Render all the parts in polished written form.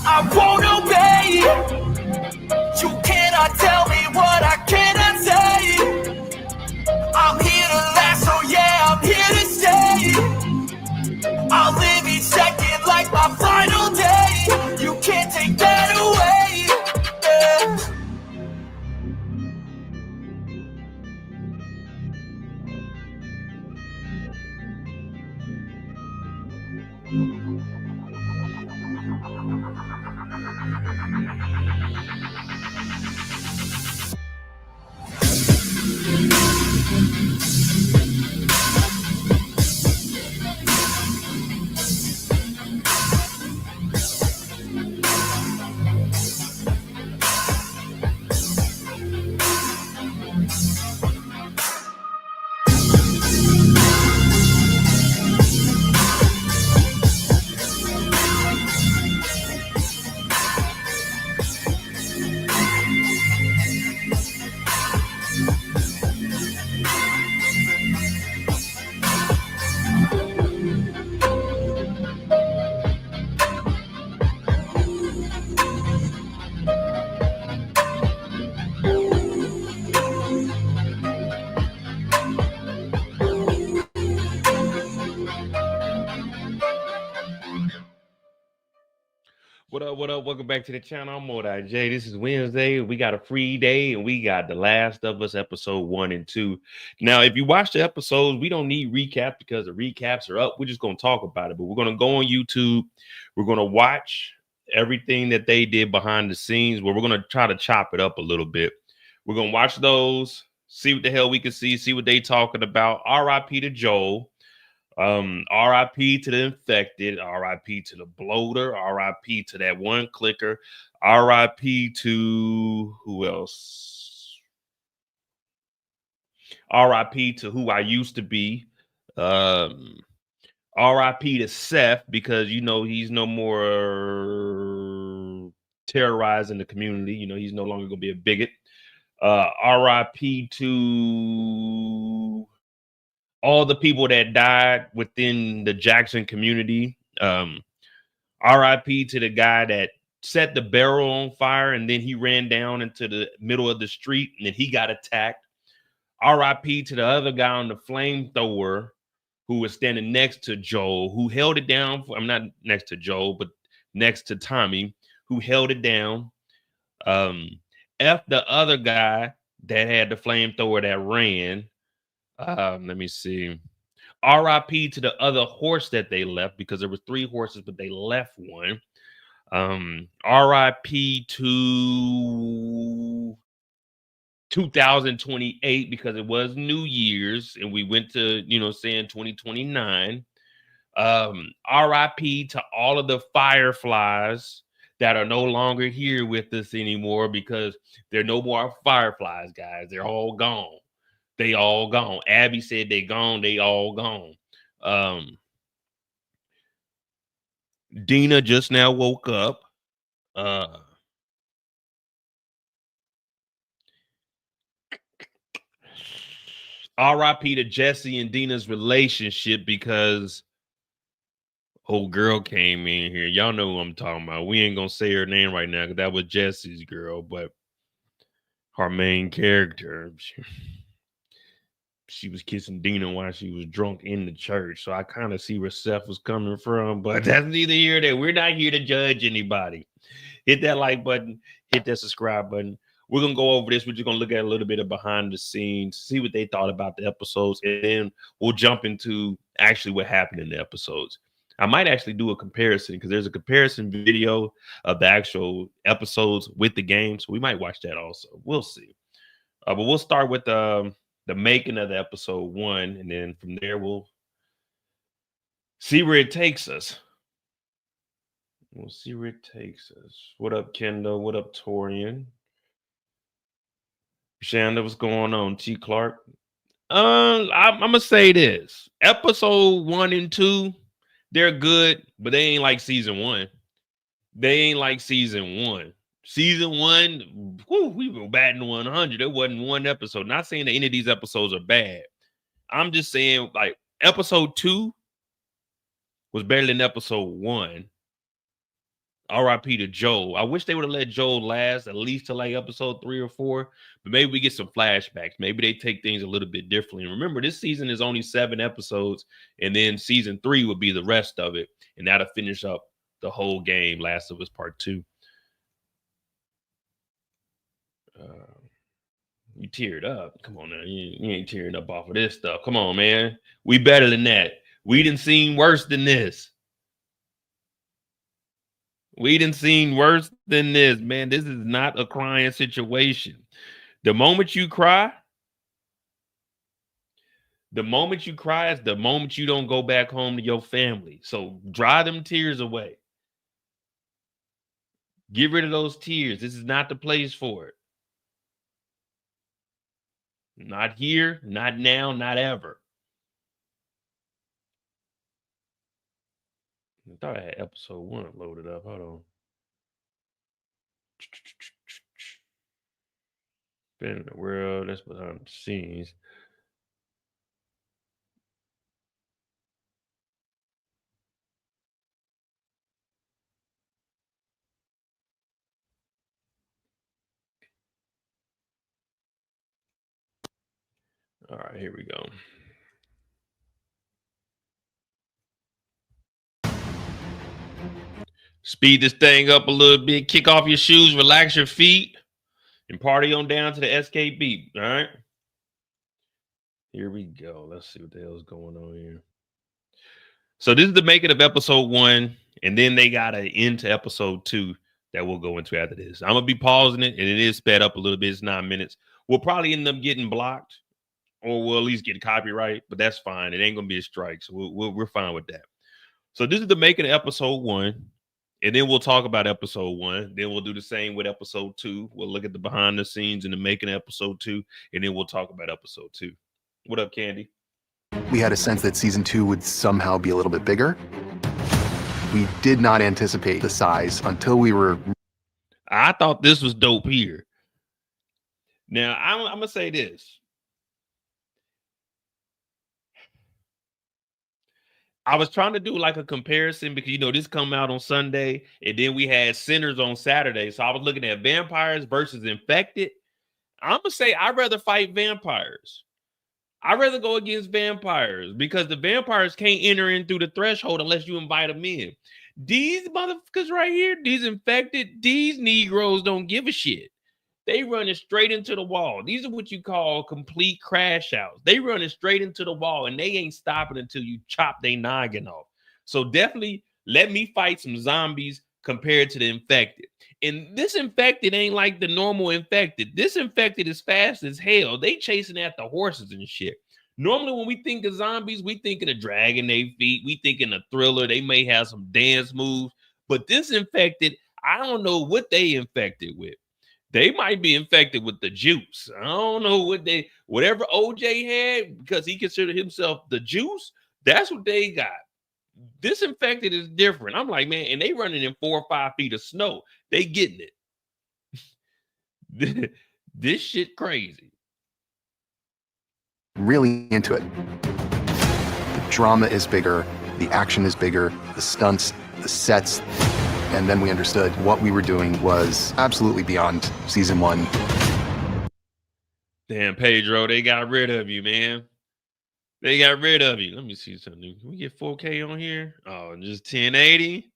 I won't obey. You cannot tell me what I cannot say. I'm here to last, so yeah, I'm here to stay. I'll live each second like my final day. You can't take that away. Yeah. What up? What up? Welcome back to the channel. I'm Modi J. This is Wednesday. We got a free day, and we got The Last of Us episode 1 and 2. Now, if you watch the episodes, we don't need recaps because the recaps are up. We're just going to talk about it, but we're going to go on YouTube. We're going to watch everything that they did behind the scenes, where we're going to try to chop it up a little bit. We're going to watch those, see what the hell we can see what they talking about. R.I.P. to Joel. RIP to the infected, RIP to the bloater, RIP to that one clicker, RIP to who else? RIP to who I used to be. RIP to Seth, because you know he's no more terrorizing the community. You know, he's no longer gonna be a bigot. RIP to all the people that died within the Jackson community. RIP to the guy that set the barrel on fire and then he ran down into the middle of the street and then he got attacked. RIP to the other guy on the flamethrower who was standing next to Joel, who held it down. I'm not next to Joel, but next to Tommy, who held it down. F the other guy that had the flamethrower that ran. Let me see. RIP to the other horse that they left, because there were 3 horses, but they left one. RIP to 2028, because it was New Year's and we went to, saying 2029. RIP to all of the fireflies that are no longer here with us anymore, because there are no more fireflies, guys. They're all gone. They all gone. Abby said they gone. They all gone. Dina just now woke up. RIP to Jesse and Dina's relationship, because old girl came in here. Y'all know who I'm talking about. We ain't gonna say her name right now because that was Jesse's girl, but her main character. She was kissing Dina while she was drunk in the church. So I kind of see where Seth was coming from, but that's neither here nor there. We're not here to judge anybody. Hit that like button, hit that subscribe button. We're going to go over this. We're just going to look at a little bit of behind the scenes, see what they thought about the episodes, and then we'll jump into actually what happened in the episodes. I might actually do a comparison because there's a comparison video of the actual episodes with the game. So we might watch that also. We'll see. But we'll start with the making of the episode 1. And then from there, we'll see where it takes us. We'll see where it takes us. What up, Kendall? What up, Torian? Shanda, what's going on? T. Clark. I'm gonna say this: episode 1 and 2, they're good, but they ain't like season 1. They ain't like season 1. Season 1, whew, we were batting 100. There wasn't one episode. Not saying that any of these episodes are bad. I'm just saying, like, episode 2 was better than episode 1. R.I.P. to Joel. I wish they would have let Joel last at least to like episode 3 or 4, but maybe we get some flashbacks. Maybe they take things a little bit differently. And remember, this season is only 7 episodes, and then season 3 would be the rest of it, and that'll finish up the whole game. Last of Us Part 2. You teared up. Come on now. You ain't tearing up off of this stuff. Come on, man. We better than that. We done seen worse than this. We done seen worse than this, man. This is not a crying situation. The moment you cry is the moment you don't go back home to your family. So dry them tears away. Get rid of those tears. This is not the place for it. Not here, not now, not ever. I thought I had episode 1 loaded up. Hold on. Been in the world. That's behind the scenes. All right, here we go. Speed this thing up a little bit. Kick off your shoes, relax your feet, and party on down to the SK beat. All right. Here we go. Let's see what the hell's going on here. So this is the making of episode 1, and then they got to into episode 2 that we'll go into after this. I'm going to be pausing it, and it is sped up a little bit. It's 9 minutes. We'll probably end up getting blocked, or we'll at least get copyright, but that's fine. It ain't going to be a strike, so we're fine with that. So this is the making of episode 1, and then we'll talk about episode 1. Then we'll do the same with episode 2. We'll look at the behind the scenes and the making of episode 2, and then we'll talk about episode 2. What up, Candy? We had a sense that season 2 would somehow be a little bit bigger. We did not anticipate the size until we were... I thought this was dope here. Now, I'm going to say this. I was trying to do like a comparison because, you know, this come out on Sunday, and then we had Sinners on Saturday. So I was looking at vampires versus infected. I'm going to say I'd rather fight vampires. I'd rather go against vampires because the vampires can't enter in through the threshold unless you invite them in. These motherfuckers right here, these infected, these Negroes don't give a shit. They running straight into the wall. These are what you call complete crash outs. They running straight into the wall, and they ain't stopping until you chop their noggin off. So definitely let me fight some zombies compared to the infected. And this infected ain't like the normal infected. This infected is fast as hell. They chasing after horses and shit. Normally, when we think of zombies, we thinking of dragging their feet. We thinking of Thriller. They may have some dance moves. But this infected, I don't know what they infected with. They might be infected with the juice. I don't know whatever OJ had, because he considered himself the juice. That's what they got. This infected is different. I'm like, man, and they running in 4 or 5 feet of snow. They getting it. This shit crazy. Really into it. The drama is bigger. The action is bigger. The stunts, the sets. And then we understood what we were doing was absolutely beyond season 1. Damn, Pedro, they got rid of you, man. They got rid of you. Let me see something. Can we get 4K on here? Oh, just 1080?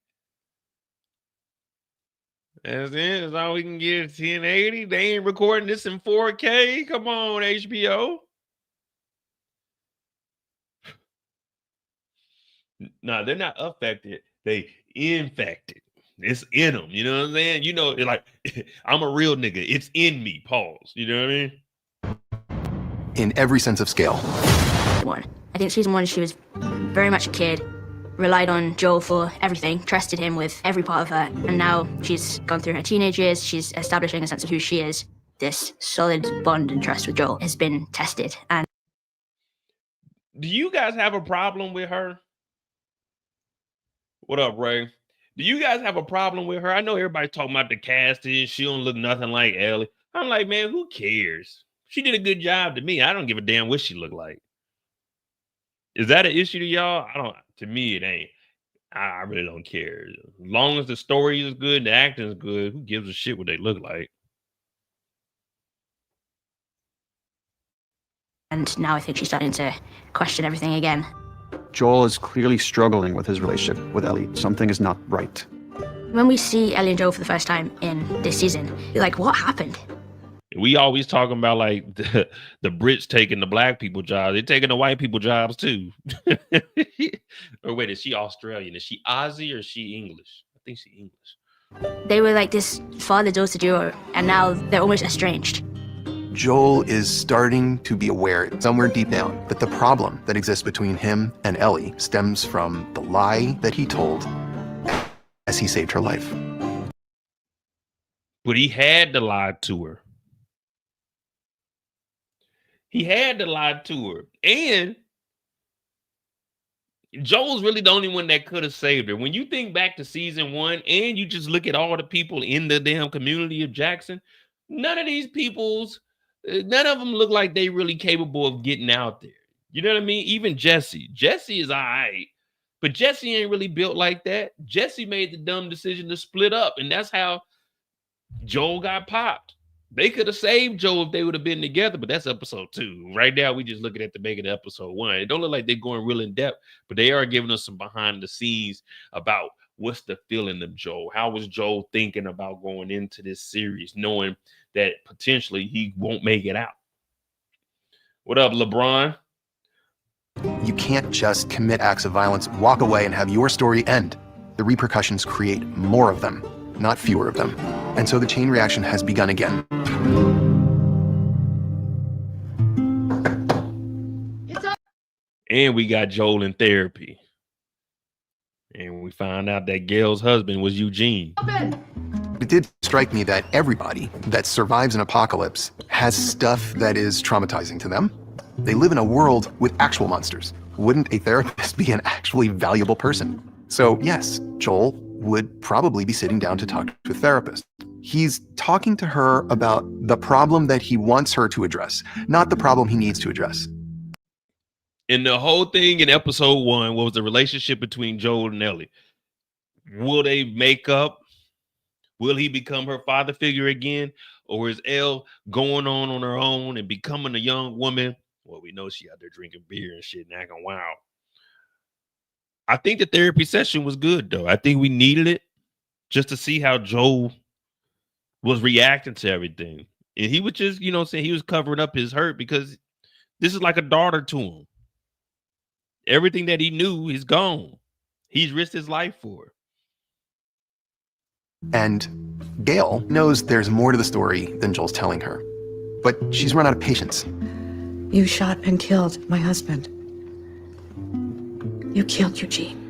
That's it. That's all we can get, 1080. They ain't recording this in 4K. Come on, HBO. No, they're not affected. They infected. It's in them. You know what I'm saying? You know, like I'm a real nigga. It's in me. Pause. You know what I mean? In every sense of scale. I think season 1, she was very much a kid, relied on Joel for everything, trusted him with every part of her, and now she's gone through her teenage years, she's establishing a sense of who she is. This solid bond and trust with Joel has been tested. And do you guys have a problem with her? What up, Ray? Do you guys have a problem with her? I know everybody's talking about the casting. She don't look nothing like Ellie. I'm like, man, who cares? She did a good job to me. I don't give a damn what she looked like. Is that an issue to y'all? I don't. To me, it ain't. I really don't care. As long as the story is good and the acting is good, who gives a shit what they look like? And now I think she's starting to question everything again. Joel is clearly struggling with his relationship with Ellie. Something is not right. When we see Ellie and Joel for the first time in this season, you're like, what happened? We always talking about like the Brits taking the black people jobs. They're taking the white people jobs too. Or wait, is she Australian? Is she Aussie or is she English? I think she's English. They were like this father-daughter duo, and now they're almost estranged. Joel is starting to be aware somewhere deep down that the problem that exists between him and Ellie stems from the lie that he told as he saved her life. But he had to lie to her. He had to lie to her. And Joel's really the only one that could have saved her. When you think back to season 1 and you just look at all the people in the damn community of Jackson, none of these people's, none of them look like they really capable of getting out there. You know what I mean? Even Jesse. Jesse is all right, but Jesse ain't really built like that. Jesse made the dumb decision to split up, and that's how Joel got popped. They could have saved Joel if they would have been together, but that's episode 2. Right now, we just looking at the making of episode 1. It don't look like they're going real in depth, but they are giving us some behind the scenes about what's the feeling of Joel. How was Joel thinking about going into this series, knowing that potentially he won't make it out? What up, LeBron? You can't just commit acts of violence, walk away, and have your story end. The repercussions create more of them, not fewer of them. And so the chain reaction has begun again. And we got Joel in therapy. And we found out that Gail's husband was Eugene. It did strike me that everybody that survives an apocalypse has stuff that is traumatizing to them. They live in a world with actual monsters. Wouldn't a therapist be an actually valuable person? So yes, Joel would probably be sitting down to talk to a therapist. He's talking to her about the problem that he wants her to address, not the problem he needs to address. And the whole thing in episode 1 was the relationship between Joel and Ellie. Will they make up? Will he become her father figure again? Or is Elle going on her own and becoming a young woman? Well, we know she out there drinking beer and shit and acting wild. I think the therapy session was good, though. I think we needed it just to see how Joel was reacting to everything. And he was just, you know what I'm saying, he was covering up his hurt because this is like a daughter to him. Everything that he knew is gone. He's risked his life for her. And Gail knows there's more to the story than Joel's telling her. But she's run out of patience. You shot and killed my husband. You killed Eugene.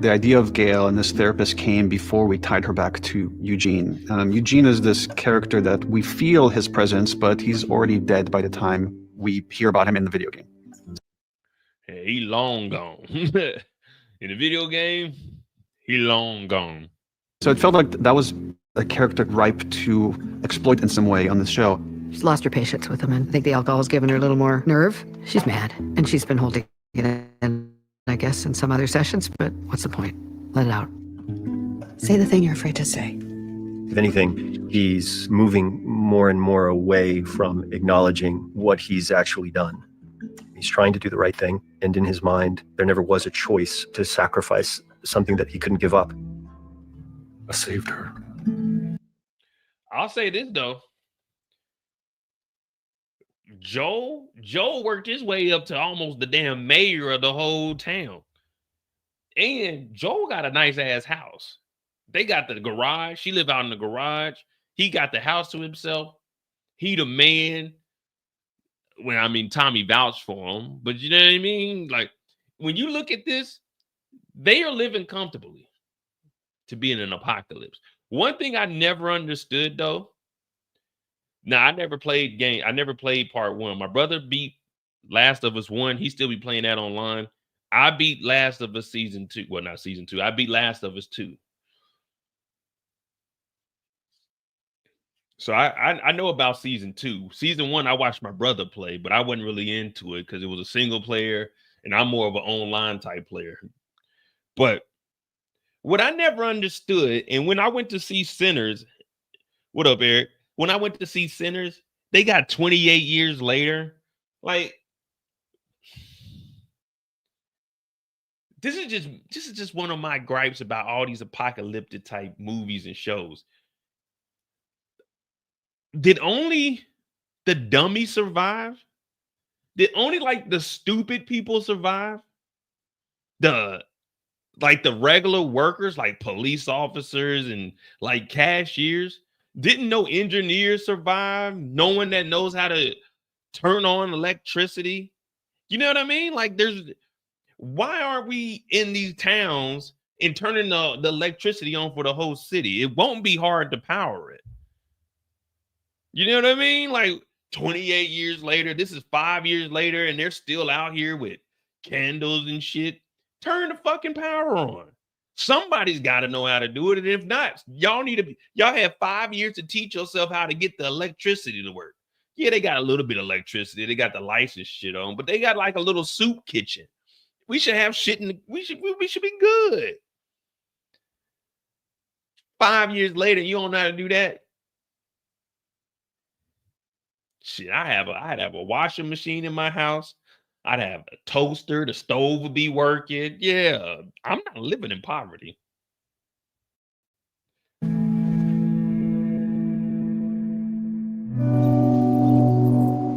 The idea of Gail and this therapist came before we tied her back to Eugene. Eugene is this character that we feel his presence, but he's already dead by the time we hear about him in the video game. Hey, he long gone. In the video game, he long gone. So it felt like that was a character ripe to exploit in some way on this show. She's lost her patience with him, and I think the alcohol's given her a little more nerve. She's mad, and she's been holding it in, I guess, in some other sessions, but what's the point? Let it out. Say the thing you're afraid to say. If anything, he's moving more and more away from acknowledging what he's actually done. He's trying to do the right thing, and in his mind, there never was a choice to sacrifice something that he couldn't give up. I saved her. I'll say this, though. Joel worked his way up to almost the damn mayor of the whole town. And Joel got a nice ass house. They got the garage. She live out in the garage. He got the house to himself. He the man. Well, I mean, Tommy vouched for him, but you know what I mean? Like, when you look at this, they are living comfortably to be in an apocalypse. One thing I never understood, though, now I never played part 1. My brother beat Last of Us 1. He still be playing that online. I beat Last of Us season 2. Well, not season 2. I beat Last of Us 2. So I know about season 2. Season 1, I watched my brother play, but I wasn't really into it because it was a single player, and I'm more of an online type player. But what I never understood, and when I went to see Sinners, what up, Eric? When I went to see Sinners, they got 28 years later. Like, this is just one of my gripes about all these apocalyptic type movies and shows. Did only the dummies survive? Did only like the stupid people survive? The regular workers, like police officers and like cashiers, didn't no engineers survive? No one that knows how to turn on electricity. You know what I mean? Like, why aren't we in these towns and turning the electricity on for the whole city? It won't be hard to power it. You know what I mean? Like, 28 years later, this is 5 years later, and they're still out here with candles and shit. Turn the fucking power on. Somebody's got to know how to do it. And if not, y'all have 5 years to teach yourself how to get the electricity to work. Yeah, they got a little bit of electricity. They got the license shit on, but they got like a little soup kitchen. We should have shit we should be good. 5 years later, you don't know how to do that. Shit, I'd have a washing machine in my house. I'd have a toaster. The stove would be working. Yeah, I'm not living in poverty.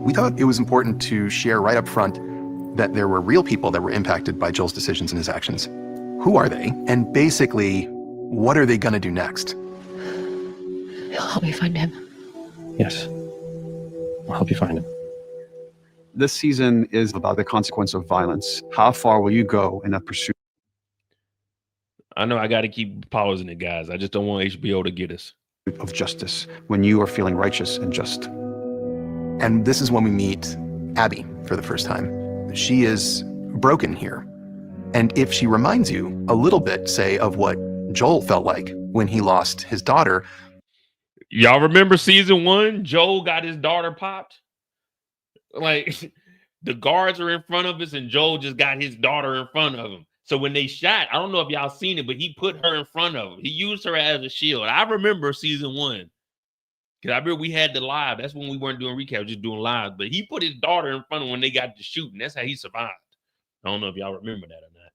We thought it was important to share right up front that there were real people that were impacted by Joel's decisions and his actions. Who are they? And basically, what are they going to do next? He'll help me find him. Yes. I'll help you find him. This season is about the consequence of violence. How far will you go in that pursuit I know I got to keep pausing it, guys. I just don't want HBO to get us. of justice when you are feeling righteous and just? And this is when we meet Abby for the first time. She is broken here. And if she reminds you a little bit, say, of what Joel felt like when he lost his daughter. Y'all remember season 1? Joel got his daughter popped. Like, the guards are in front of us and Joel just got his daughter in front of him. So when they shot, I don't know if y'all seen it, but he put her in front of him. He used her as a shield. I remember season 1. Because I remember we had the live. That's when we weren't doing recaps, just doing live. But he put his daughter in front of him when they got to shooting. That's how he survived. I don't know if y'all remember that or not.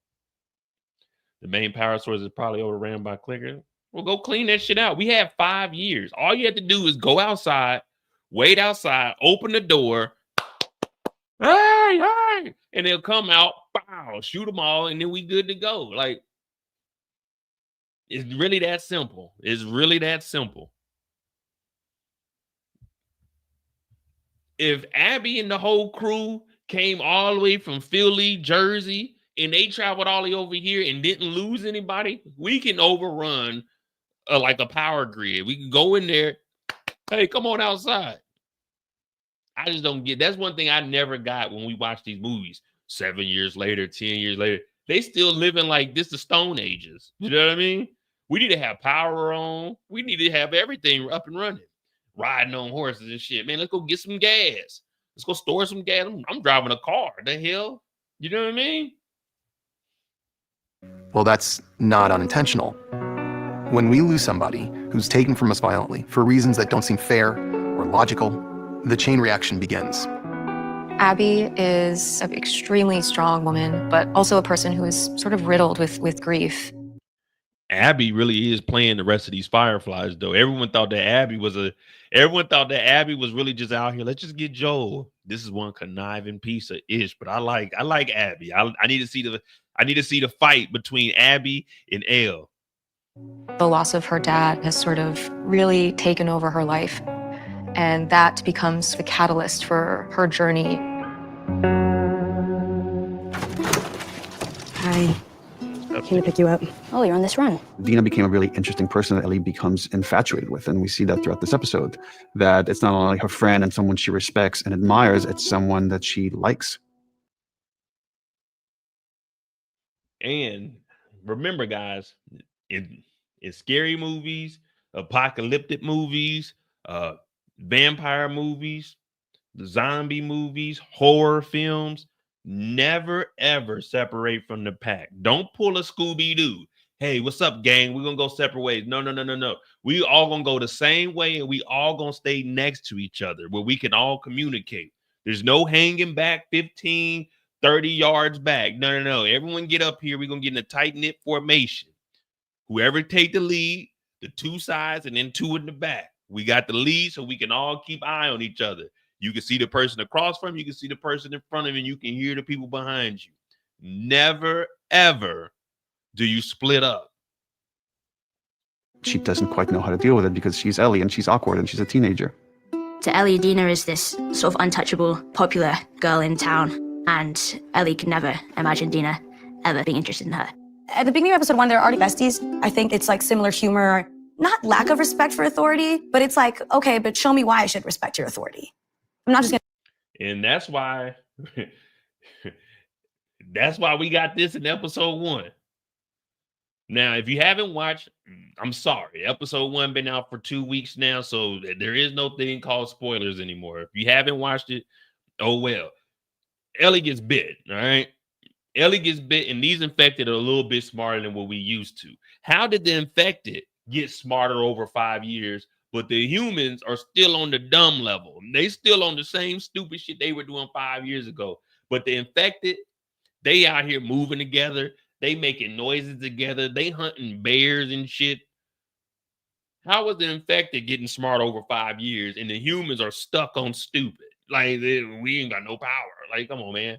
The main power source is probably overran by clicker. Well, go clean that shit out. We have 5 years. All you have to do is go outside, wait outside, open the door. Hey, hey, and they'll come out, bow, shoot them all, and then we good to go. Like, it's really that simple. It's really that simple. If Abby and the whole crew came all the way from Philly, Jersey, and they traveled all the way over here and didn't lose anybody, we can overrun like a power grid. We can go in there. Hey, come on outside. I just don't get. That's one thing I never got when we watch these movies. 7 years later, 10 years later, they still living like this, the Stone Ages. You know what I mean? We need to have power on. We need to have everything up and running. Riding on horses and shit. Man, let's go get some gas. Let's go store some gas. I'm driving a car. The hell? You know what I mean? Well, that's not unintentional. When we lose somebody who's taken from us violently for reasons that don't seem fair or logical, the chain reaction begins. Abby is an extremely strong woman, but also a person who is sort of riddled with grief. Abby really is playing the rest of these Fireflies, though. Everyone thought that Abby was really just out here. Let's just get Joel. This is one conniving piece of ish, but I like Abby. I need to see I need to see the fight between Abby and Elle. The loss of her dad has sort of really taken over her life, and that becomes the catalyst for her journey. Hi. Came to pick you up. Oh, you're on this run. Dina became a really interesting person that Ellie becomes infatuated with. And we see that throughout this episode, that it's not only her friend and someone she respects and admires, it's someone that she likes. And remember, guys, in scary movies, apocalyptic movies, vampire movies, zombie movies, horror films, never ever separate from the pack. Don't pull a Scooby-Doo. Hey, what's up, gang? We're gonna go separate ways. No. We all gonna go the same way, and we all gonna stay next to each other where we can all communicate. There's no hanging back 15, 30 yards back. No. Everyone get up here. We're gonna get in a tight-knit formation. Whoever take the lead, the two sides, and then two in the back. We got the lead, so we can all keep eye on each other. You can see the person across from you, you can see the person in front of you, and you can hear the people behind you. Never, ever do you split up. She doesn't quite know how to deal with it because she's Ellie and she's awkward and she's a teenager. To Ellie, Dina is this sort of untouchable, popular girl in town, and Ellie could never imagine Dina ever being interested in her. At the beginning of episode 1, they're already besties. I think it's like similar humor, not lack of respect for authority, but it's like, okay, but show me why I should respect your authority. I'm not just gonna. And that's why we got this in episode 1. Now, if you haven't watched, I'm sorry. Episode 1 been out for 2 weeks now, so there is no thing called spoilers anymore. If you haven't watched it, oh well. Ellie gets bit, all right? Ellie gets bit, and these infected are a little bit smarter than what we used to. How did the infected get smarter over 5 years, but the humans are still on the dumb level? They still on the same stupid shit they were doing 5 years ago. But the infected, they out here moving together. They making noises together. They hunting bears and shit. How was the infected getting smart over 5 years, and the humans are stuck on stupid? Like, we ain't got no power. Like, come on, man.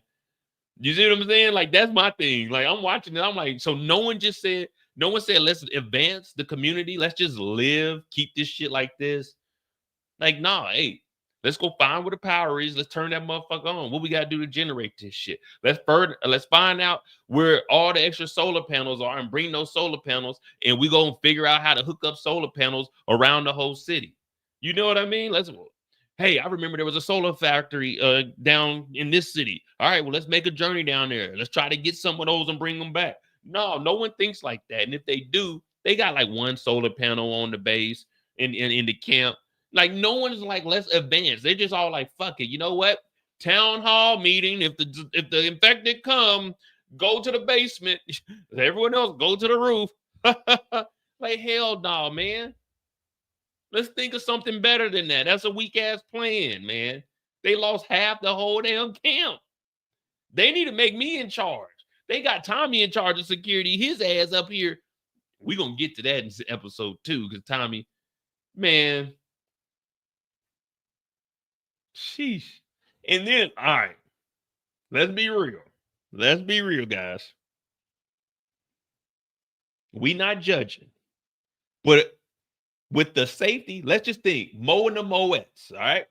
You see what I'm saying? Like, that's my thing. Like, I'm watching it. I'm like, so no one said, let's advance the community. Let's just live, keep this shit like this. Like, nah, hey, let's go find where the power is. Let's turn that motherfucker on. What we got to do to generate this shit? Let's find out where all the extra solar panels are and bring those solar panels, and we going to figure out how to hook up solar panels around the whole city. You know what I mean? Hey, I remember there was a solar factory down in this city. All right, well, let's make a journey down there. Let's try to get some of those and bring them back. No one thinks like that. And if they do, they got like one solar panel on the base in the camp. Like, no one's like, let's advance. They're just all like, fuck it. You know what? Town hall meeting. If the infected come, go to the basement. Everyone else go to the roof. Like, hell no, man. Let's think of something better than that. That's a weak ass plan, man. They lost half the whole damn camp. They need to make me in charge. They got Tommy in charge of security. His ass up here. We're going to get to that in episode 2 because Tommy, man. Sheesh. And then, all right, let's be real. Let's be real, guys. We not judging. But with the safety, let's just think, Mo and the Moettes, all right?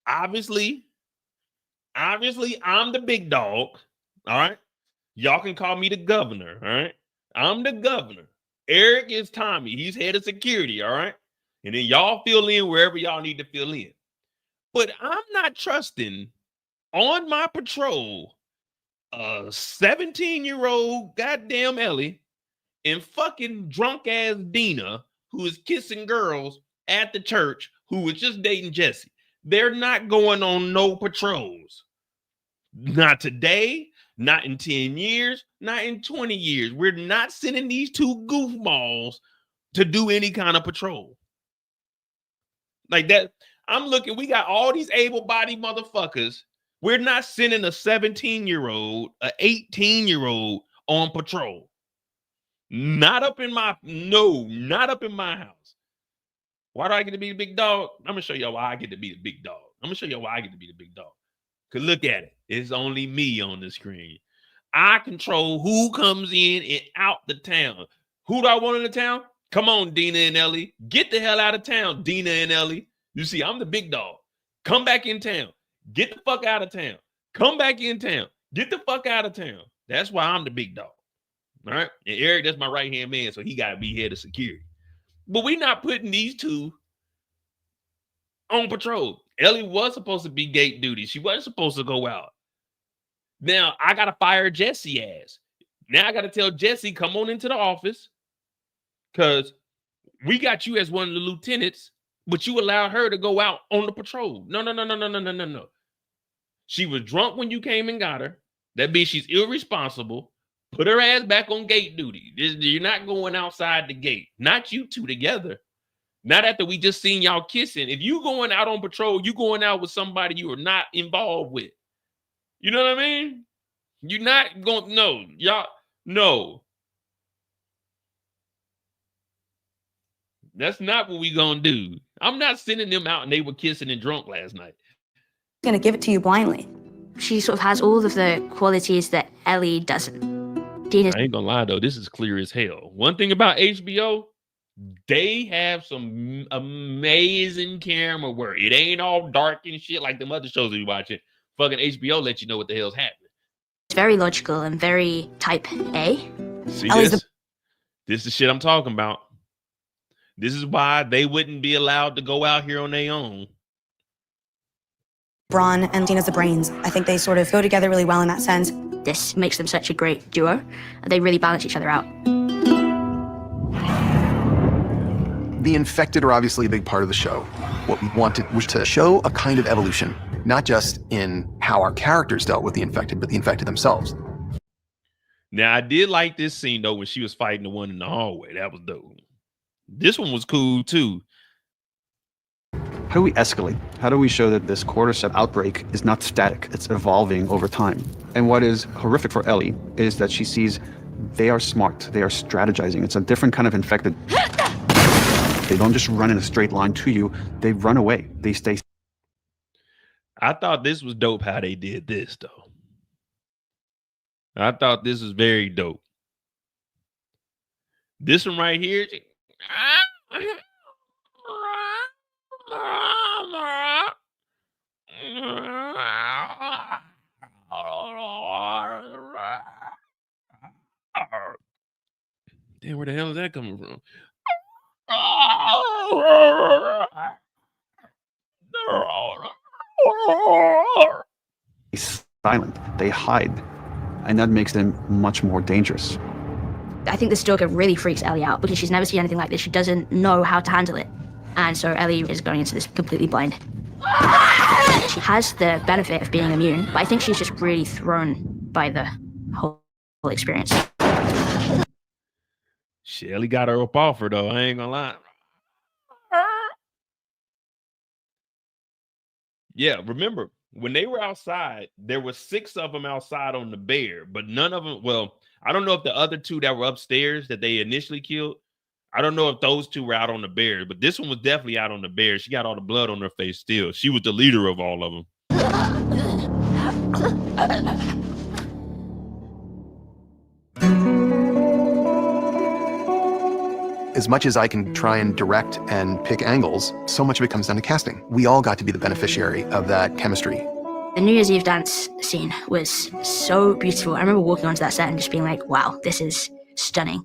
Obviously, I'm the big dog, all right? Y'all can call me the governor, all right? I'm the governor. Eric is Tommy. He's head of security, all right? And then y'all fill in wherever y'all need to fill in. But I'm not trusting on my patrol a 17-year-old goddamn Ellie and fucking drunk-ass Dina who is kissing girls at the church who was just dating Jesse. They're not going on no patrols. Not today, not in 10 years, not in 20 years. We're not sending these two goofballs to do any kind of patrol. Like that, I'm looking, we got all these able-bodied motherfuckers. We're not sending a 17-year-old, an 18-year-old on patrol. Not up in my house. Why do I get to be the big dog? I'm going to show y'all why I get to be the big dog. Because look at it. It's only me on the screen. I control who comes in and out the town. Who do I want in the town? Come on, Dina and Ellie. Get the hell out of town, Dina and Ellie. You see, I'm the big dog. Come back in town. Get the fuck out of town. Come back in town. Get the fuck out of town. That's why I'm the big dog. All right. And Eric, that's my right-hand man, so he got to be head of security. But we're not putting these two on patrol. Ellie was supposed to be gate duty. She wasn't supposed to go out. Now, I got to fire Jesse ass. Now I got to tell Jesse, come on into the office because we got you as one of the lieutenants, but you allowed her to go out on the patrol. No. She was drunk when you came and got her. That means she's irresponsible. Put her ass back on gate duty. You're not going outside the gate. Not you two together. Not after we just seen y'all kissing. If you going out on patrol, you going out with somebody you are not involved with. You know what I mean? You're not going, no, y'all, no. That's not what we gonna do. I'm not sending them out and they were kissing and drunk last night. I'm gonna give it to you blindly. She sort of has all of the qualities that Ellie doesn't. Dina's I ain't gonna lie though, this is clear as hell. One thing about HBO, they have some amazing camera work. It ain't all dark and shit like them other shows that you watching. Fucking HBO let you know what the hell's happening. very logical and very type A. See this? This is shit I'm talking about. This is why they wouldn't be allowed to go out here on their own. Braun and Dina's the brains. I think they sort of go together really well in that sense. This makes them such a great duo. They really balance each other out. The infected are obviously a big part of the show. What we wanted was to show a kind of evolution, not just in how our characters dealt with the infected, but the infected themselves. Now, I did like this scene, though, when she was fighting the one in the hallway. That was dope. This one was cool, too. How do we escalate? How do we show that this cordyceps outbreak is not static? It's evolving over time. And what is horrific for Ellie is that she sees they are smart. They are strategizing. It's a different kind of infected. They don't just run in a straight line to you. They run away. They stay. I thought this was dope how they did this, though. I thought this was very dope. This one right here. Damn, where the hell is that coming from? Silent. They hide. And that makes them much more dangerous. I think the stalker really freaks Ellie out because she's never seen anything like this. She doesn't know how to handle it. And so Ellie is going into this completely blind. She has the benefit of being immune, but I think she's just really thrown by the whole experience. Shelly got her up off her, though. I ain't gonna lie. Yeah, remember, when they were outside, there were 6 of them outside on the bear, but none of them, well, I don't know if the other 2 that were upstairs that they initially killed, I don't know if those 2 were out on the bear, but this one was definitely out on the bear. She got all the blood on her face still. She was the leader of all of them. As much as I can try and direct and pick angles, so much of it comes down to casting. We all got to be the beneficiary of that chemistry. The New Year's Eve dance scene was so beautiful. I remember walking onto that set and just being like, wow, this is stunning.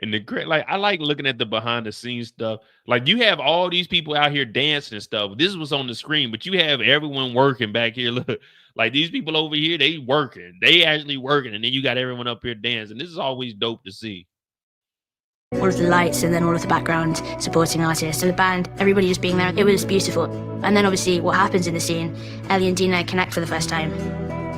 And the great, like, I like looking at the behind the scenes stuff. Like, you have all these people out here dancing and stuff. This was on the screen, but you have everyone working back here. Look, like these people over here, they working. They actually working. And then you got everyone up here dancing. This is always dope to see. All of the lights and then all of the background supporting artists and the band, everybody just being there. It was beautiful. And then obviously what happens in the scene, Ellie and Dina connect for the first time.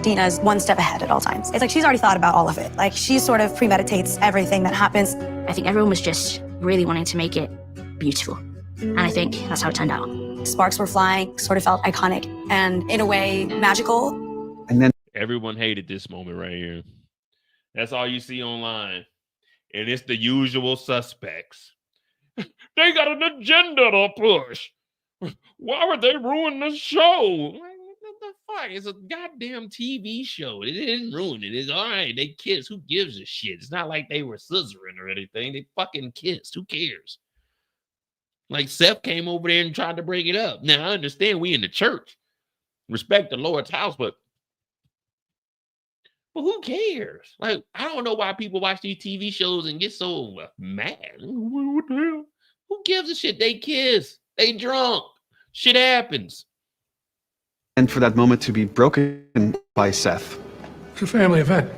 Dina's one step ahead at all times. It's like she's already thought about all of it. Like she sort of premeditates everything that happens. I think everyone was just really wanting to make it beautiful. And I think that's how it turned out. Sparks were flying, sort of felt iconic and in a way magical. And then everyone hated this moment right here. That's all you see online. And it's the usual suspects. They got an agenda to push. Why would they ruin the show? What the fuck? It's a goddamn TV show. It didn't ruin it. It's all right. They kissed. Who gives a shit? It's not like they were scissoring or anything. They fucking kissed. Who cares? Like Seth came over there and tried to bring it up. Now I understand we in the church, respect the Lord's house, but who cares? Like, I don't know why people watch these TV shows and get so mad. What the hell? Who gives a shit? They kiss. They drunk. Shit happens. And for that moment to be broken by Seth. It's a family event.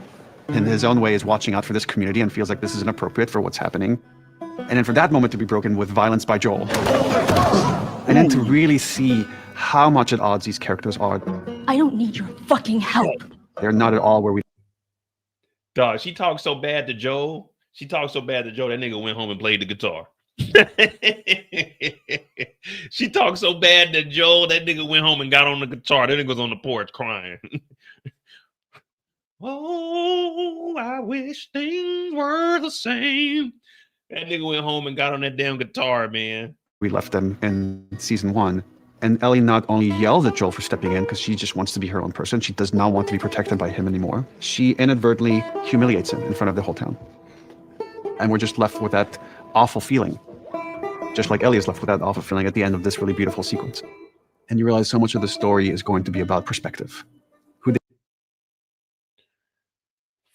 In his own way is watching out for this community and feels like this is inappropriate for what's happening. And then for that moment to be broken with violence by Joel. And then to really see how much at odds these characters are. I don't need your fucking help. They're not at all where we... Dog, she talked so bad to Joel. That nigga went home and played the guitar. She talked so bad to Joel, that nigga went home and got on the guitar. That nigga was on the porch crying. Oh, I wish things were the same. That nigga went home and got on that damn guitar, man. We left them in season 1. And Ellie not only yells at Joel for stepping in because she just wants to be her own person. She does not want to be protected by him anymore. She inadvertently humiliates him in front of the whole town. And we're just left with that awful feeling. Just like Ellie is left with that awful feeling at the end of this really beautiful sequence. And you realize so much of the story is going to be about perspective.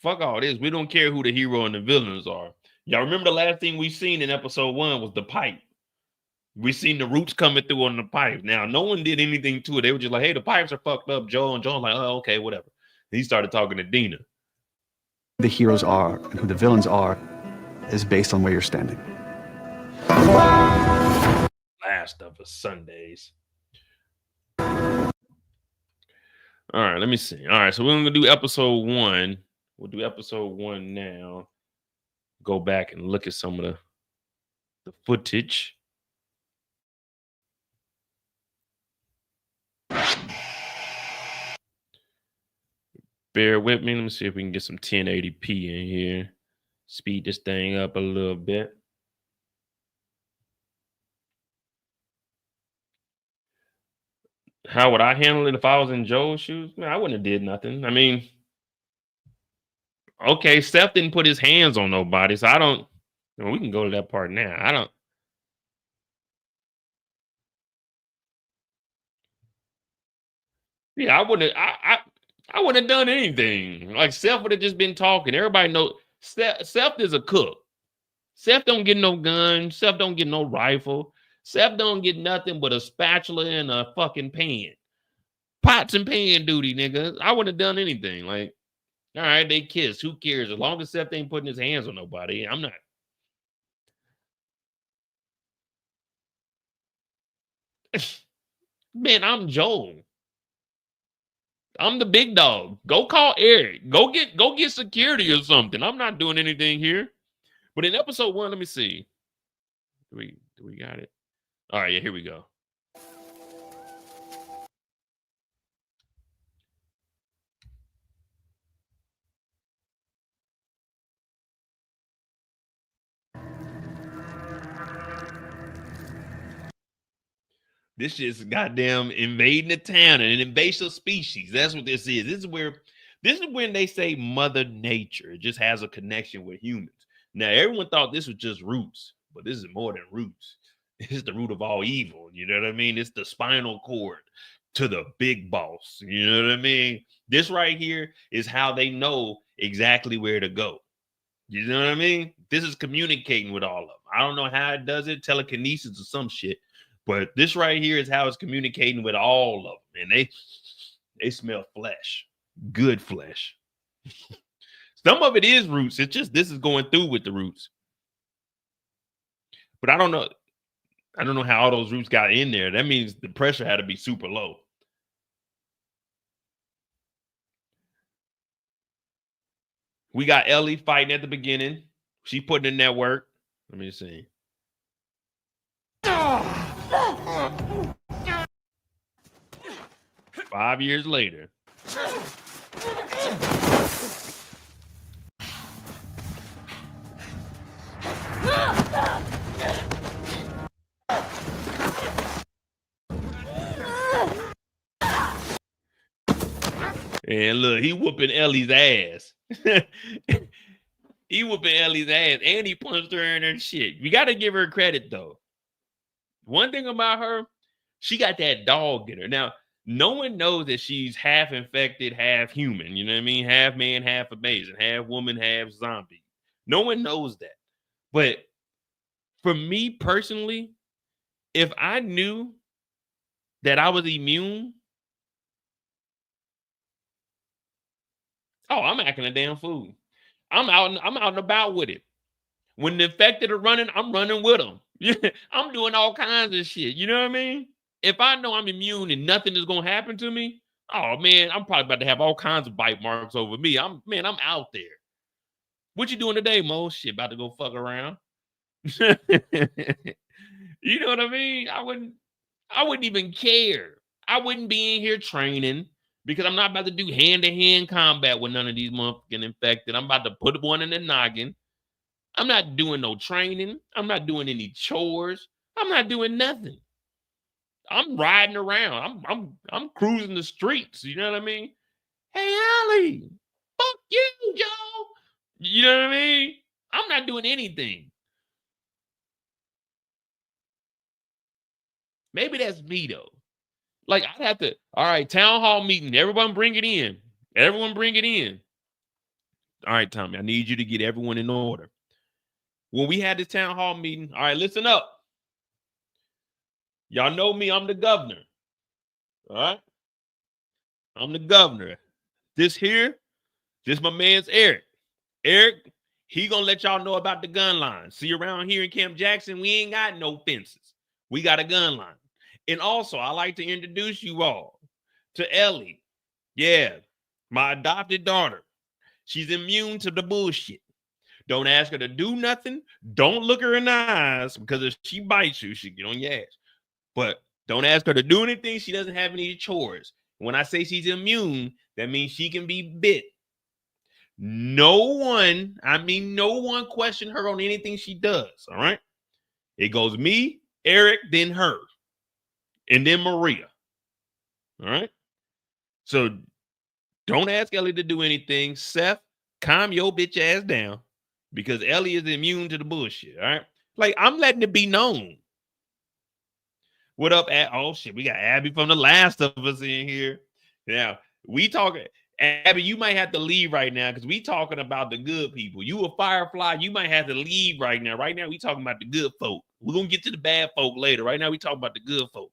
Fuck all this. We don't care who the hero and the villains are. Y'all remember the last thing we seen in episode 1 was the pipe. We seen the roots coming through on the pipe. Now, no one did anything to it. They were just like, hey, the pipes are fucked up, Joel. And Joel's like, oh, okay, whatever. And he started talking to Dina. The heroes are and who the villains are is based on where you're standing. Last of Us Sundays. All right, let me see. All right, so we're going to do episode 1. We'll do episode 1 now. Go back and look at some of the footage. Bear with me. Let me see if we can get some 1080p in here. Speed this thing up a little bit. How would I handle it if I was in Joel's shoes? Man, I wouldn't have did nothing. I mean, okay, Seth didn't put his hands on nobody, so I don't. We can go to that part now. I don't. Yeah, I wouldn't. I wouldn't have done anything. Like Seth would have just been talking. Everybody knows Seth is a cook. Seth don't get no gun. Seth don't get no rifle. Seth don't get nothing but a spatula and a fucking pan. Pots and pan duty, nigga. I wouldn't have done anything. Like, all right, they kiss. Who cares? As long as Seth ain't putting his hands on nobody, I'm not. Man, I'm Joel. I'm the big dog. Go call Eric. Go get security or something. I'm not doing anything here. But in episode 1, let me see. Do we got it? All right, yeah, here we go. This is goddamn invading the town and an invasive species. That's what this is. This is when they say Mother Nature just has a connection with humans. Now, everyone thought this was just roots, but this is more than roots. It's the root of all evil. You know what I mean? It's the spinal cord to the big boss. You know what I mean? This right here is how they know exactly where to go. You know what I mean? This is communicating with all of them. I don't know how it does it, telekinesis or some shit. But this right here is how it's communicating with all of them. And they smell flesh. Good flesh. Some of it is roots. It's just this is going through with the roots. But I don't know. I don't know how all those roots got in there. That means the pressure had to be super low. We got Ellie fighting at the beginning. She putting in that work. Let me see. 5 years later. And look, he whooping Ellie's ass. He whooping Ellie's ass, and he punched her in her shit. You got to give her credit, though. One thing about her, she got that dog in her. Now, no one knows that she's half infected, half human. You know what I mean? Half man, half amazing, half woman, half zombie. No one knows that. But for me personally, if I knew that I was immune, oh, I'm acting a damn fool. I'm out and about with it. When the infected are running, I'm running with them. I'm doing all kinds of shit. You know what I mean? If I know I'm immune and nothing is gonna happen to me, oh man, I'm probably about to have all kinds of bite marks over me. I'm out there. What you doing today, Mo? Shit, about to go fuck around. You know what I mean? I wouldn't even care. I wouldn't be in here training because I'm not about to do hand-to-hand combat with none of these motherfucking infected. I'm about to put one in the noggin. I'm not doing no training. I'm not doing any chores. I'm not doing nothing. I'm riding around. I'm cruising the streets. You know what I mean? Hey, Allie, fuck you, Joe. You know what I mean? I'm not doing anything. Maybe that's me though. Like I'd have to. All right, town hall meeting. Everyone bring it in. Everyone bring it in. All right, Tommy. I need you to get everyone in order. When we had this town hall meeting, all right, listen up. Y'all know me, I'm the governor. All right? I'm the governor. This my man's Eric. Eric, he gonna let y'all know about the gun line. See, around here in Camp Jackson, we ain't got no fences. We got a gun line. And also, I like to introduce you all to Ellie. Yeah, my adopted daughter. She's immune to the bullshit. Don't ask her to do nothing. Don't look her in the eyes because if she bites you, she get on your ass. But don't ask her to do anything. She doesn't have any chores. When I say she's immune, that means she can be bit. No one question her on anything she does. All right. It goes me, Eric, then her, and then Maria. All right. So don't ask Ellie to do anything. Seth, calm your bitch ass down. Because Ellie is immune to the bullshit, all right? Like, I'm letting it be known. What up, oh, shit, we got Abby from The Last of Us in here. Now, we talking, Abby, you might have to leave right now because we talking about the good people. You a Firefly, you might have to leave right now. Right now, we talking about the good folk. We're going to get to the bad folk later. Right now, we talking about the good folk.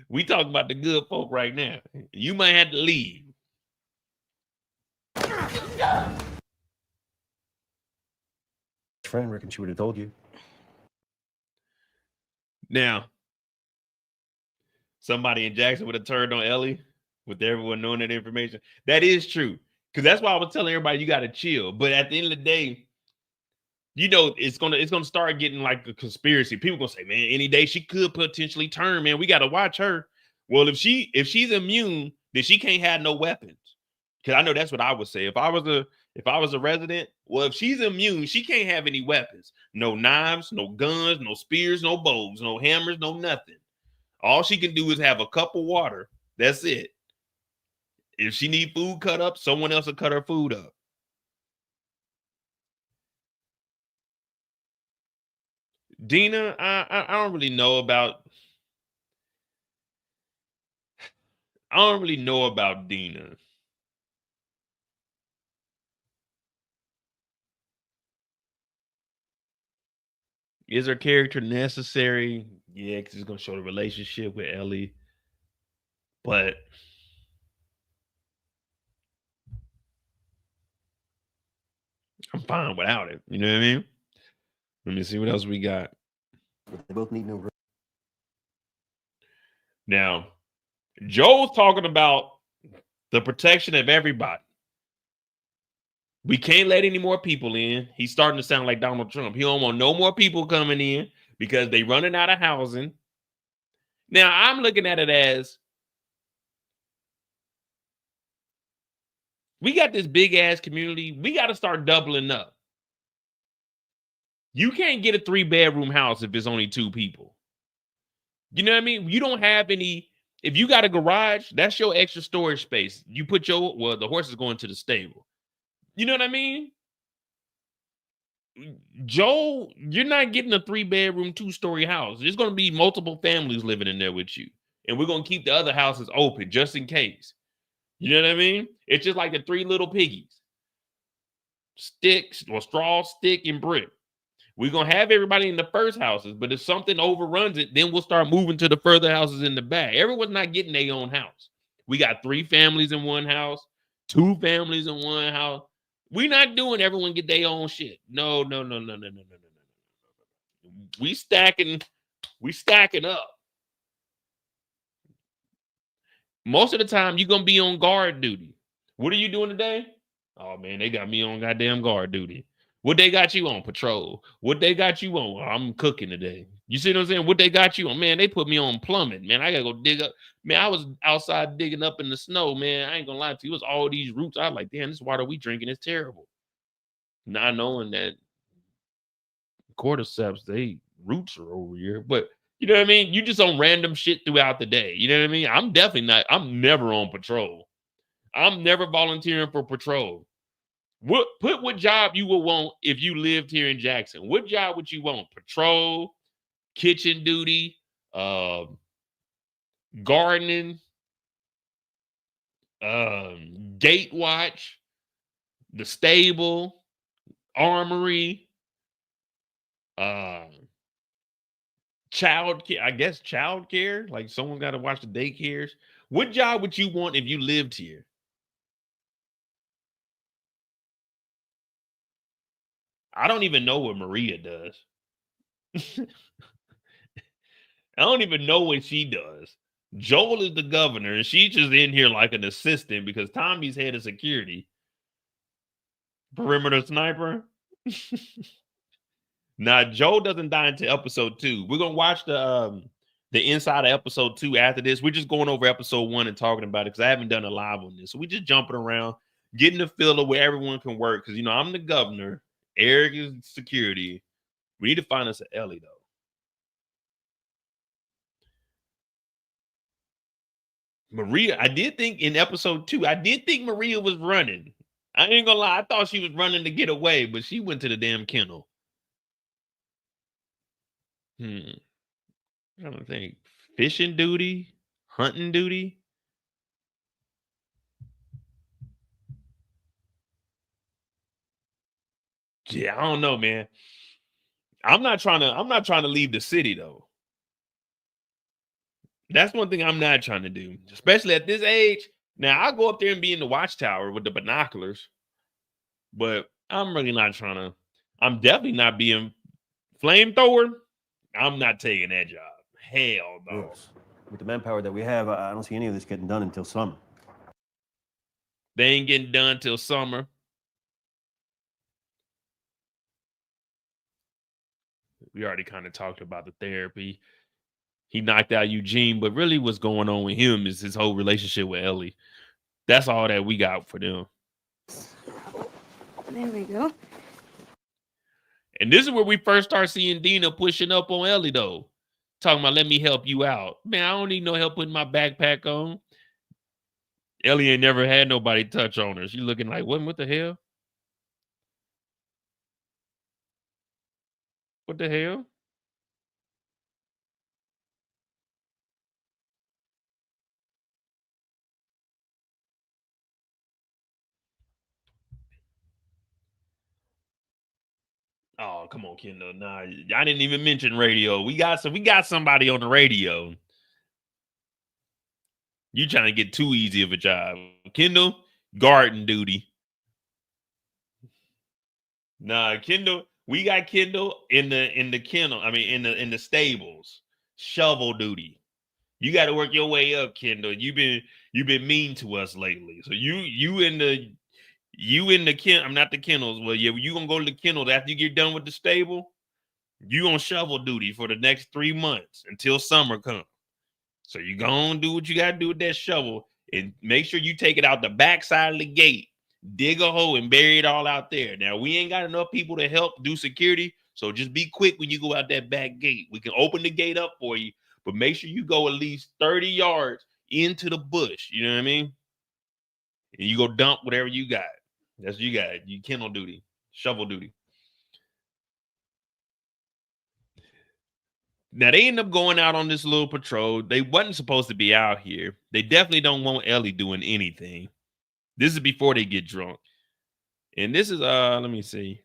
We talking about the good folk right now. You might have to leave. Friend, reckon she would have told you. Now, somebody in Jackson would have turned on Ellie with everyone knowing that information. That is true. Because that's why I was telling everybody you got to chill. But at the end of the day, you know, it's gonna start getting like a conspiracy. People gonna say, man, any day she could potentially turn, man. We got to watch her. Well, if she's immune, then she can't have no weapons. Because I know that's what I would say. If I was a resident, well, if she's immune, she can't have any weapons. No knives, no guns, no spears, no bows, no hammers, no nothing. All she can do is have a cup of water. That's it. If she need food cut up, someone else will cut her food up. Dina, I don't really know about. I don't really know about Dina. Is her character necessary? Yeah, because it's gonna show the relationship with Ellie. But I'm fine without it. You know what I mean? Let me see what else we got. They both need no. Now, Joel's talking about the protection of everybody. We can't let any more people in. He's starting to sound like Donald Trump. He don't want no more people coming in because they running out of housing. Now, I'm looking at it as we got this big ass community. We got to start doubling up. You can't get a 3-bedroom house if it's only 2 people. You know what I mean? You don't have any If you got a garage, that's your extra storage space. You put the horse is going to the stable. You know what I mean? Joe, you're not getting a 3-bedroom, 2-story house. There's going to be multiple families living in there with you. And we're going to keep the other houses open just in case. You know what I mean? It's just like the 3 little piggies. Sticks or straw, stick, and brick. We're going to have everybody in the first houses, but if something overruns it, then we'll start moving to the further houses in the back. Everyone's not getting their own house. We got 3 families in one house, 2 families in one house. We're not doing everyone get their own shit. No. We stacking up. Most of the time, you're going to be on guard duty. What are you doing today? Oh, man, they got me on goddamn guard duty. What they got you on? Patrol. What they got you on? I'm cooking today. You see what I'm saying? What they got you on? Man, they put me on plumbing. Man, I got to go dig up. Man, I was outside digging up in the snow, man. I ain't going to lie to you. It was all these roots. I was like, damn, this water we drinking is terrible. Not knowing that cordyceps, they roots are over here. But you know what I mean? You just on random shit throughout the day. You know what I mean? I'm never on patrol. I'm never volunteering for patrol. Put what job you would want if you lived here in Jackson. What job would you want? Patrol, kitchen duty, gardening, gate watch, the stable, armory, child care. I guess child care. Like someone got to watch the daycares. What job would you want if you lived here? I don't even know what Maria does. I don't even know what she does. Joel is the governor, and she's just in here like an assistant because Tommy's head of security. Perimeter sniper. Now, Joel doesn't die until episode 2. We're gonna watch the inside of episode 2 after this. We're just going over episode 1 and talking about it because I haven't done a live on this. So we're just jumping around, getting the feel of where everyone can work. Because I'm the governor. Eric is security. We need to find us an Ellie, though. Maria, I did think in episode 2, Maria was running. I ain't gonna lie. I thought she was running to get away, but she went to the damn kennel. I don't think. Fishing duty? Hunting duty? Yeah, I don't know, man. I'm not trying to leave the city though. That's one thing I'm not trying to do, especially at this age. Now I'll go up there and be in the watchtower with the binoculars, but I'm really not trying to. I'm definitely not being flamethrower. I'm not taking that job. Hell no. With the manpower that we have, I don't see any of this getting done until summer. They ain't getting done till summer. We already kind of talked about the therapy. He knocked out Eugene, but really what's going on with him is his whole relationship with Ellie. That's all that we got for them. There we go. And this is where we first start seeing Dina pushing up on Ellie, though. Talking about, let me help you out. Man, I don't need no help putting my backpack on. Ellie ain't never had nobody touch on her. She looking like, what the hell? What the hell? Oh, come on, Kendall. Nah, I didn't even mention radio. We got somebody on the radio. You trying to get too easy of a job. Kendall, garden duty. Nah, Kendall, we got Kendall in the kennel. I mean, in the stables. Shovel duty. You got to work your way up, Kendall. You've been mean to us lately. So you in the kennel. I'm not the kennels. Well, yeah, you gonna go to the kennels after you get done with the stable. You gonna shovel duty for the next 3 months until summer comes. So you gonna do what you gotta do with that shovel and make sure you take it out the back side of the gate, dig a hole and bury it all out there. Now we ain't got enough people to help do security, so just be quick when you go out that back gate. We can open the gate up for you, but make sure you go at least 30 yards into the bush. You know what I mean? And you go dump whatever you got. That's what you got. You kennel duty, shovel duty. Now they end up going out on this little patrol. They wasn't supposed to be out here. They definitely don't want Ellie doing anything. This is before they get drunk. And this is let me see.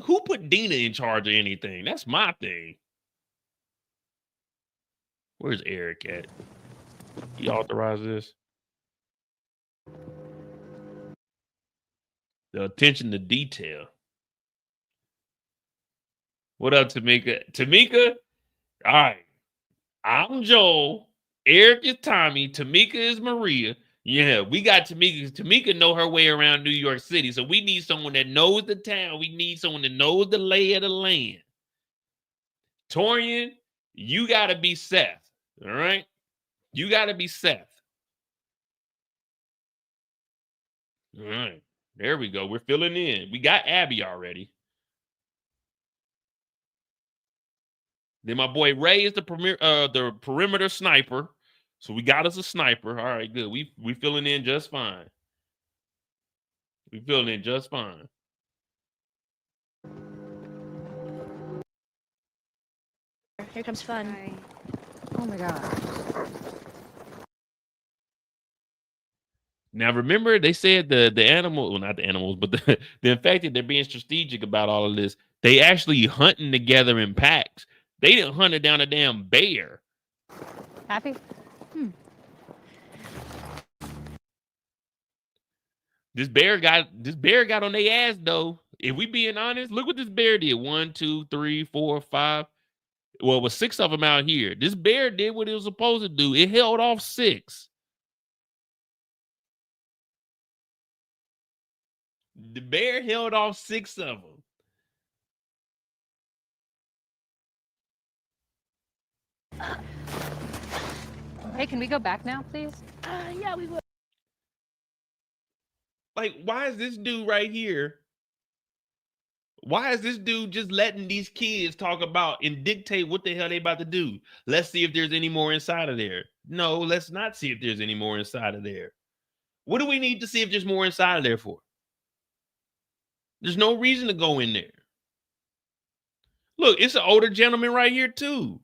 Who put Dina in charge of anything? That's my thing. Where's Eric at? He authorized this. The attention to detail. What up, Tamika? Tamika? All right. I'm Joel. Eric is Tommy. Tamika is Maria. Yeah, we got Tamika. Tamika know her way around New York City. So we need someone that knows the town. We need someone that knows the lay of the land. Torian, you got to be Seth. All right? You got to be Seth. All right. There we go. We're filling in. We got Abby already. Then my boy Ray is the perimeter sniper. So we got us a sniper. All right, good. We filling in just fine. We filling in just fine. Here comes fun. Oh my God. Now remember, they said the animal, well, not the animals, but the infected, they're being strategic about all of this. They actually hunting together in packs. They didn't hunt down a damn bear. Happy? This bear got on their ass though. If we being honest, look what this bear did. 1, 2, 3, 4, 5. Well, it was 6 of them out here. This bear did what it was supposed to do. It held off 6. The bear held off 6 of them. Hey, can we go back now, please? Yeah, we will. Like, why is this dude right here? Why is this dude just letting these kids talk about and dictate what the hell they about to do? Let's see if there's any more inside of there. No, let's not see if there's any more inside of there. What do we need to see if there's more inside of there for? There's no reason to go in there. Look, it's an older gentleman right here too.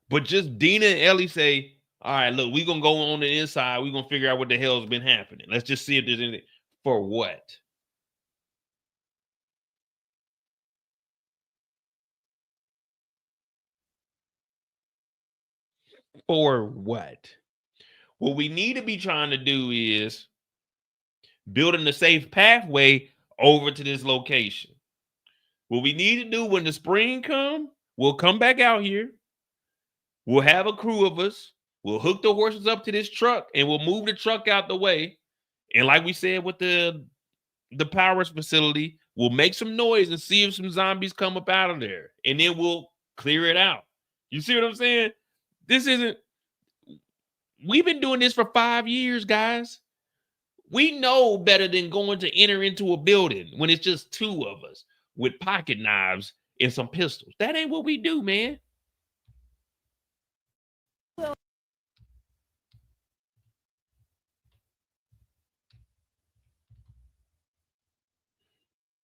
But just Dina and Ellie say, all right, look, we're going to go on the inside. We're going to figure out what the hell's been happening. Let's just see if there's anything. For what? For what? What we need to be trying to do is building a safe pathway over to this location. What we need to do when the spring comes, we'll come back out here. We'll have a crew of us. We'll hook the horses up to this truck and we'll move the truck out the way. And like we said with the Powers facility, we'll make some noise and see if some zombies come up out of there. And then we'll clear it out. You see what I'm saying? We've been doing this for 5 years, guys. We know better than going to enter into a building when it's just 2 of us with pocket knives and some pistols. That ain't what we do, man.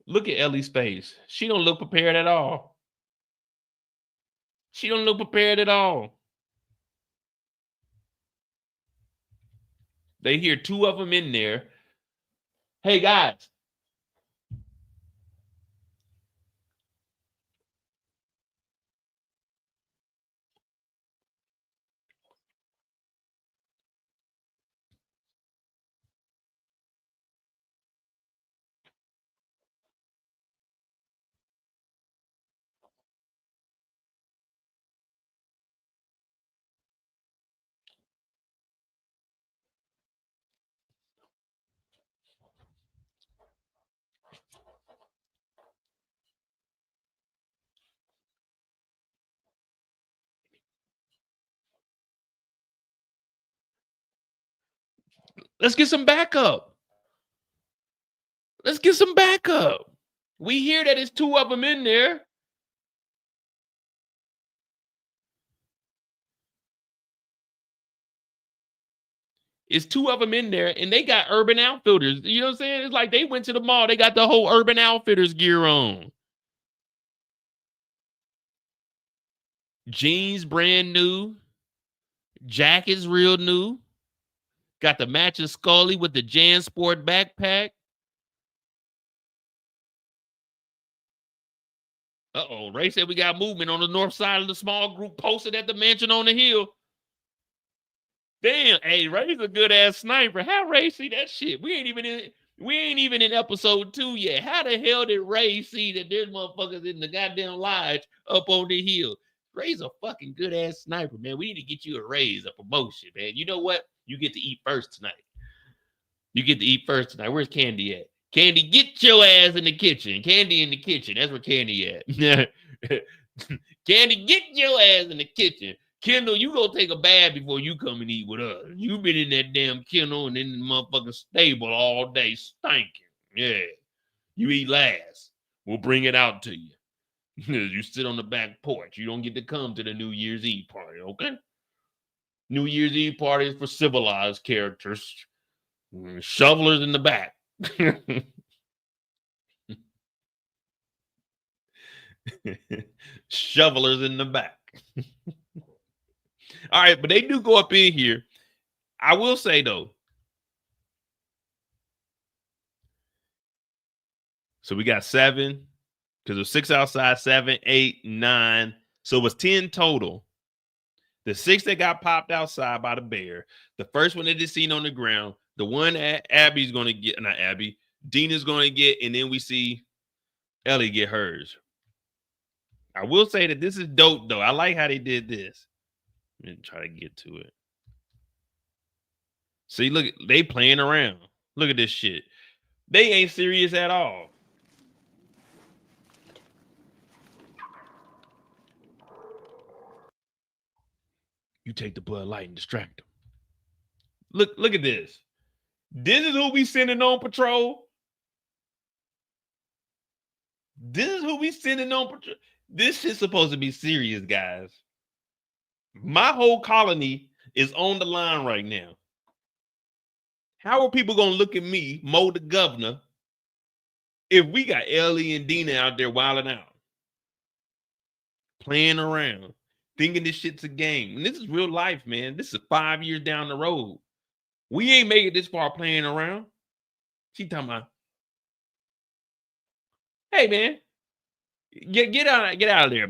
Look at Ellie's face. She don't look prepared at all. She don't look prepared at all. They hear 2 of them in there. Hey, guys. Let's get some backup. Let's get some backup. We hear that it's 2 of them in there. It's two of them in there, and they got Urban Outfitters. You know what I'm saying? It's like they went to the mall. They got the whole Urban Outfitters gear on. Jeans brand new. Jackets real new. Got the matching Scully with the Jan Sport backpack. Uh-oh. Ray said we got movement on the north side of the small group posted at the mansion on the hill. Damn, hey, Ray's a good ass sniper. How Ray see that shit? We ain't even in episode 2 yet. How the hell did Ray see that there's motherfuckers in the goddamn lodge up on the hill? Ray's a fucking good ass sniper, man. We need to get you a raise, a promotion, man. You know what? You get to eat first tonight. You get to eat first tonight. Where's Candy at? Candy, get your ass in the kitchen. Candy in the kitchen. That's where Candy at. Candy, get your ass in the kitchen. Kendall, you go take a bath before you come and eat with us. You been in that damn kennel and in the motherfucking stable all day stinking. Yeah. You eat last. We'll bring it out to you. You sit on the back porch. You don't get to come to the New Year's Eve party, okay? New Year's Eve party is for civilized characters. Shovelers in the back. Shovelers in the back. All right, but they do go up in here. I will say, though. So we got 7. Because there's 6 outside, 7, 8, 9. So it was 10 total. The 6 that got popped outside by the bear. The first one that is seen on the ground. The one Abby's going to get, not Abby, Dina's going to get, and then we see Ellie get hers. I will say that this is dope, though. I like how they did this. Let me try to get to it. See, look, they playing around. Look at this shit. They ain't serious at all. You take the Bud Light and distract them. Look at this. This is who we sending on patrol. This is who we sending on patrol. This shit's supposed to be serious, guys. My whole colony is on the line right now. How are people going to look at me, Mo the governor, if we got Ellie and Dina out there wilding out? Playing around. Thinking this shit's a game. And this is real life, man. This is 5 years down the road. We ain't made it this far playing around. She talking about, hey, man, get out of there.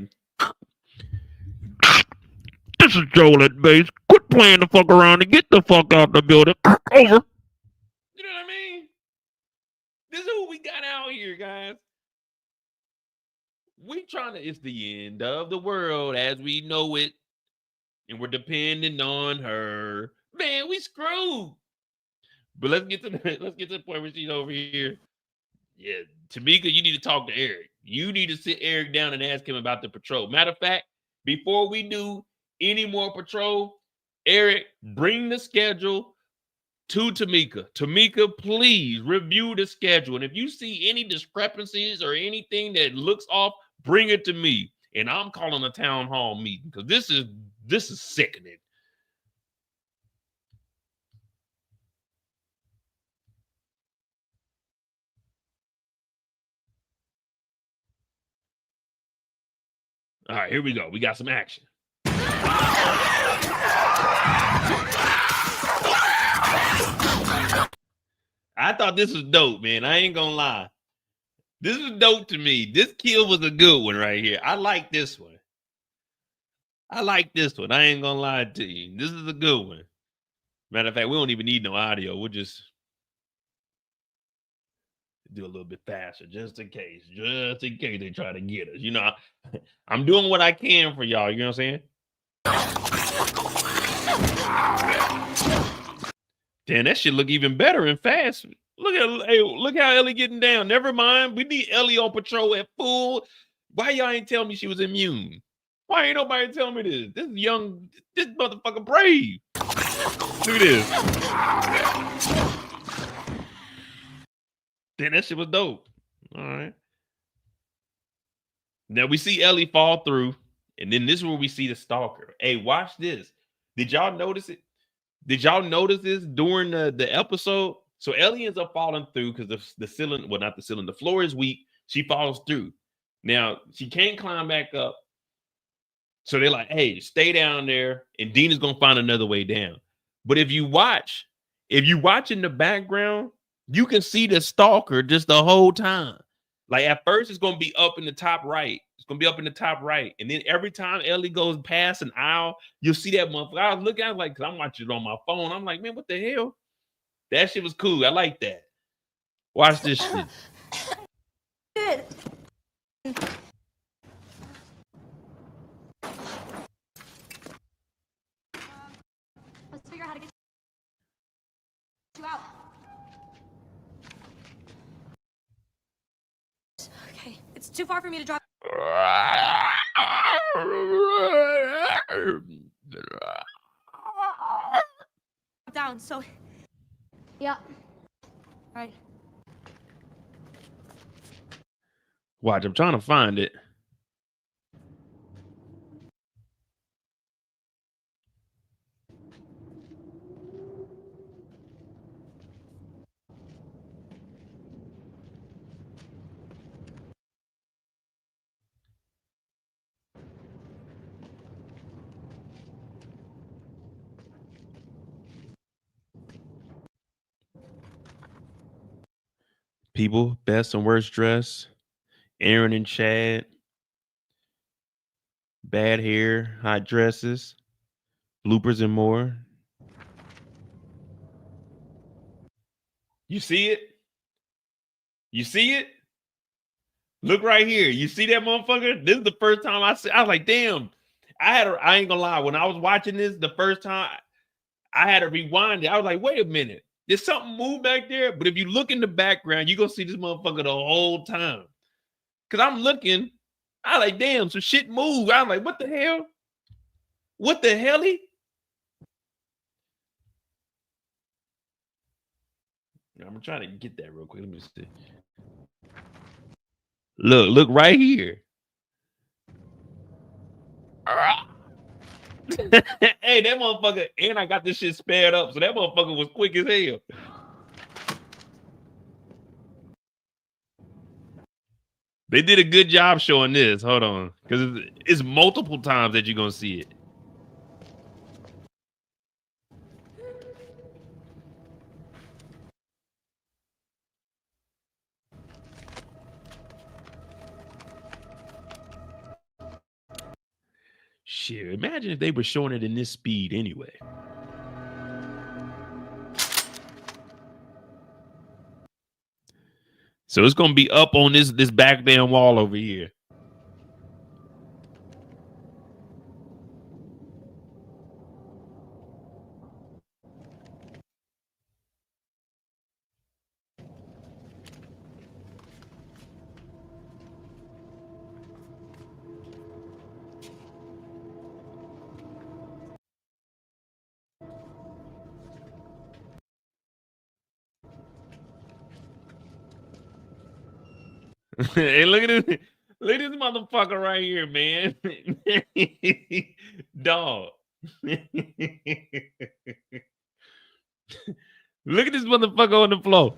This is Joel at base. Quit playing the fuck around and get the fuck out the building. Over. You know what I mean? This is who we got out here, guys. We trying to, it's the end of the world as we know it. And we're depending on her. Man, we screwed. But let's get to the point where she's over here. Yeah, Tamika, you need to talk to Eric. You need to sit Eric down and ask him about the patrol. Matter of fact, before we do any more patrol, Eric, bring the schedule to Tamika. Tamika, please review the schedule. And if you see any discrepancies or anything that looks off, bring it to me. And I'm calling a town hall meeting because this is sickening. All right, here we go. We got some action. I thought this was dope, man. I ain't gonna lie. This is dope to me. This kill was a good one right here. I like this one. I ain't gonna lie to you. This is a good one. Matter of fact, we don't even need no audio. We'll just do a little bit faster just in case they try to get us. You know, I'm doing what I can for y'all. You know what I'm saying? Damn, that shit look even better and fast. Look how Ellie getting down. Never mind. We need Ellie on patrol at full. Why y'all ain't tell me she was immune? Why ain't nobody tell me this? This motherfucker brave. Look at this. Damn, that shit was dope. All right. Now we see Ellie fall through, and then this is where we see the stalker. Hey, watch this. Did y'all notice it? Did y'all notice this during the episode? So Ellie ends up falling through because the ceiling, well, not the ceiling, the floor is weak. She falls through. Now she can't climb back up. So they're like, hey, stay down there, and Dina's gonna find another way down. But if you watch in the background, you can see the stalker just the whole time. Like at first, it's gonna be up in the top right. It's gonna be up in the top right, and then every time Ellie goes past an aisle, you'll see that motherfucker. I was looking at it like, cause I'm watching it on my phone. I'm like, man, what the hell? That shit was cool. I like that. Watch this shit. Good. Let's figure out how to get you out. Okay, it's too far for me to drive down, so yeah. All right. Watch, I'm trying to find it. People, best and worst dress. Aaron and Chad. Bad hair, hot dresses, bloopers and more. You see it? You see it? Look right here. You see that motherfucker? This is the first time I was like, damn. I ain't gonna lie. When I was watching this the first time, I had to rewind it. I was like, wait a minute. Did something move back there? But if you look in the background, you're gonna see this motherfucker the whole time. Cause I'm looking, I like, damn, some shit moved. I'm like, what the hell? What the hell? I'm trying to get that real quick. Let me see. Look right here. Hey, that motherfucker, and I got this shit sped up, so that motherfucker was quick as hell. They did a good job showing this. Hold on, because it's multiple times that you're gonna see it. Shit, imagine if they were showing it in this speed anyway. So it's gonna be up on this back damn wall over here. Hey, look at this. Look at this motherfucker right here, man. Dog. Look at this motherfucker on the floor.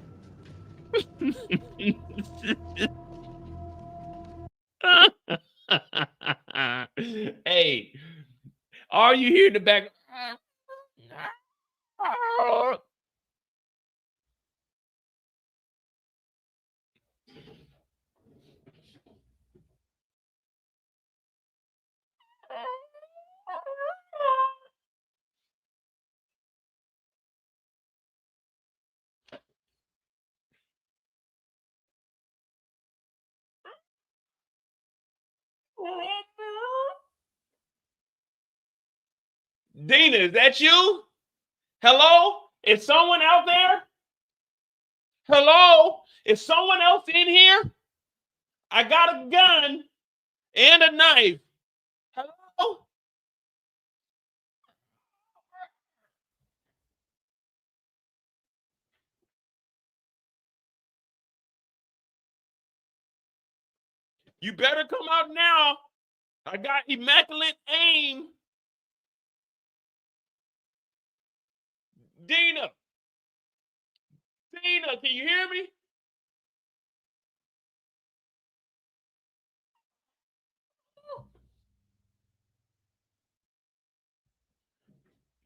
Hey, are you here in the back? Dina, is that you? Hello? Is someone out there? Hello? Is someone else in here? I got a gun and a knife. Hello? You better come out now. I got immaculate aim. Dina, can you hear me?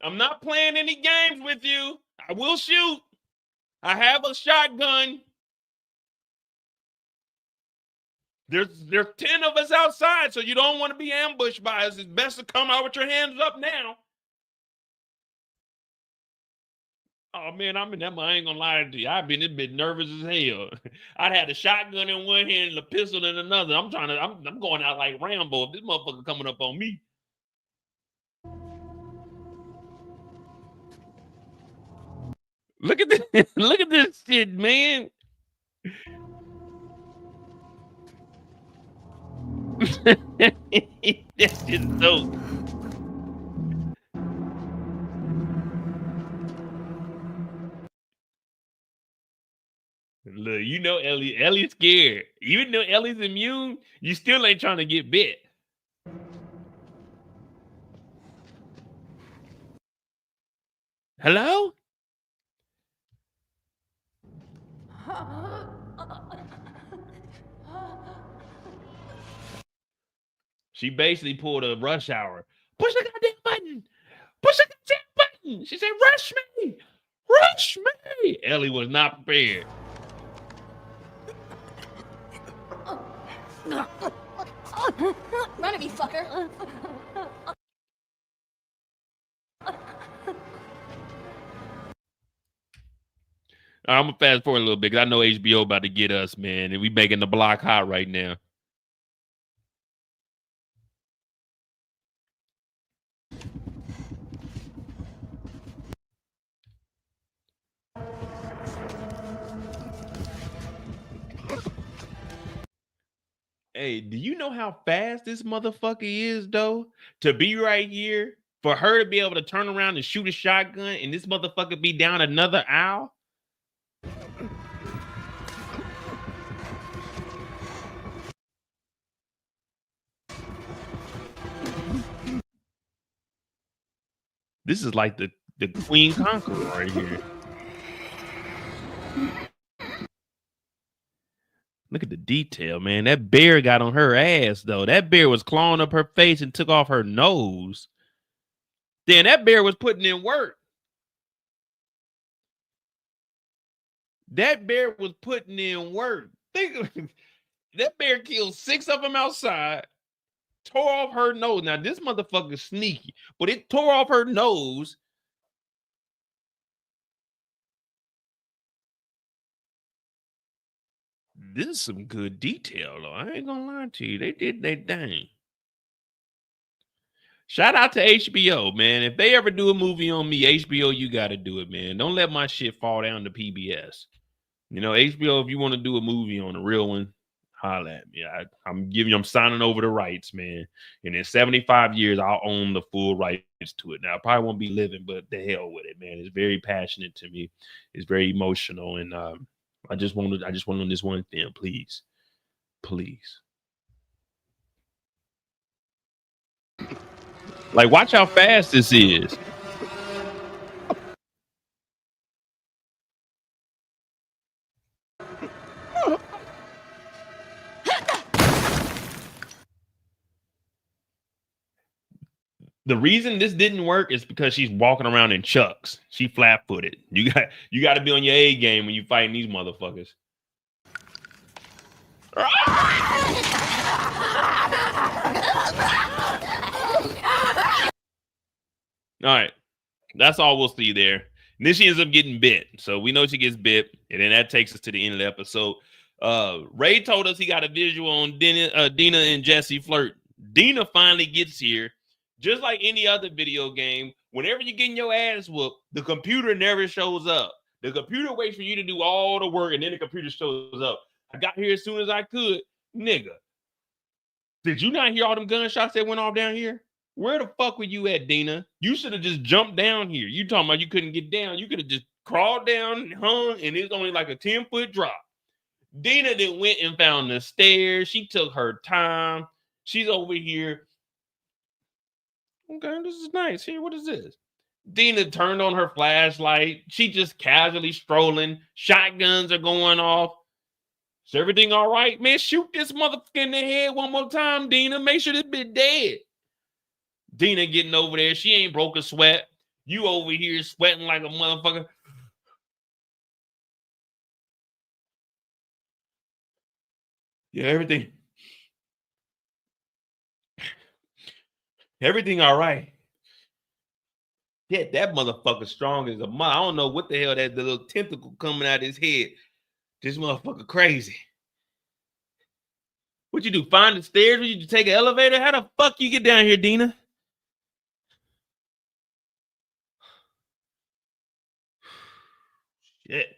I'm not playing any games with you. I will shoot. I have a shotgun. There's 10 of us outside, so you don't want to be ambushed by us. It's best to come out with your hands up now. Oh man, I'm in that. I ain't gonna lie to you. I've been a bit nervous as hell. I'd had a shotgun in one hand and a pistol in another. I'm going out like Rambo. If this motherfucker coming up on me. Look at this. Look at this shit, man. That's just dope. Look, you know Ellie's scared. Even though Ellie's immune, you still ain't trying to get bit. Hello? She basically pulled a Rush Hour. Push the goddamn button. Push the goddamn button. She said, rush me. Rush me. Ellie was not prepared. Run at me, fucker. I'm gonna fast forward a little bit because I know HBO about to get us, man, and we making the block hot right now. Hey, do you know how fast this motherfucker is, though? To be right here, for her to be able to turn around and shoot a shotgun, and this motherfucker be down another aisle. This is like the Queen Conqueror right here. Look at the detail, man. That bear got on her ass, though. That bear was clawing up her face and took off her nose. Then that bear was putting in work. That bear was putting in work. That bear killed 6 of them outside, tore off her nose. Now, this motherfucker's sneaky, but it tore off her nose. This is some good detail, though. I ain't gonna lie to you. They did their thing. Shout out to HBO, man. If they ever do a movie on me, HBO, you got to do it, man. Don't let my shit fall down to PBS. You know, HBO, if you want to do a movie on a real one, holla at me. I'm signing over the rights, man. And in 75 years, I'll own the full rights to it. Now, I probably won't be living, but the hell with it, man. It's very passionate to me. It's very emotional, and I just want on this one thing, please. Like, watch how fast this is. The reason this didn't work is because she's walking around in chucks. She flat-footed. You got to be on your A game when you fighting these motherfuckers. All right. That's all we'll see there. And then she ends up getting bit. So we know she gets bit. And then that takes us to the end of the episode. Ray told us he got a visual on Dina and Jesse flirt. Dina finally gets here. Just like any other video game, whenever you're getting your ass whooped, the computer never shows up. The computer waits for you to do all the work, and then the computer shows up. I got here as soon as I could. Nigga, did you not hear all them gunshots that went off down here? Where the fuck were you at, Dina? You should have just jumped down here. You talking about you couldn't get down. You could have just crawled down and hung, and it's only like a 10-foot drop. Dina then went and found the stairs. She took her time. She's over here. Okay, this is nice. Here, what is this? Dina turned on her flashlight. She just casually strolling. Shotguns are going off. Is everything all right? Man, shoot this motherfucker in the head one more time, Dina. Make sure this bitch dead. Dina getting over there. She ain't broke a sweat. You over here sweating like a motherfucker. Yeah, everything all right. Yeah, that motherfucker strong as a mother. I don't know what the hell that the little tentacle coming out his head. This motherfucker crazy. What you do? Find the stairs? What you take an elevator? How the fuck you get down here, Dina? Shit.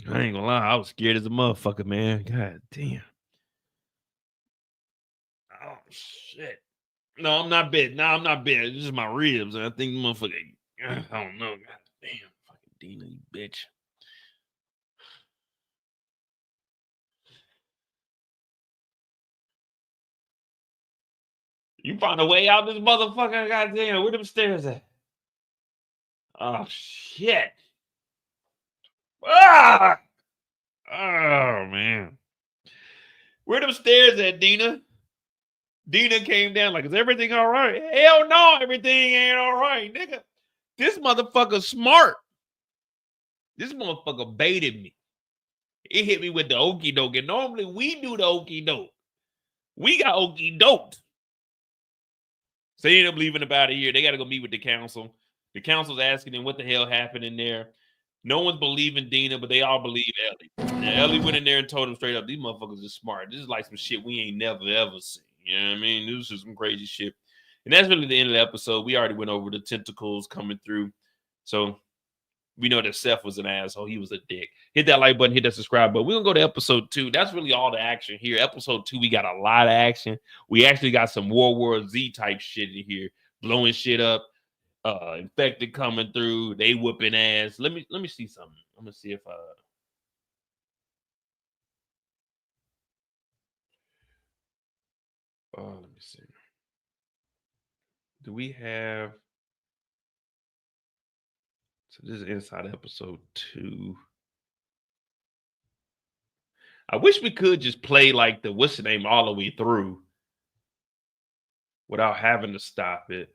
I ain't gonna lie, I was scared as a motherfucker, man. God damn. Oh shit. No, I'm not bad. No, I'm not bad. This is my ribs. I think motherfucker. I don't know. God damn, fucking Dina, you bitch. You find a way out this motherfucker. Goddamn, where them stairs at? Oh shit. Ah! Oh man. Where them stairs at, Dina? Dina came down like, is everything all right? Hell no, everything ain't all right, nigga. This motherfucker smart. This motherfucker baited me. It hit me with the okie doke. And normally we do the okie doke. We got okie doked. So they end up leaving about a year. They got to go meet with the council. The council's asking them what the hell happened in there. No one's believing Dina, but they all believe Ellie. Now, Ellie went in there and told them straight up, these motherfuckers are smart. This is like some shit we ain't never, ever seen. You know what I mean? This is some crazy shit. And that's really the end of the episode. We already went over the tentacles coming through. So we know that Seth was an asshole. He was a dick. Hit that like button, hit that subscribe button. We're going to go to episode 2. That's really all the action here. Episode 2, we got a lot of action. We actually got some World War Z type shit in here. Blowing shit up. Infected coming through. They whooping ass. Let me see something. I'm going to see if let me see. Do we have... So this is inside episode 2. I wish we could just play like the what's the name all the way through without having to stop it.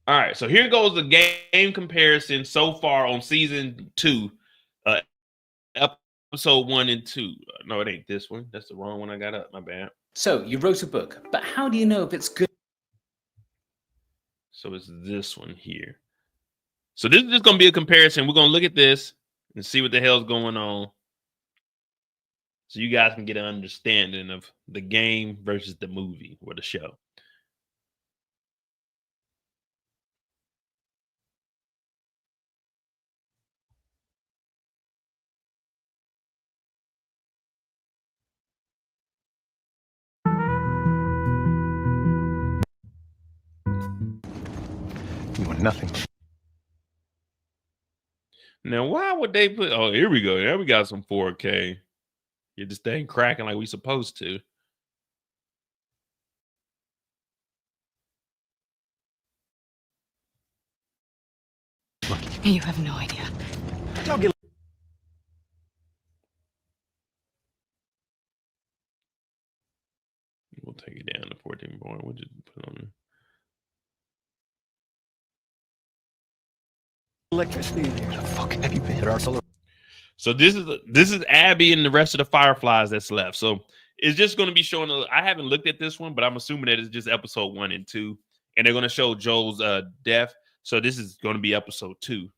All right, so here goes the game comparison so far on season 2, episode 1 and 2. No, it ain't this one. That's the wrong one I got up. My bad. So you wrote a book, but how do you know if it's good? So it's this one here. So this is just gonna be a comparison. We're gonna look at this and see what the hell's going on, so you guys can get an understanding of the game versus the movie or the show. You want nothing. Now, why would they put... Oh, here we go. Now we got some 4K. Get this thing cracking like we supposed to. You have no idea. We'll take it down to 14 point. We'll just put it on there. Electricity in here. Where the fuck have you been? There are solar. So this is Abby and the rest of the Fireflies that's left. So it's just going to be showing. I haven't looked at this one, but I'm assuming that it's just episode 1 and 2, and they're going to show Joel's death. So this is going to be episode 2.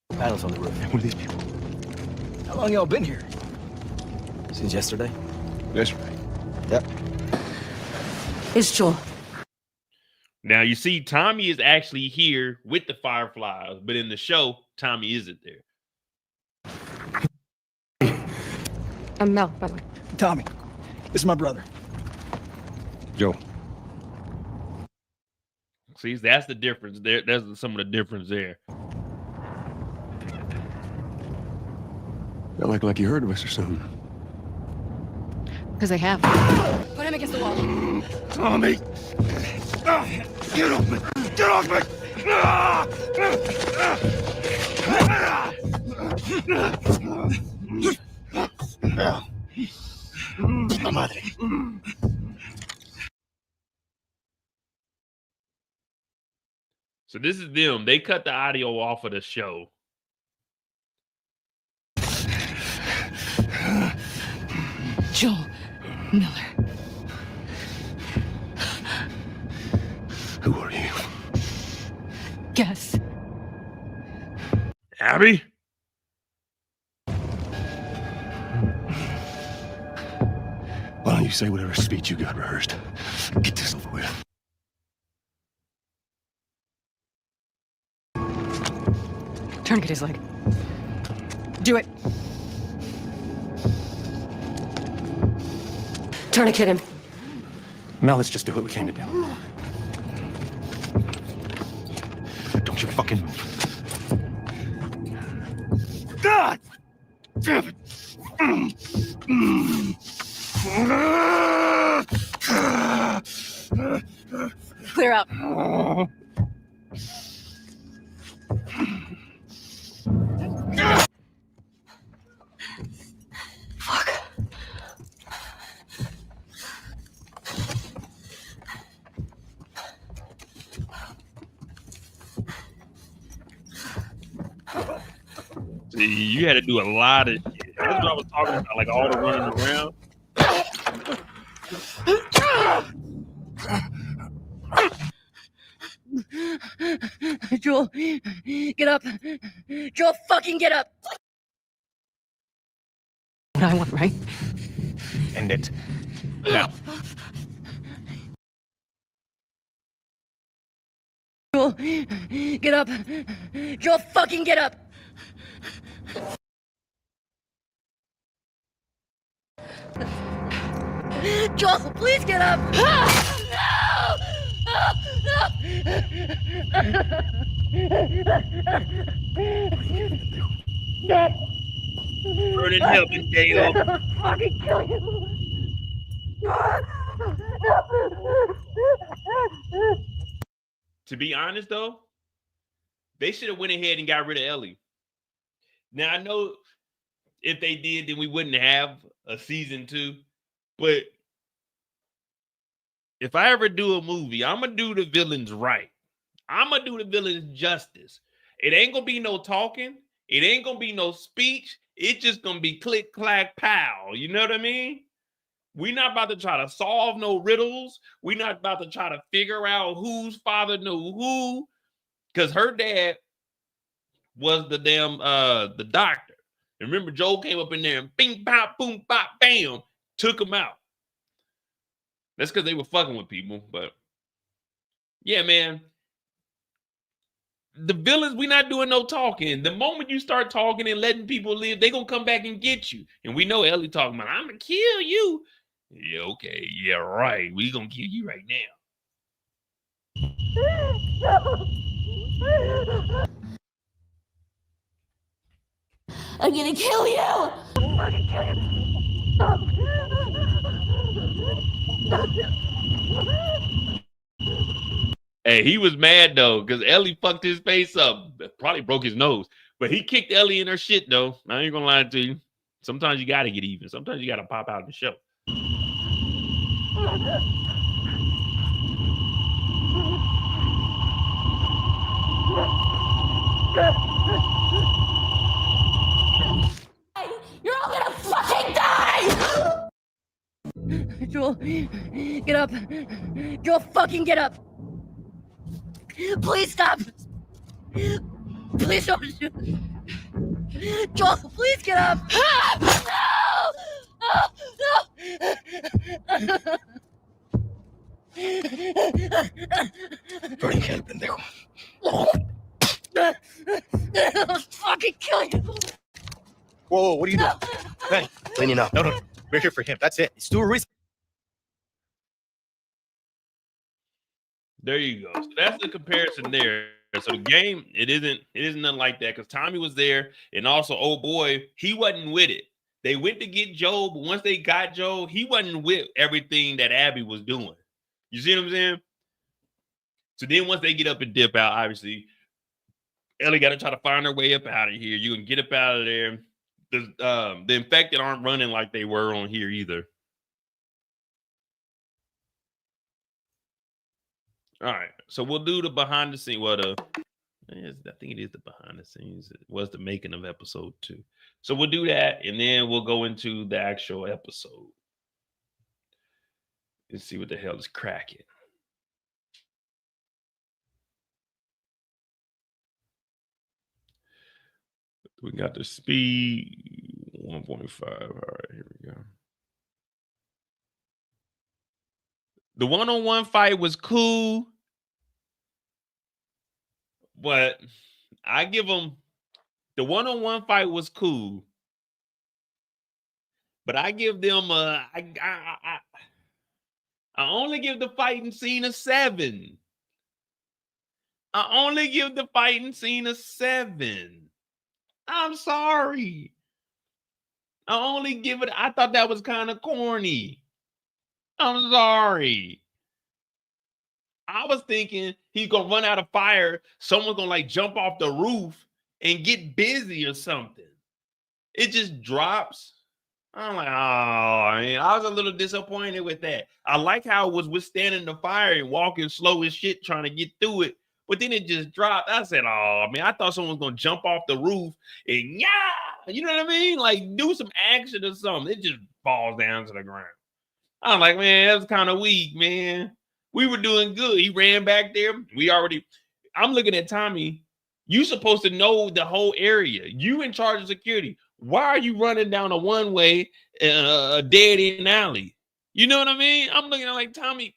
Panels on the roof. Who are these people? How long y'all been here? Since yesterday. Yesterday. Yep. It's Joel. Now you see, Tommy is actually here with the Fireflies, but in the show, Tommy isn't there. I'm Mel, by the way. Tommy, this is my brother. Joe. See, that's the difference there. There's some of the difference there. Not like you heard of us or something. Because I have. Put him against the wall. Tommy! Get off me! Get off me! Madre. So this is them. They cut the audio off of the show. Joel Miller. Who are you? Guess. Abby? Why don't you say whatever speech you got rehearsed? Get this over with. Tourniquet his leg. Do it. Tourniquet him. Now let's just do what we came to do. Don't you fucking move. God! Damn it! Clear out. See, you had to do a lot of shit. That's what I was talking about, like all the running around. Joel, get up. Joel, fucking get up. What I want, right? End it. Now. Joel, get up. Joel, fucking get up. Joel, please get up. Burning heaven, Dale. Fucking kill you. To be honest, though, they should have went ahead and got rid of Ellie. Now, I know if they did, then we wouldn't have a season 2. But if I ever do a movie, I'm going to do the villains right. I'm going to do the villains justice. It ain't going to be no talking. It ain't going to be no speech. It's just going to be click, clack, pow. You know what I mean? We're not about to try to solve no riddles. We're not about to try to figure out whose father knew who. Because her dad was the damn, the doctor. And remember, Joel came up in there and bing, pop, boom, pop, bam, took him out. That's because they were fucking with people. But yeah, man. The villains, we're not doing no talking. The moment you start talking and letting people live, they're going to come back and get you. And we know Ellie talking about, I'm going to kill you. Yeah, okay. Yeah, right. We going to kill you right now. I'm gonna kill you! I'm gonna kill you! Hey, he was mad, though, because Ellie fucked his face up. Probably broke his nose. But he kicked Ellie in her shit, though. I ain't going to lie to you. Sometimes you got to get even. Sometimes you got to pop out the show. You're all gonna fucking die! Joel, get up. Joel, fucking get up. Please stop. Please don't shoot. Joel, please get up. Burning hell, pendejo. I'll fucking kill you. Whoa, what are you doing? Hey, Cleaning up. no. We're here for him. That's it. It's too risky. There you go. So that's the comparison there. So the game, it isn't nothing like that because Tommy was there, and also, oh boy, he wasn't with it. They went to get Joe, but once they got Joe, he wasn't with everything that Abby was doing. You see what I'm saying? So then once they get up and dip out, obviously, Ellie got to try to find her way up out of here. You can get up out of there. The infected aren't running like they were on here either. All right, so we'll do the behind the scenes. Well, I think it is the behind the scenes. It was the making of episode 2. So we'll do that, and then we'll go into the actual episode and see what the hell is cracking. We got the speed 1.5. All right, here we go. The one-on-one fight was cool, but I give them the one-on-one fight was cool, but I give them I only give the fighting scene a 7. I only give the fighting scene a 7. I'm sorry. I only give it. I thought that was kind of corny. I'm sorry. I was thinking he's gonna run out of fire. Someone's gonna like jump off the roof and get busy or something. It just drops. I'm like, oh, man. I was a little disappointed with that. I like how it was withstanding the fire and walking slow as shit trying to get through it. But then it just dropped. I said, oh, man, I thought someone was going to jump off the roof and, yeah, you know what I mean? Like, do some action or something. It just falls down to the ground. I'm like, man, that was kind of weak, man. We were doing good. He ran back there. I'm looking at Tommy. You supposed to know the whole area. You in charge of security. Why are you running down a one-way, a dead-end alley? You know what I mean? I'm looking at like, Tommy,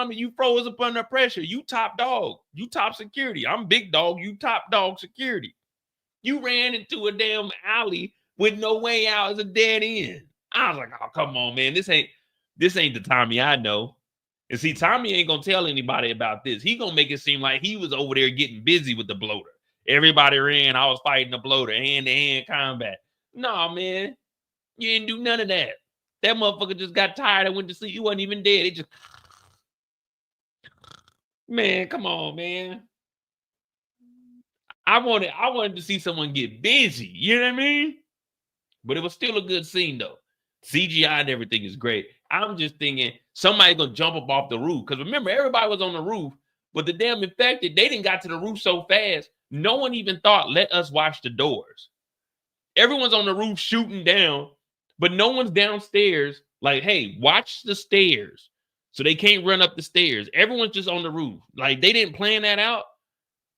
you froze up under pressure. You top dog. You top security. I'm big dog. You top dog security. You ran into a damn alley with no way out. It's a dead end. I was like, oh, come on, man. This ain't the Tommy I know. And see, Tommy ain't gonna tell anybody about this. He gonna make it seem like he was over there getting busy with the bloater. Everybody ran. I was fighting the bloater, hand-to-hand combat. No, man. You didn't do none of that. That motherfucker just got tired and went to sleep. He wasn't even dead. It just... Man, come on, man. I wanted to see someone get busy. You know what I mean? But it was still a good scene, though. CGI and everything is great. I'm just thinking somebody gonna jump up off the roof. Because remember, everybody was on the roof, but the damn infected, they didn't got to the roof so fast. No one even thought, let us watch the doors. Everyone's on the roof shooting down, but no one's downstairs. Like, hey, watch the stairs. So they can't run up the stairs. Everyone's just on the roof. Like, they didn't plan that out.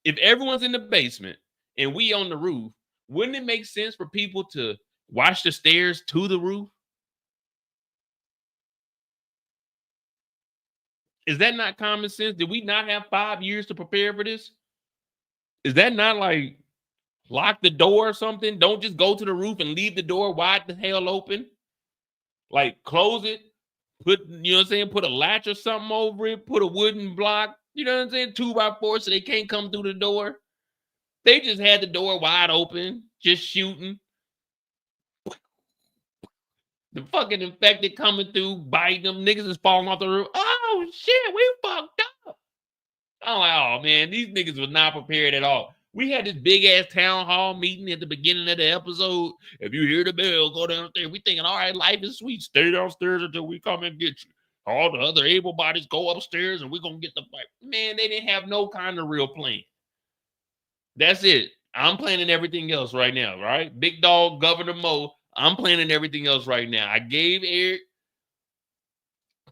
If everyone's in the basement and we on the roof, wouldn't it make sense for people to watch the stairs to the roof? Is that not common sense? Did we not have 5 years to prepare for this? Is that not like lock the door or something? Don't just go to the roof and leave the door wide the hell open. Like close it, put, you know what I'm saying? Put a latch or something over it, put a wooden block, you know what I'm saying? 2x4 so they can't come through the door. They just had the door wide open, just shooting. The fucking infected coming through, biting them. Niggas is falling off the roof. Oh, shit, we fucked up. I'm like, oh, man, these niggas was not prepared at all. We had this big-ass town hall meeting at the beginning of the episode. If you hear the bell, go downstairs. We thinking, all right, life is sweet. Stay downstairs until we come and get you. All the other able bodies go upstairs, and we're going to get the fight. Man, they didn't have no kind of real plan. That's it. I'm planning everything else right now, right? Big dog, Governor Mo. I'm planning everything else right now. I gave Eric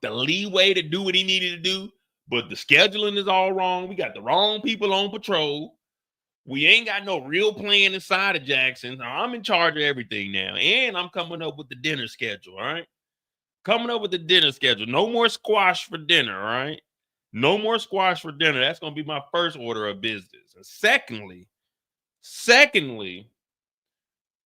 the leeway to do what he needed to do, but the scheduling is all wrong. We got the wrong people on patrol. We ain't got no real plan inside of Jackson. I'm in charge of everything now, and I'm coming up with the dinner schedule, all right? Coming up with the dinner schedule. No more squash for dinner, all right? No more squash for dinner. That's going to be my first order of business. And secondly,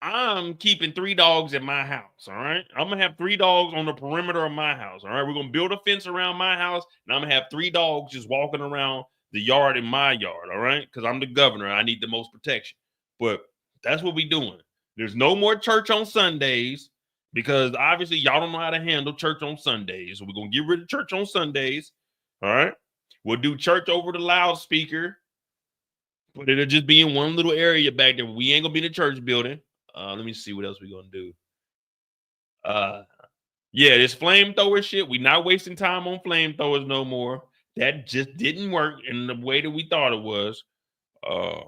I'm keeping 3 dogs at my house. All right. I'm going to have 3 dogs on the perimeter of my house. All right. We're going to build a fence around my house, and I'm going to have 3 dogs just walking around the yard in my yard. All right. Because I'm the governor. I need the most protection. But that's what we're doing. There's no more church on Sundays because obviously y'all don't know how to handle church on Sundays. So we're going to get rid of church on Sundays. All right. We'll do church over the loudspeaker, but it'll just be in one little area back there. We ain't going to be in the church building. Let me see what else we're going to do. Yeah, this flamethrower shit, we not wasting time on flamethrowers no more. That just didn't work in the way that we thought it was. Let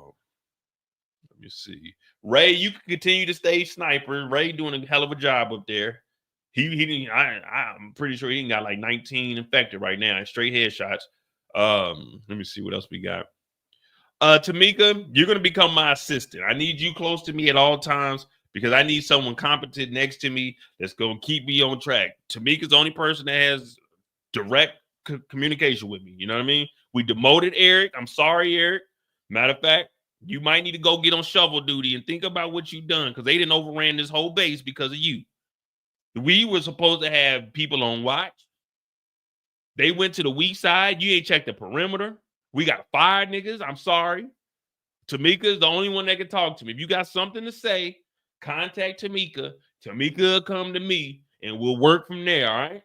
me see. Ray, you can continue to stay sniper. Ray doing a hell of a job up there. He didn't. I'm pretty sure he ain't got like 19 infected right now. Straight headshots. Let me see what else we got. Tamika, you're gonna become my assistant. I need you close to me at all times because I need someone competent next to me that's gonna keep me on track. Tamika's the only person that has direct communication with me. You know what I mean? We demoted Eric. I'm sorry, Eric. Matter of fact, you might need to go get on shovel duty and think about what you've done because they didn't overran this whole base because of you. We were supposed to have people on watch. They went to the weak side. You ain't checked the perimeter. We got 5 niggas. I'm sorry. Tamika is the only one that can talk to me. If you got something to say, contact Tamika. Tamika will come to me and we'll work from there, all right?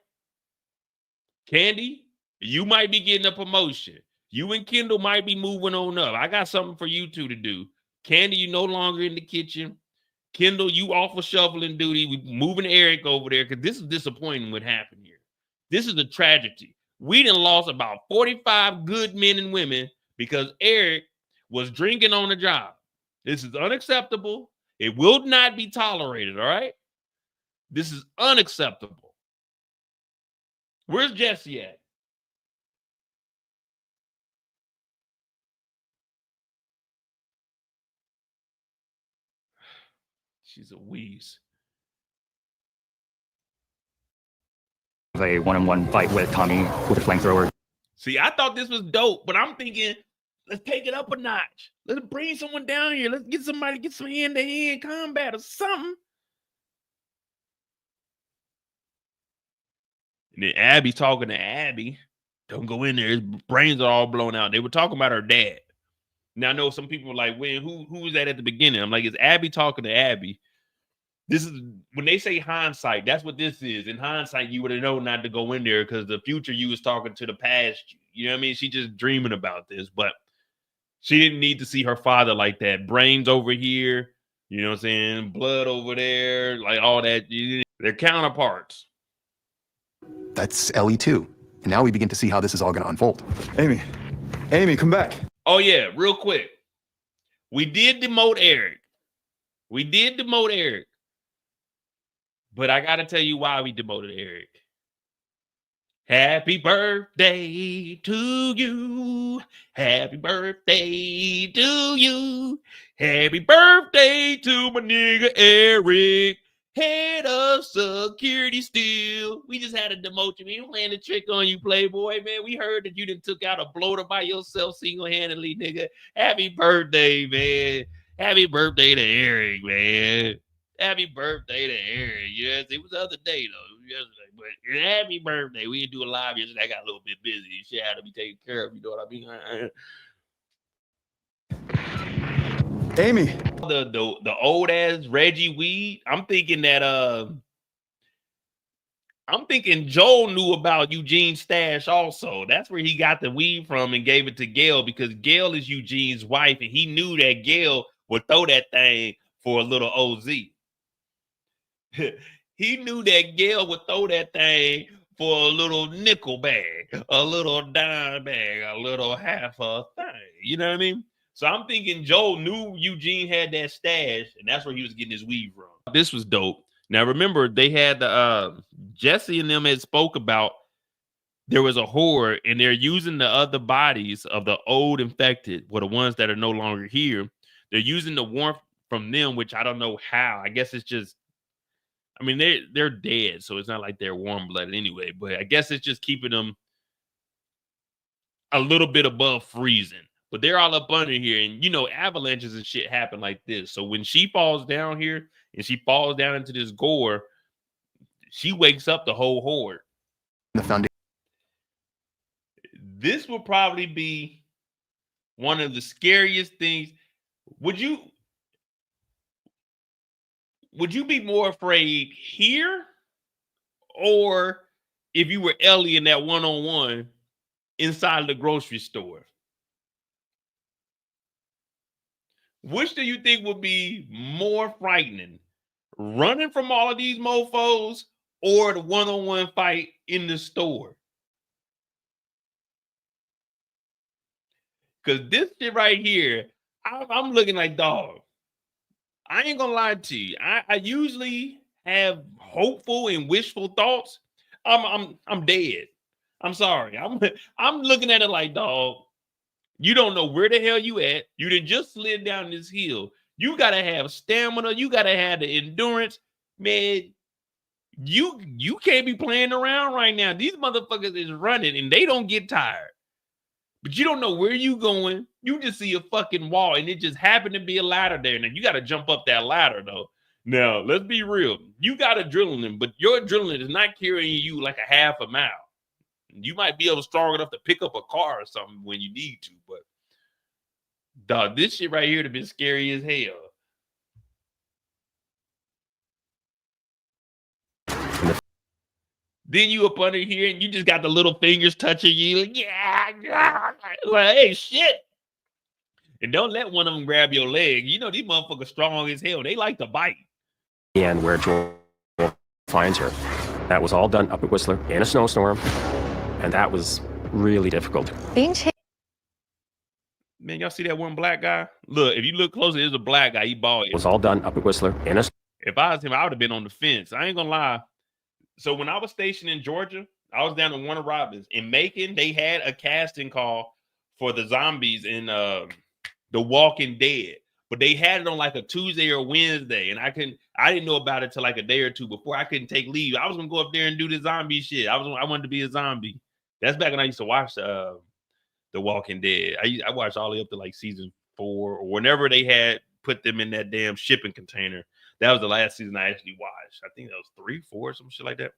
Candy, you might be getting a promotion. You and Kendall might be moving on up. I got something for you two to do. Candy, you no longer in the kitchen. Kendall, you off of shoveling duty. We moving Eric over there because this is disappointing what happened here. This is a tragedy. We done lost about 45 good men and women because Eric was drinking on the job. This is unacceptable. It will not be tolerated, all right? This is unacceptable. Where's Jessie at? She's a wheeze. A one-on-one fight with Tommy with a flamethrower. See, I thought this was dope, but I'm thinking, let's take it up a notch. Let's bring someone down here. Let's get somebody, get some hand-to-hand combat or something. And then Abby talking to Abby. Don't go in there. His brains are all blown out. They were talking about her dad. Now, I know some people were like, "When who was that at the beginning?" I'm like, "It's Abby talking to Abby." This is when they say hindsight. That's what this is. In hindsight, you would have known not to go in there because the future you was talking to the past. You know what I mean? She just dreaming about this, but she didn't need to see her father like that. Brains over here, you know what I'm saying? Blood over there, like all that. They're counterparts. That's Ellie too. And now we begin to see how this is all going to unfold. Amy, come back. Oh yeah, real quick. We did demote Eric. But I got to tell you why we demoted Eric. Happy birthday to you. Happy birthday to you. Happy birthday to my nigga Eric. Head of security still. We just had to demote you. We ain't playing the trick on you, Playboy, man. We heard that you done took out a bloater by yourself single-handedly, nigga. Happy birthday, man. Happy birthday to Eric, man. Happy birthday to Eric. Yes, it was the other day, though. Yesterday, but happy birthday. We didn't do a live yesterday. I got a little bit busy. Shit had to be taken care of. You know what I mean? Amy. The old ass Reggie Weed. I'm thinking Joel knew about Eugene's stash also. That's where he got the weed from and gave it to Gail because Gail is Eugene's wife and he knew that Gail would throw that thing for a little OZ. He knew that Gail would throw that thing for a little nickel bag, a little dime bag, a little half a thing. You know what I mean? So I'm thinking Joel knew Eugene had that stash, and that's where he was getting his weed from. This was dope. Now remember, they had the Jesse and them had spoke about there was a horde, and they're using the other bodies of the old infected, well, the ones that are no longer here. They're using the warmth from them, which I don't know how. I guess it's just, I mean, they're dead, so it's not like they're warm-blooded anyway, but I guess it's just keeping them a little bit above freezing. But they're all up under here, and you know, avalanches and shit happen like this. So when she falls down here and she falls down into this gore, she wakes up the whole horde. The foundation. This will probably be one of the scariest things. Would you be more afraid here, or if you were Ellie in that one-on-one inside the grocery store? Which do you think would be more frightening? Running from all of these mofos or the one-on-one fight in the store? Because this shit right here, I'm looking like, dog, I ain't gonna lie to you. I usually have hopeful and wishful thoughts. I'm dead. I'm sorry. I'm looking at it like, dog, you don't know where the hell you at. You done just slid down this hill. You gotta have stamina. You gotta have the endurance, man. You can't be playing around right now. These motherfuckers is running and they don't get tired. But you don't know where you going. You just see a fucking wall and it just happened to be a ladder there. Now you got to jump up that ladder though. Now let's be real. You got adrenaline, but your adrenaline is not carrying you like a half a mile. You might be able strong enough to pick up a car or something when you need to, but dog, this shit right here would have been scary as hell. Then you up under here and you just got the little fingers touching you. Like, yeah, like, hey, shit. And don't let one of them grab your leg. You know, these motherfuckers strong as hell. They like to bite. And where Joel finds her. That was all done up at Whistler in a snowstorm. And that was really difficult. Being chased. Man, y'all see that one black guy? Look, if you look closer, there's a black guy. He bald. It was all done up at Whistler in a... If I was him, I would have been on the fence. I ain't gonna lie. So when I was stationed in Georgia, I was down in Warner Robins. In Macon, they had a casting call for the zombies in The Walking Dead. But they had it on like a Tuesday or Wednesday. And I didn't know about it till like a day or two before. I couldn't take leave. I was gonna go up there and do the zombie shit. I wanted to be a zombie. That's back when I used to watch The Walking Dead. I watched all the way up to like season 4 or whenever they had put them in that damn shipping container. That was the last season I actually watched. I think that was 3, 4, some shit like that.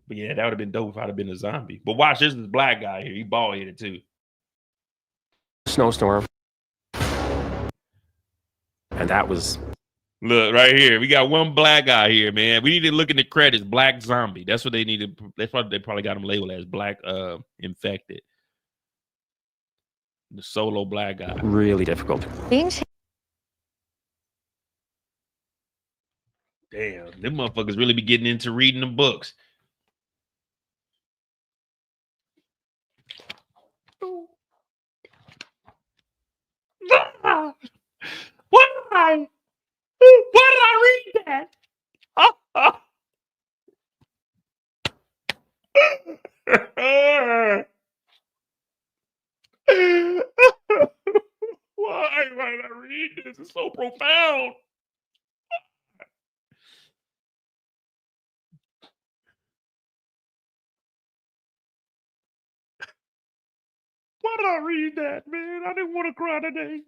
But yeah, that would have been dope if I'd have been a zombie. But watch, this black guy here. He bald headed too. Snowstorm. And that was... Look right here. We got one black guy here, man. We need to look in the credits. Black zombie. That's what they needed. They probably got him labeled as black infected. The solo black guy. Really difficult. Damn, them motherfuckers really be getting into reading the books. Why? Why did I read that? Why did I read this? It's so profound. Why did I read that, man? I didn't want to cry today.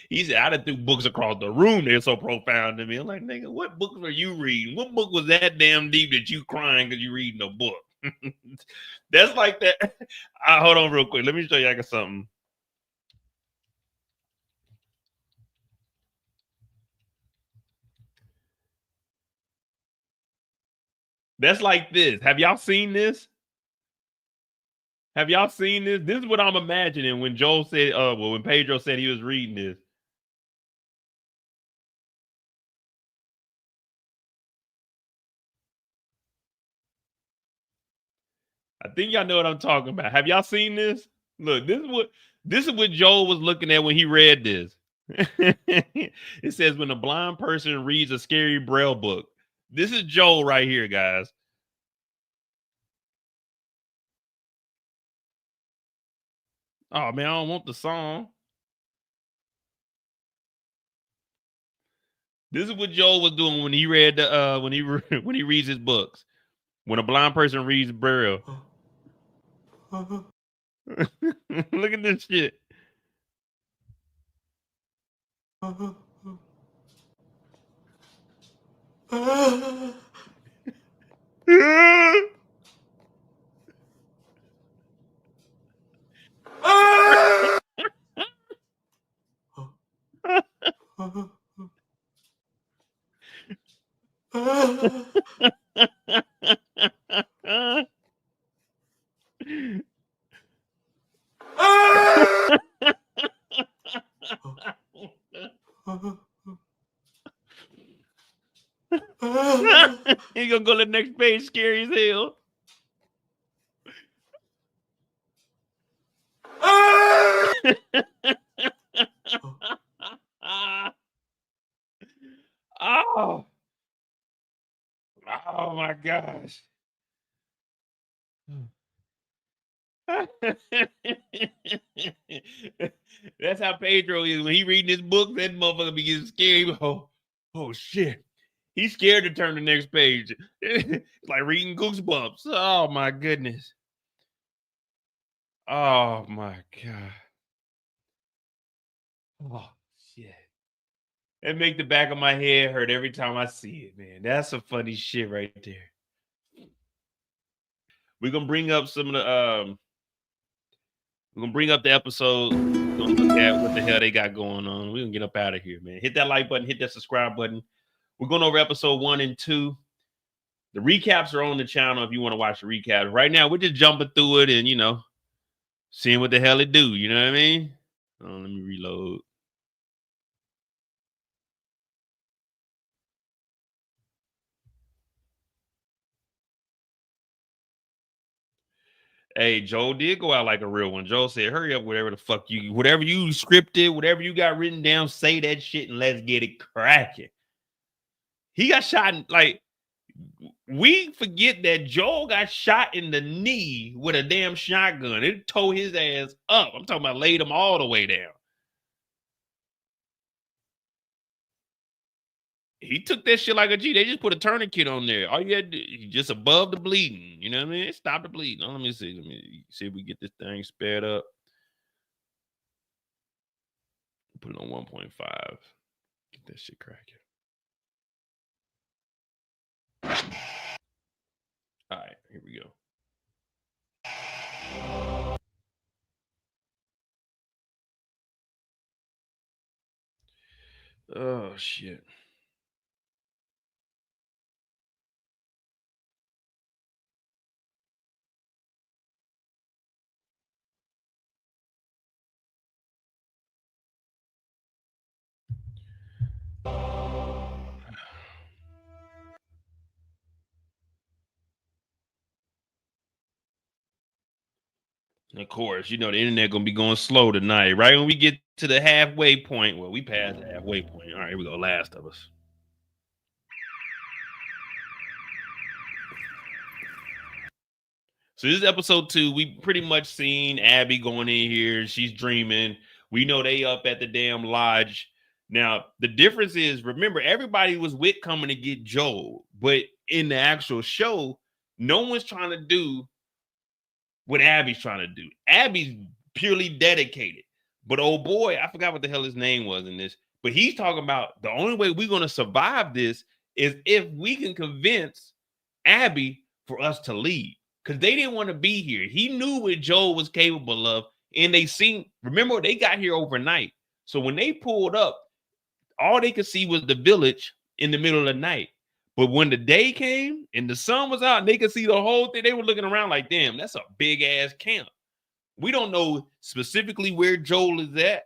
He said, I done threw books across the room. They're so profound to me. I'm like, nigga, what books are you reading? What book was that damn deep that you crying because you reading a book? That's like that. Hold on real quick. Let me show you something. That's like this. Have y'all seen this? Have y'all seen this? This is what I'm imagining when Joel said, when Pedro said he was reading this. I think y'all know what I'm talking about. Have y'all seen this? Look, this is what Joel was looking at when he read this. It says when a blind person reads a scary Braille book. This is Joel right here, guys. Oh man, I don't want the song. This is what Joel was doing when he read when he reads his books. When a blind person reads Braille. Look at this shit. He gonna go to the next page, scary as hell. Oh. Oh my gosh. That's how Pedro is. When he reading his book, that motherfucker be getting scared. Oh shit. He's scared to turn the next page. It's like reading Goosebumps. Oh my goodness. Oh my God. Oh shit. It make the back of my head hurt every time I see it, man. That's some funny shit right there. We're gonna bring up some of the we're gonna bring up the episode. We're gonna look at what the hell they got going on. We're gonna get up out of here, man. Hit that like button, hit that subscribe button. We're going over episode 1 and 2. The recaps are on the channel if you want to watch the recaps. Right now, we're just jumping through it and, you know, seeing what the hell it do. You know what I mean? Oh, let me reload. Hey, Joel did go out like a real one. Joel said, hurry up, whatever the fuck whatever you scripted, whatever you got written down, say that shit and let's get it cracking. He got shot in, like, we forget that Joel got shot in the knee with a damn shotgun. It tore his ass up. I'm talking about laid him all the way down. He took that shit like a G. They just put a tourniquet on there. All you had to do, just above the bleeding. You know what I mean? Stop the bleeding. Oh, let me see. Let me see if we get this thing sped up. Put it on 1.5. Get that shit cracking. All right, here we go. Oh, shit. Of course, you know the internet gonna be going slow tonight. Right when we get to the halfway point, well, we passed the halfway point. All right, here we go. Last of Us. So this is episode 2. We pretty much seen Abby going in here. She's dreaming. We know they up at the damn lodge. Now, the difference is, remember, everybody was with coming to get Joel. But in the actual show, no one's trying to do what Abby's trying to do. Abby's purely dedicated. But oh boy, I forgot what the hell his name was in this. But he's talking about the only way we're going to survive this is if we can convince Abby for us to leave. Because they didn't want to be here. He knew what Joel was capable of. And they seen, remember, they got here overnight. So when they pulled up, all they could see was the village in the middle of the night. But when the day came and the sun was out and they could see the whole thing, they were looking around like, damn, that's a big ass camp. We don't know specifically where Joel is at.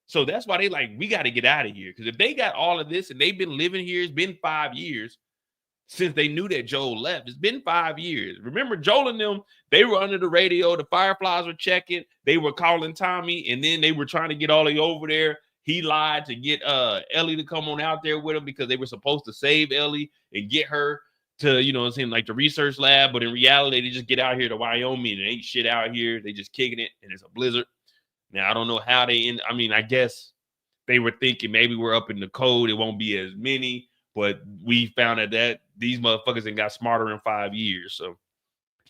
So that's why they like, we got to get out of here. Because if they got all of this and they've been living here, it's been 5 years since they knew that Joel left. It's been 5 years. Remember, Joel and them, they were under the radio. The Fireflies were checking. They were calling Tommy. And then they were trying to get all of you over there. He lied to get Ellie to come on out there with him because they were supposed to save Ellie and get her to, you know, it's in like the research lab. But in reality, they just get out here to Wyoming and ain't shit out here. They just kicking it and it's a blizzard. Now, I don't know how they end. I mean, I guess they were thinking maybe we're up in the cold. It won't be as many. But we found out that these motherfuckers ain't got smarter in 5 years. So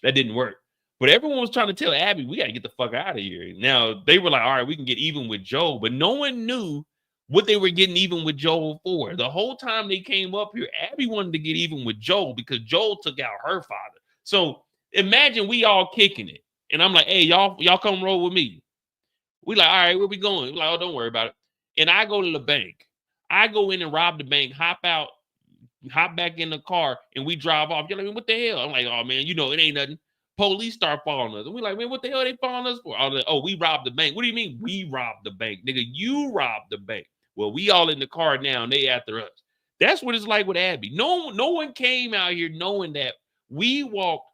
that didn't work. But everyone was trying to tell Abby, we got to get the fuck out of here. Now, they were like, all right, we can get even with Joel. But no one knew what they were getting even with Joel for. The whole time they came up here, Abby wanted to get even with Joel because Joel took out her father. So imagine we all kicking it. And I'm like, hey, y'all come roll with me. We like, all right, where we going? We're like, oh, don't worry about it. And I go to the bank. I go in and rob the bank, hop out, hop back in the car, and we drive off. You're like, what the hell? I'm like, oh, man, you know, it ain't nothing. Police start following us. And we like, man, what the hell are they following us for? Like, oh, we robbed the bank. What do you mean we robbed the bank? Nigga, you robbed the bank. Well, we all in the car now, and they after us. That's what it's like with Abby. No one came out here knowing that we walked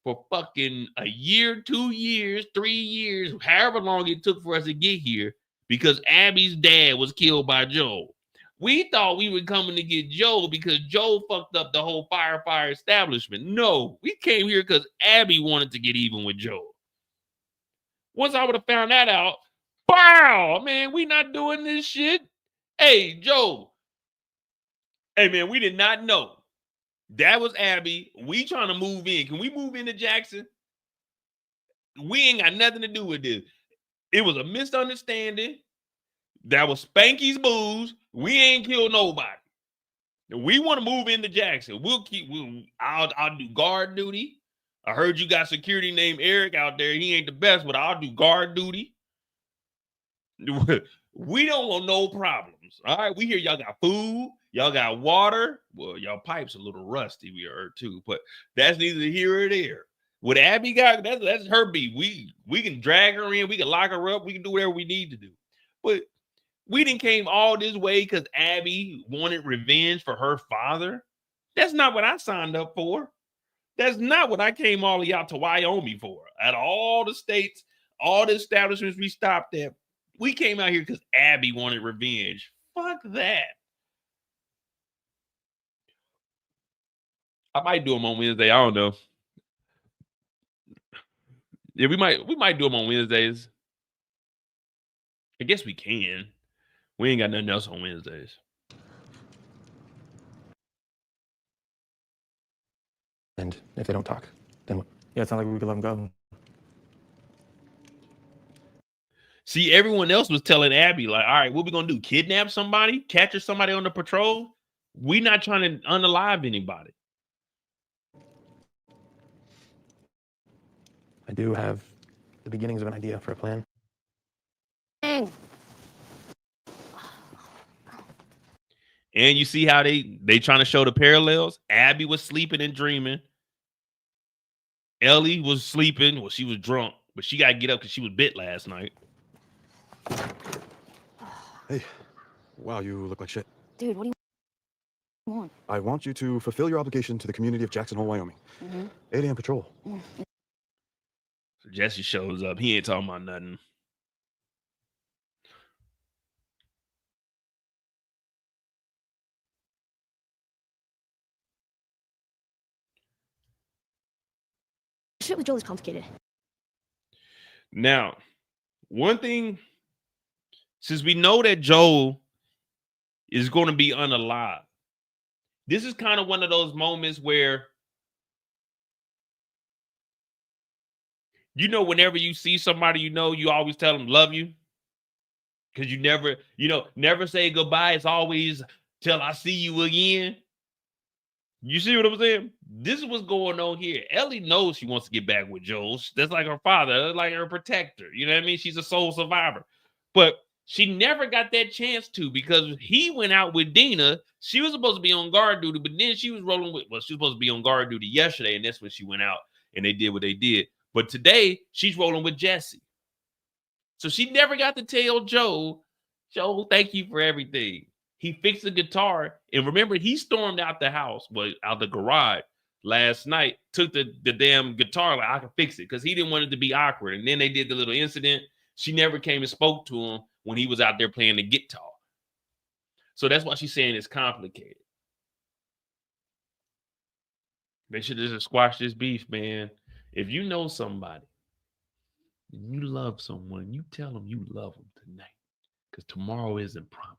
for fucking a year, 2 years, 3 years, however long it took for us to get here, because Abby's dad was killed by Joel. We thought we were coming to get Joel because Joel fucked up the whole fire establishment. No, we came here because Abby wanted to get even with Joel. Once I would have found that out, wow, man, we not doing this shit. Hey, Joel. Hey, man, we did not know. That was Abby. We trying to move in. Can we move into Jackson? We ain't got nothing to do with this. It was a misunderstanding. That was Spanky's booze. We ain't killed nobody. We want to move into Jackson. I'll do guard duty. I heard you got security named Eric out there. He ain't the best, but I'll do guard duty. We don't want no problems. All right. We hear y'all got food. Y'all got water. Well, y'all pipes a little rusty, we heard too, but that's neither here or there. What Abby got, that's her beat. We can drag her in. We can lock her up. We can do whatever we need to do. But we didn't came all this way because Abby wanted revenge for her father. That's not what I signed up for. That's not what I came all the way out to Wyoming for. At all the states, all the establishments we stopped at, we came out here because Abby wanted revenge. Fuck that. I might do them on Wednesday. I don't know. Yeah, we might do them on Wednesdays. I guess we can. We ain't got nothing else on Wednesdays. And if they don't talk, then what? Yeah, it's not like we could let them go. See, everyone else was telling Abby, like, all right, what we gonna do? Kidnap somebody? Capture somebody on the patrol? We not trying to unalive anybody. I do have the beginnings of an idea for a plan. And you see how they trying to show the parallels? Abby was sleeping and dreaming. Ellie was sleeping. Well, she was drunk, but she got to get up because she was bit last night. Hey, wow, you look like shit. Dude, what do you want? I want you to fulfill your obligation to the community of Jackson Hole, Wyoming. 8 a.m. patrol. So Jesse shows up. He ain't talking about nothing. Shit with Joel is complicated. Now, one thing, since we know that Joel is going to be unalive, this is kind of one of those moments where, you know, whenever you see somebody, you know, you always tell them love you. Because you never say goodbye. It's always till I see you again. You see what I'm saying? This is what's going on here. Ellie knows she wants to get back with Joel. That's like her father, that's like her protector. You know what I mean? She's a soul survivor. But she never got that chance to because he went out with Dina. She was supposed to be on guard duty, but then she was rolling with, well, she was supposed to be on guard duty yesterday, and that's when she went out and they did what they did. But today, she's rolling with Jesse. So she never got to tell Joe, thank you for everything. He fixed the guitar. And remember, he stormed out the house, out the garage last night, took the damn guitar, like, I can fix it, because he didn't want it to be awkward. And then they did the little incident. She never came and spoke to him when he was out there playing the guitar. So that's why she's saying it's complicated. They should just squash this beef, man. If you know somebody, and you love someone, you tell them you love them tonight, because tomorrow isn't promised.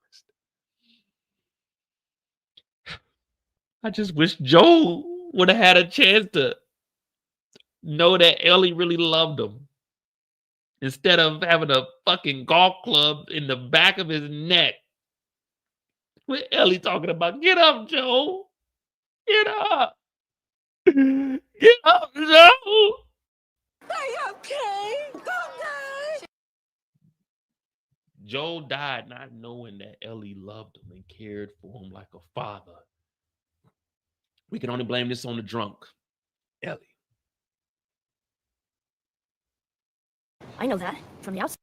I just wish Joel would have had a chance to know that Ellie really loved him. Instead of having a fucking golf club in the back of his neck. With Ellie talking about, get up, Joe. Get up. Get up, Joe. Are you okay? Don't die. Joe died not knowing that Ellie loved him and cared for him like a father. We can only blame this on the drunk, Ellie. I know that from the outside.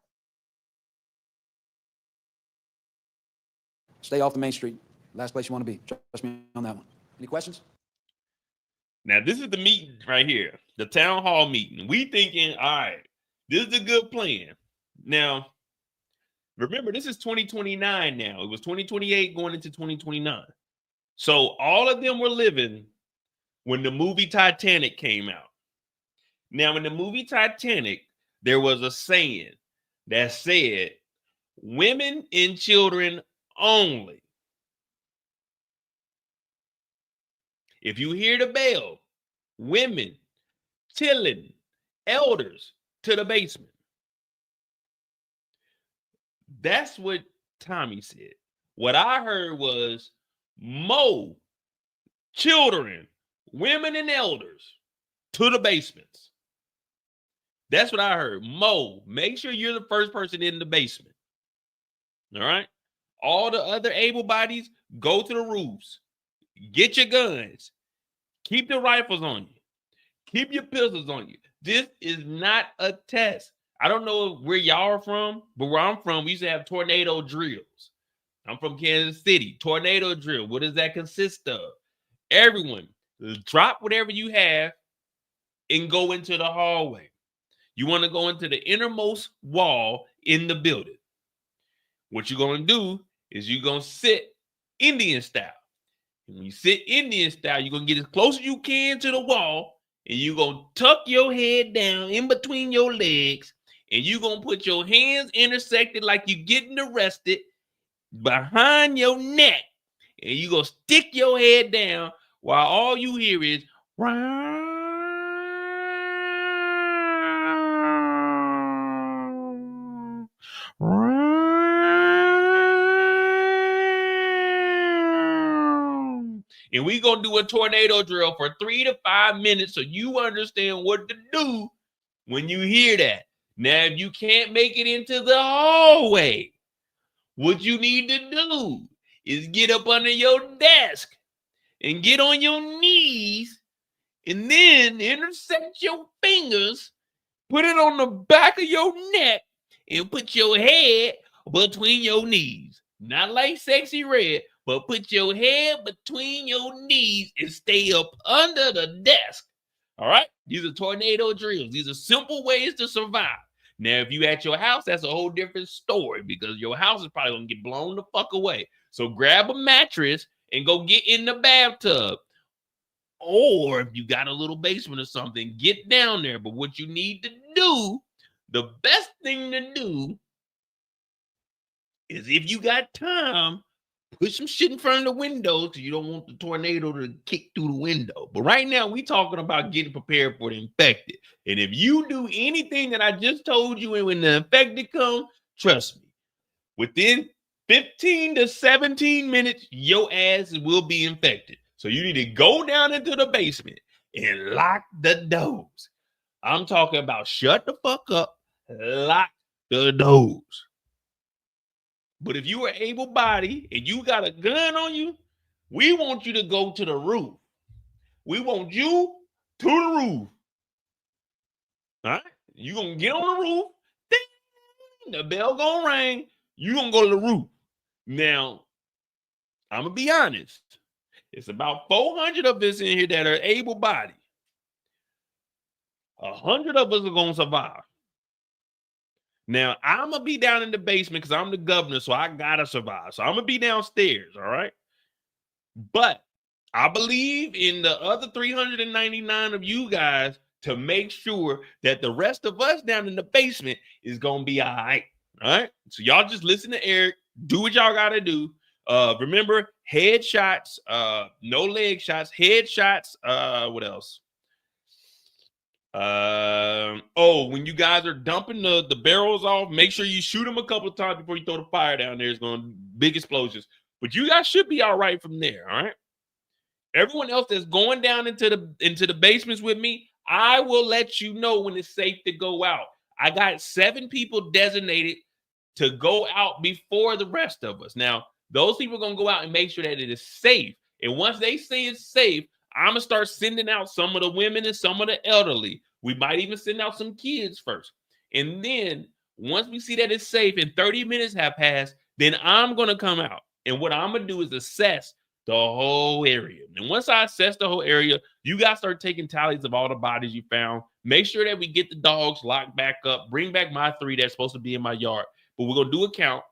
Stay off the main street. Last place you want to be. Trust me on that one. Any questions? Now, this is the meeting right here, the town hall meeting. We thinking, all right, this is a good plan. Now, remember, this is 2029 now. It was 2028 going into 2029. So all of them were living when the movie Titanic came out. Now, in the movie Titanic, there was a saying that said, women and children only. If you hear the bell, women, children, elders to the basement. That's what Tommy said. What I heard was Mo, children, women, and elders to the basements. That's what I heard. Mo, make sure you're the first person in the basement. All right? All the other able bodies, go to the roofs. Get your guns. Keep the rifles on you. Keep your pistols on you. This is not a test. I don't know where y'all are from, but where I'm from, we used to have tornado drills. I'm from Kansas City. Tornado drill. What does that consist of? Everyone, drop whatever you have and go into the hallway. You want to go into the innermost wall in the building. What you're going to do is you're going to sit Indian style. And when you sit Indian style, you're going to get as close as you can to the wall, and you're going to tuck your head down in between your legs, and you're going to put your hands intersected like you're getting arrested behind your neck, and you're going to stick your head down while all you hear is and we're going to do a tornado drill for 3 to 5 minutes so you understand what to do when you hear that. Now, if you can't make it into the hallway, what you need to do is get up under your desk and get on your knees and then intersect your fingers, put it on the back of your neck, and put your head between your knees. Not like Sexy Red, but put your head between your knees and stay up under the desk. All right? These are tornado drills. These are simple ways to survive. Now, if you at your house, that's a whole different story because your house is probably going to get blown the fuck away. So grab a mattress and go get in the bathtub. Or if you got a little basement or something, get down there. But what you need to do, the best thing to do is if you got time, put some shit in front of the window because you don't want the tornado to kick through the window. But right now, we talking about getting prepared for the infected. And if you do anything that I just told you, and when the infected come, trust me, within 15 to 17 minutes, your ass will be infected. So you need to go down into the basement and lock the doors. I'm talking about shut the fuck up, lock the doors. But if you are able-bodied and you got a gun on you, we want you to go to the roof. We want you to the roof. All right? You're going to get on the roof. Ding, the bell going to ring. You're going to go to the roof. Now, I'm going to be honest. It's about 400 of us in here that are able-bodied. 100 of us are going to survive. Now, I'm going to be down in the basement because I'm the governor, so I got to survive. So I'm going to be downstairs, all right? But I believe in the other 399 of you guys to make sure that the rest of us down in the basement is going to be all right, So y'all just listen to Eric. Do what y'all got to do. Remember, headshots, no leg shots, headshots, what else? Oh, when you guys are dumping the barrels off, make sure you shoot them a couple of times before you throw the fire down there. It's going to big explosions. But you guys should be all right from there, all right? Everyone else that's going down into the basements with me, I will let you know when it's safe to go out. I got 7 people designated to go out before the rest of us. Now, those people are going to go out and make sure that it is safe. And once they say it's safe, I'm going to start sending out some of the women and some of the elderly. We might even send out some kids first. And then once we see that it's safe and 30 minutes have passed, then I'm going to come out. And what I'm going to do is assess the whole area. And once I assess the whole area, you guys start taking tallies of all the bodies you found. Make sure that we get the dogs locked back up. Bring back my 3 that's supposed to be in my yard. But we're going to do a count,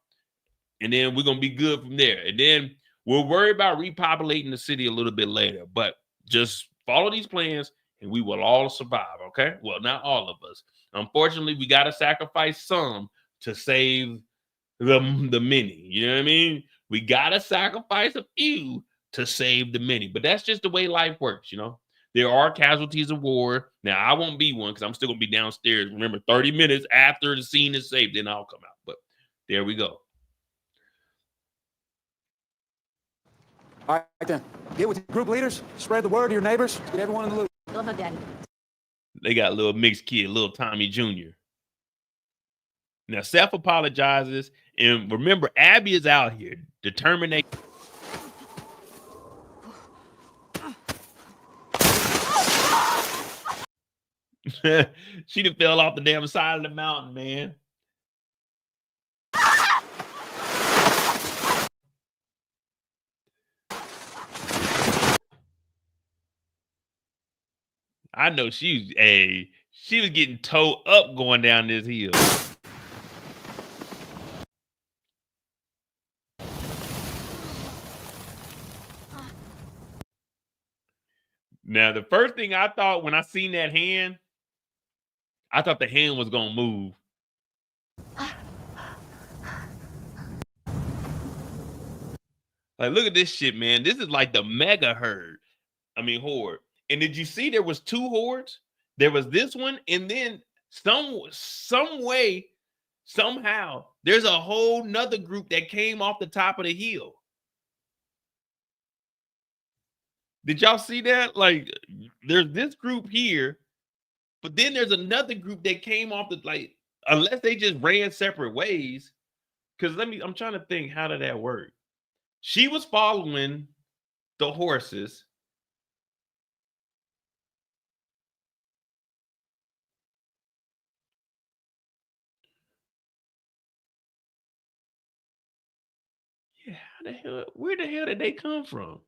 and then we're going to be good from there. And then we'll worry about repopulating the city a little bit later. But just follow these plans, and we will all survive, okay? Well, not all of us. Unfortunately, we got to sacrifice some to save the many. You know what I mean? We got to sacrifice a few to save the many. But that's just the way life works, you know? There are casualties of war. Now, I won't be one because I'm still going to be downstairs. Remember, 30 minutes after the scene is safe, then I'll come out. But there we go. All right, then. Get with your group leaders. Spread the word to your neighbors. Get everyone in the loop. Go ahead, Daddy. They got a little mixed kid, little Tommy Jr. Now, Seth apologizes. And remember, Abby is out here determined. She done fell off the damn side of the mountain, man. I know she was getting towed up going down this hill. Now, the first thing I thought when I seen that hand, I thought the hand was going to move. Like, look at this shit, man. This is like the mega horde. I mean, horde. And did you see there was 2 hordes? There was this one, and then some way, somehow, there's a whole nother group that came off the top of the hill. Did y'all see that? Like, there's this group here, but then there's another group that came off the, like, unless they just ran separate ways. Because I'm trying to think, how did that work? She was following the horses. Yeah, where the hell did they come from?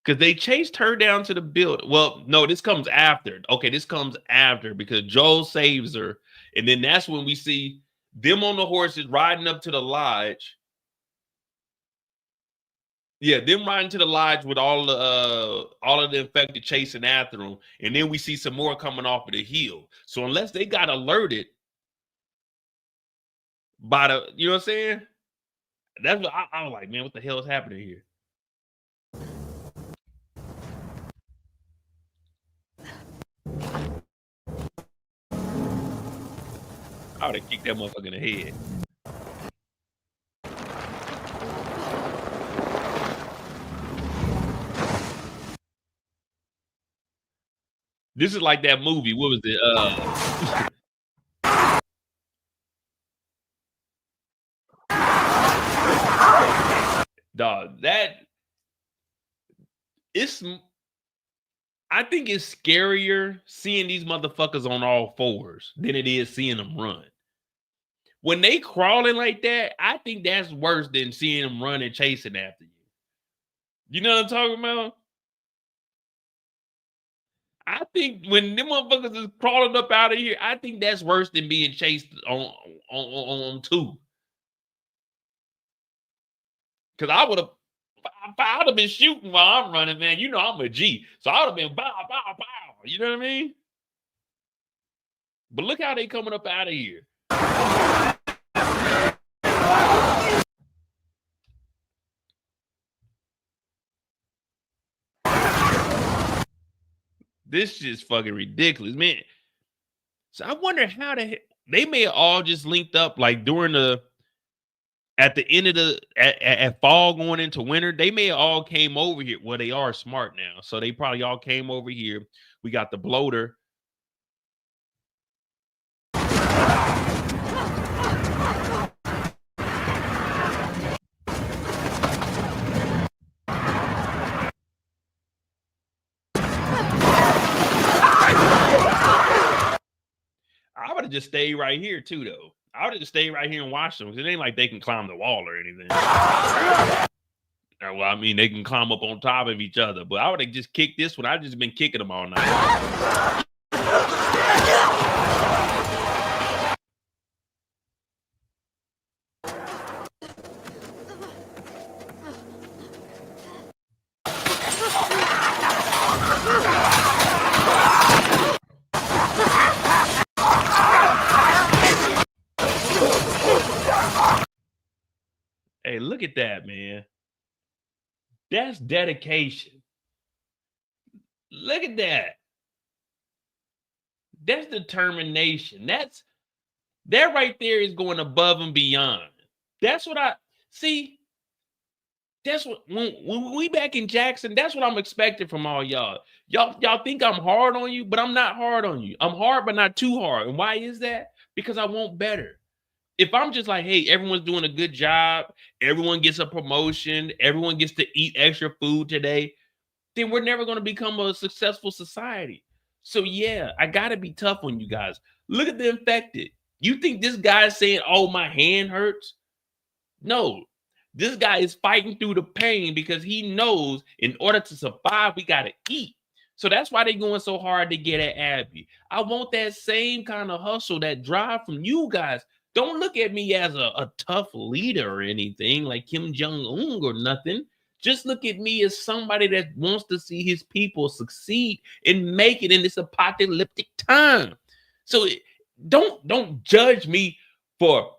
Because they chased her down to the building. Well, no, this comes after. Okay, this comes after because Joel saves her. And then that's when we see them on the horses riding up to the lodge. Yeah, them riding to the lodge with all of the infected chasing after them. And then we see some more coming off of the hill. So unless they got alerted by the, you know what I'm saying? That's what I was like, man, what the hell is happening here? I would have kicked that motherfucker in the head. This is like that movie. What was it? Dog, I think it's scarier seeing these motherfuckers on all fours than it is seeing them run. When they crawling like that, I think that's worse than seeing them run and chasing after you. You know what I'm talking about? I think when them motherfuckers is crawling up out of here, I think that's worse than being chased on 2. Because I would have been shooting while I'm running, man. You know I'm a G. So I would have been bow, bow, bow. You know what I mean? But look how they coming up out of here. This is fucking ridiculous, man. So I wonder how they may have all just linked up like during at the end of at fall going into winter. They may have all came over here. Well, they are smart now, so they probably all came over here. We got the bloater. I would have just stayed right here too, though. I would have just stayed right here and watched them because it ain't like they can climb the wall or anything. Well, I mean, they can climb up on top of each other, but I would have just kicked this one. I've just been kicking them all night. Hey, look at that, man. That's dedication. Look at that. That's determination. That right there is going above and beyond. That's what I see. That's what when we back in Jackson, that's what I'm expecting from all y'all. Y'all think I'm hard on you, but I'm not hard on you. I'm hard, but not too hard. And why is that? Because I want better. If I'm just like, hey, everyone's doing a good job, everyone gets a promotion, everyone gets to eat extra food today, then we're never going to become a successful society. So yeah, I got to be tough on you guys. Look at the infected. You think this guy's saying, oh, my hand hurts? No, this guy is fighting through the pain because he knows in order to survive, we got to eat. So that's why they're going so hard to get at Abby. I want that same kind of hustle, that drive from you guys. Don't look at me as a tough leader or anything like Kim Jong-un or nothing. Just look at me as somebody that wants to see his people succeed and make it in this apocalyptic time. So don't judge me for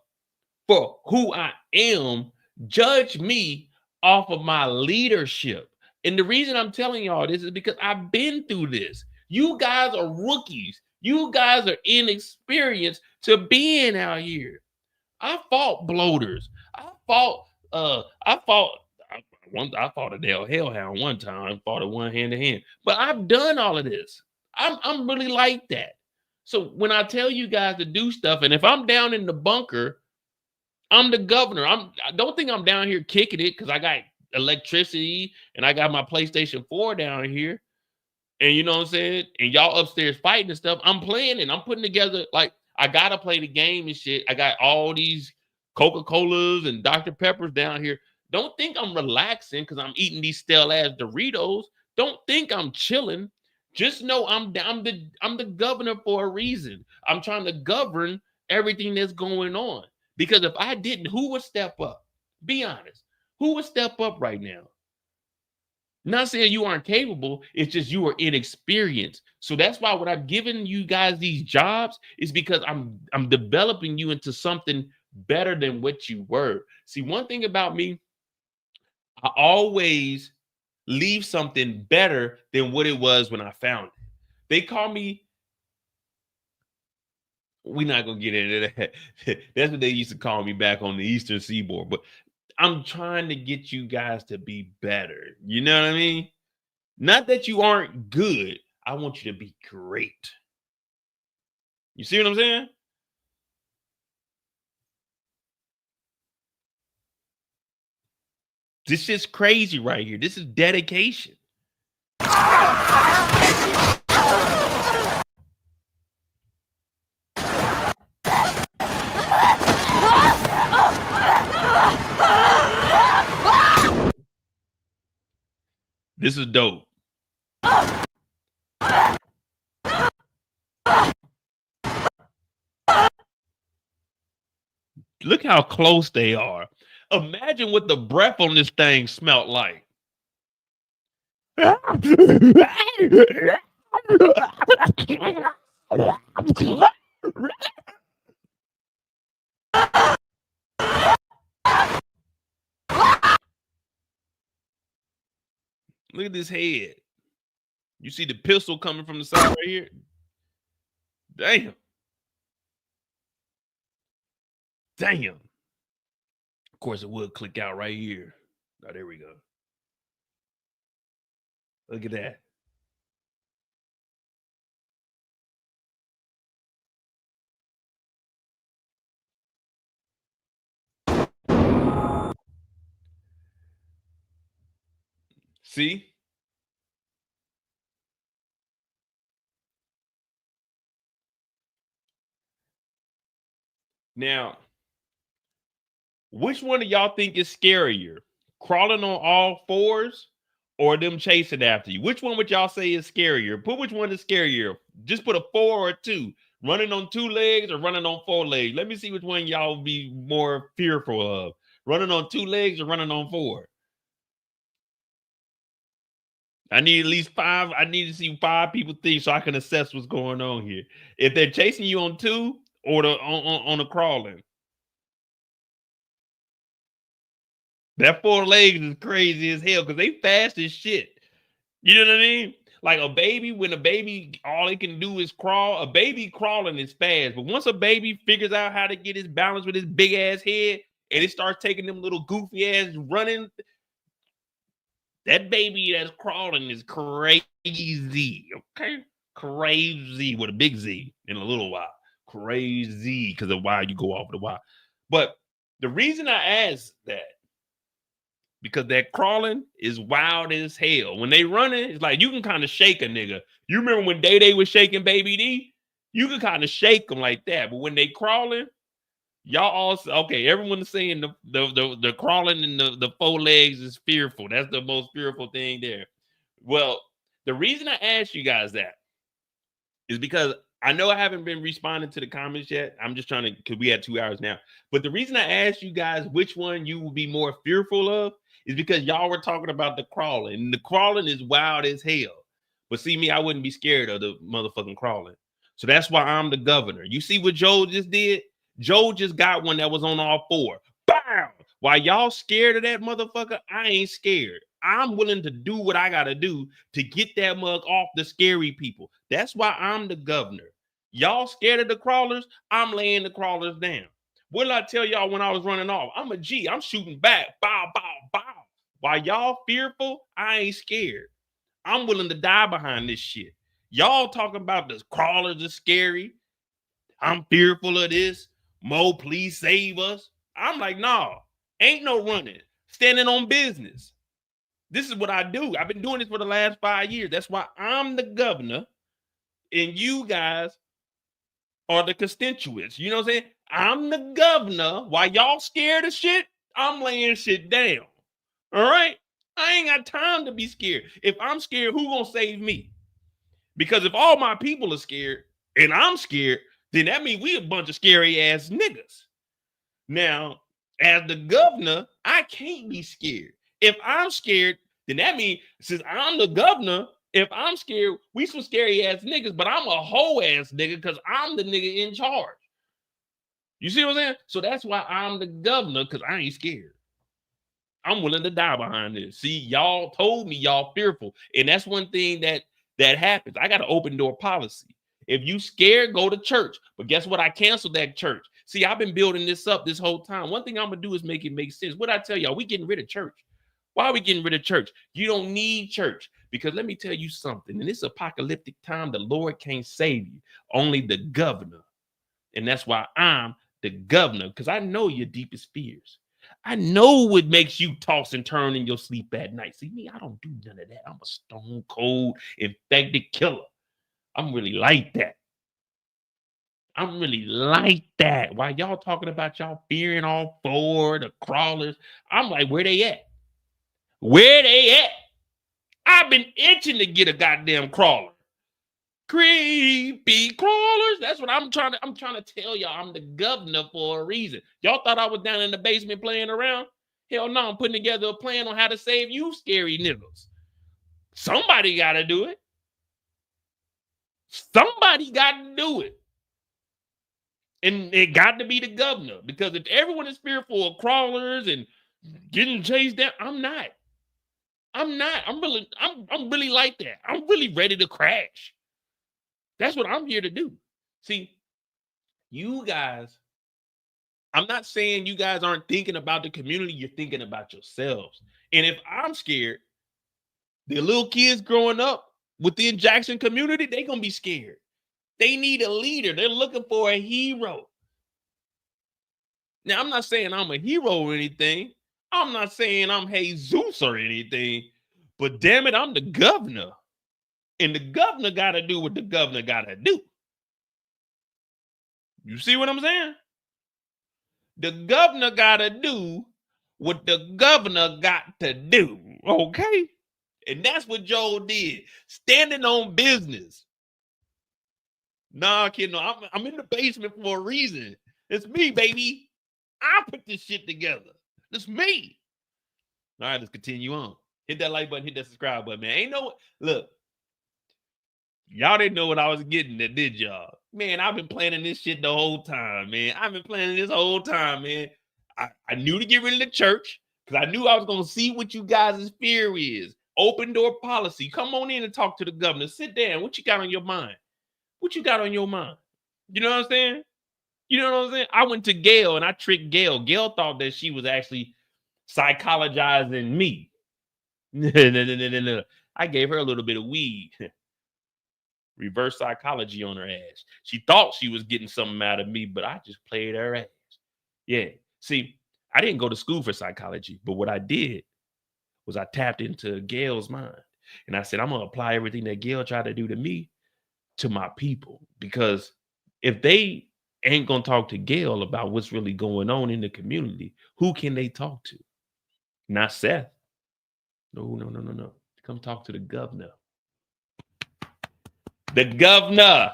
who I am. Judge me off of my leadership. And the reason I'm telling y'all this is because I've been through this. You guys are rookies. You guys are inexperienced to being out here. I fought bloaters. I fought a hellhound one time. I fought it one hand to hand. But I've done all of this. I'm really like that. So when I tell you guys to do stuff, and if I'm down in the bunker, I'm the governor. Don't think I'm down here kicking it because I got electricity and I got my PlayStation 4 down here. And you know what I'm saying? And y'all upstairs fighting and stuff. I'm playing and I'm putting together, like, I gotta play the game and shit. I got all these Coca-Colas and Dr. Peppers down here. Don't think I'm relaxing because I'm eating these stale ass Doritos. Don't think I'm chilling. Just know I'm the governor for a reason. I'm trying to govern everything that's going on. Because if I didn't, who would step up? Be honest. Who would step up right now? Not saying you aren't capable, it's just you are inexperienced. So that's why what I've given you guys these jobs is because I'm developing you into something better than what you were. See, one thing about me, I always leave something better than what it was when I found it. They call me, we're not gonna get into that. That's what they used to call me back on the Eastern Seaboard. But I'm trying to get you guys to be better. You know what I mean? Not that you aren't good. I want you to be great. You see what I'm saying? This is crazy right here. This is dedication. This is dope. Look how close they are. Imagine what the breath on this thing smelled like. Look at this head. You see the pistol coming from the side right here? Damn. Damn. Of course, it would click out right here. Oh, there we go. Look at that. See? Now, which one of y'all think is scarier? Crawling on all fours or them chasing after you? Which one would y'all say is scarier? Put which one is scarier. Just put a 4 or a 2. Running on 2 legs or running on 4 legs? Let me see which one y'all would be more fearful of. Running on 2 legs or running on 4? I need at least 5. I need to see 5 people think so I can assess what's going on here. If they're chasing you on 2 or on the crawling. That 4 legs is crazy as hell because they fast as shit. You know what I mean? Like a baby, when a baby, all it can do is crawl. A baby crawling is fast. But once a baby figures out how to get his balance with his big ass head and it starts taking them little goofy ass running, that baby that's crawling is crazy. Okay? Crazy with a big Z in a little while. Crazy because of why you go off the Y. But the reason I asked that, because that crawling is wild as hell. When they running, it's like you can kind of shake a nigga. You remember when Day was shaking Baby D? You can kind of shake them like that. But when they crawling, y'all also, okay, everyone is saying the crawling and the 4 legs is fearful. That's the most fearful thing there. Well, the reason I asked you guys that is because I know I haven't been responding to the comments yet. I'm just trying to, because we had 2 hours now. But the reason I asked you guys which one you would be more fearful of is because y'all were talking about the crawling. And the crawling is wild as hell. But see me, I wouldn't be scared of the motherfucking crawling. So that's why I'm the governor. You see what Joe just did? Joe just got one that was on all 4. Bow! While y'all scared of that motherfucker, I ain't scared. I'm willing to do what I got to do to get that mug off the scary people. That's why I'm the governor. Y'all scared of the crawlers? I'm laying the crawlers down. What did I tell y'all when I was running off? I'm a G. I'm shooting back. Bow, bow, bow. While y'all fearful, I ain't scared. I'm willing to die behind this shit. Y'all talking about the crawlers are scary. I'm fearful of this. Mo, please save us. I'm like, nah, ain't no running. Standing on business. This is what I do. I've been doing this for the last 5 years. That's why I'm the governor and you guys are the constituents. You know what I'm saying? I'm the governor. While y'all scared of shit, I'm laying shit down. All right? I ain't got time to be scared. If I'm scared, who gonna save me? Because if all my people are scared and I'm scared, then that means we a bunch of scary ass niggas. Now, as the governor, I can't be scared. If I'm scared, then that means since I'm the governor, if I'm scared, we some scary ass niggas, but I'm a hoe ass nigga because I'm the nigga in charge. You see what I'm saying? So that's why I'm the governor, because I ain't scared. I'm willing to die behind this. See, y'all told me y'all fearful. And that's one thing that happens. I got an open door policy. If you scared, go to church. But guess what? I canceled that church. See, I've been building this up this whole time. One thing I'm going to do is make it make sense. What I tell y'all, we getting rid of church. Why are we getting rid of church? You don't need church. Because let me tell you something. In this apocalyptic time, the Lord can't save you. Only the governor. And that's why I'm the governor. Because I know your deepest fears. I know what makes you toss and turn in your sleep at night. See me, I don't do none of that. I'm a stone cold infected killer. I'm really like that. I'm really like that. While y'all talking about y'all fearing all 4, the crawlers, I'm like, where they at? Where they at? I've been itching to get a goddamn crawler. Creepy crawlers. That's what I'm trying to tell y'all. I'm the governor for a reason. Y'all thought I was down in the basement playing around? Hell no, I'm putting together a plan on how to save you scary niggas. Somebody got to do it. Somebody got to do it. And it got to be the governor. Because if everyone is fearful of crawlers and getting chased down, I'm not. I'm not. I'm really like that. I'm really ready to crash. That's what I'm here to do. See, you guys, I'm not saying you guys aren't thinking about the community. You're thinking about yourselves. And if I'm scared, the little kids growing up within Jackson community, they're going to be scared. They need a leader. They're looking for a hero. Now, I'm not saying I'm a hero or anything. I'm not saying I'm Jesus or anything. But damn it, I'm the governor. And the governor got to do what the governor got to do. You see what I'm saying? The governor got to do what the governor got to do. Okay? And that's what Joel did. Standing on business. Nah, kid, no, I'm in the basement for a reason. It's me, baby. I put this shit together. It's me. All right, let's continue on. Hit that like button, hit that subscribe button, man. Ain't no, look, y'all didn't know what I was getting at, did y'all? Man, I've been planning this shit the whole time, man. I've been planning this whole time, man. I knew to get rid of the church because I knew I was going to see what you guys' fear is. Open door policy. Come on in and talk to the governor. Sit down. What you got on your mind? What you got on your mind? You know what I'm saying? You know what I'm saying? I went to Gail and I tricked Gail. Gail thought that she was actually psychologizing me. No. I gave her a little bit of weed. Reverse psychology on her ass. She thought she was getting something out of me, but I just played her ass. Yeah. See, I didn't go to school for psychology, but what I did was I tapped into Gail's mind. And I said, I'm going to apply everything that Gail tried to do to me to my people. Because if they ain't going to talk to Gail about what's really going on in the community, who can they talk to? Not Seth. No. Come talk to the governor. The governor.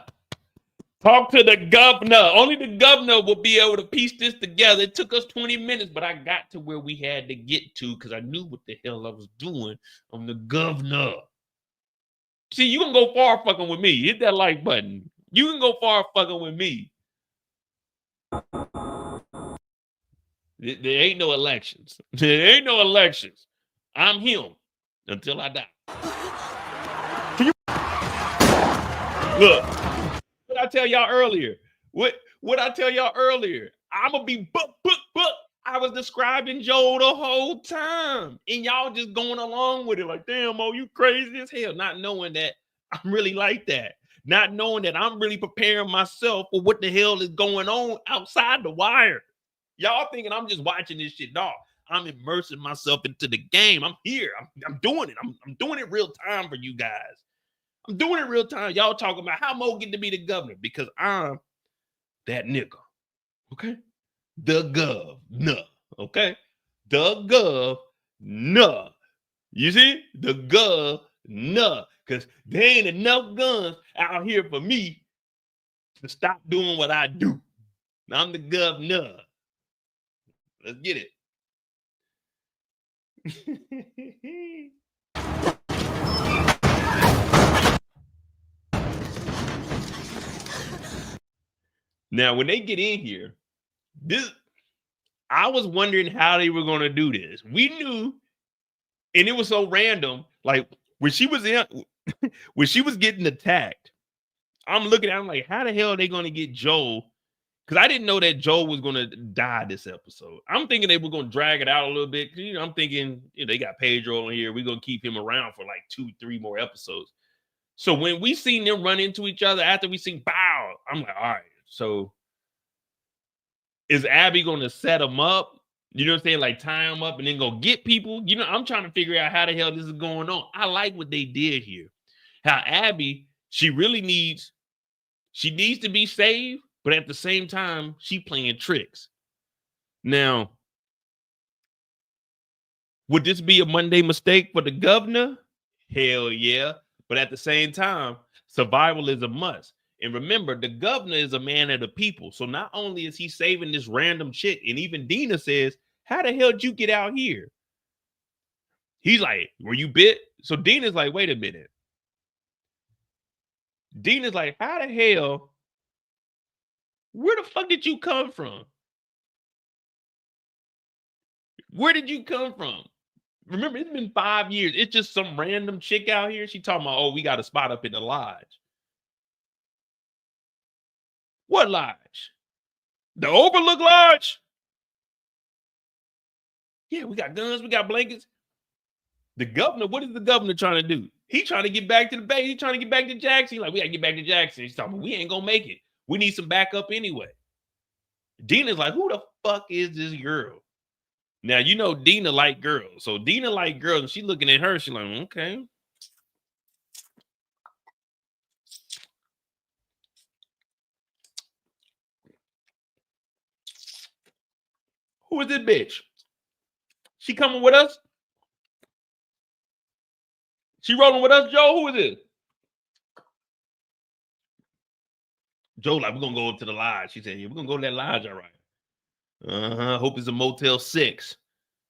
Talk to the governor. Only the governor will be able to piece this together. It took us 20 minutes, but I got to where we had to get to because I knew what the hell I was doing. I'm the governor. See, you can go far fucking with me. Hit that like button. You can go far fucking with me. There ain't no elections. There ain't no elections. I'm him until I die. Look, what I tell y'all earlier? What I tell y'all earlier? I'm gonna be book. I was describing Joel the whole time, and y'all just going along with it like, damn, oh, you crazy as hell, not knowing that I'm really like that, not knowing that I'm really preparing myself for what the hell is going on outside the wire. Y'all thinking I'm just watching this shit? No, I'm immersing myself into the game. I'm here. I'm doing it. I'm doing it real time for you guys. I'm doing it real time. Y'all talking about how Mo get to be the governor because I'm that nigga. Okay? The governor. Okay? The governor. You see? The governor. Because there ain't enough guns out here for me to stop doing what I do. I'm the governor. Let's get it. Now, when they get in here, I was wondering how they were going to do this. We knew, and it was so random. Like when she was getting attacked, I'm looking at, I'm like, how the hell are they going to get Joel? Because I didn't know that Joel was going to die this episode. I'm thinking they were going to drag it out a little bit. You know, I'm thinking they got Pedro in here. We're going to keep him around for like 2-3 more episodes. So when we seen them run into each other after we seen bow, I'm like, all right. So is Abby going to set them up? You know what I'm saying? Like tie them up and then go get people? You know, I'm trying to figure out how the hell this is going on. I like what they did here. How Abby, she needs to be saved, but at the same time, she playing tricks. Now, would this be a Monday mistake for the governor? Hell yeah. But at the same time, survival is a must. And remember, the governor is a man of the people. So not only is he saving this random chick, and even Dina says, how the hell did you get out here? He's like, were you bit? So Dina's like, wait a minute. Dina's like, how the hell? Where the fuck did you come from? Where did you come from? Remember, it's been 5 years. It's just some random chick out here. She talking about, oh, we got a spot up in the lodge. What lodge? The Overlook Lodge? Yeah, we got guns, we got blankets. The governor, what is the governor trying to do? He trying to get back to the Bay. He trying to get back to Jackson. He's like, we got to get back to Jackson. He's talking, we ain't going to make it. We need some backup anyway. Dina's like, who the fuck is this girl? Now, you know Dina like girls. So Dina like girls, and she looking at her. She's like, okay. Who is this bitch? She coming with us? She rolling with us, Joe? Who is this? Joe, like, we're going to go to the lodge. She said, yeah, we're going to go to that lodge, all right. Hope it's a Motel 6.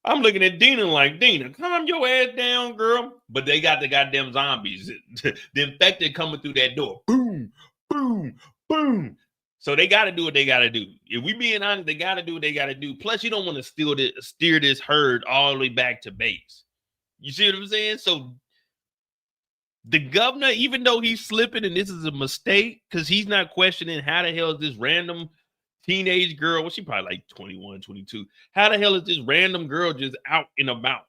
I'm looking at Dina like, Dina, calm your ass down, girl. But they got the goddamn zombies. The infected coming through that door. Boom, boom, boom. So they got to do what they got to do. If we being honest, they got to do what they got to do. Plus, you don't want to steer this herd all the way back to base. You see what I'm saying? So the governor, even though he's slipping and this is a mistake, because he's not questioning how the hell is this random teenage girl, well, she probably like 21, 22. How the hell is this random girl just out and about?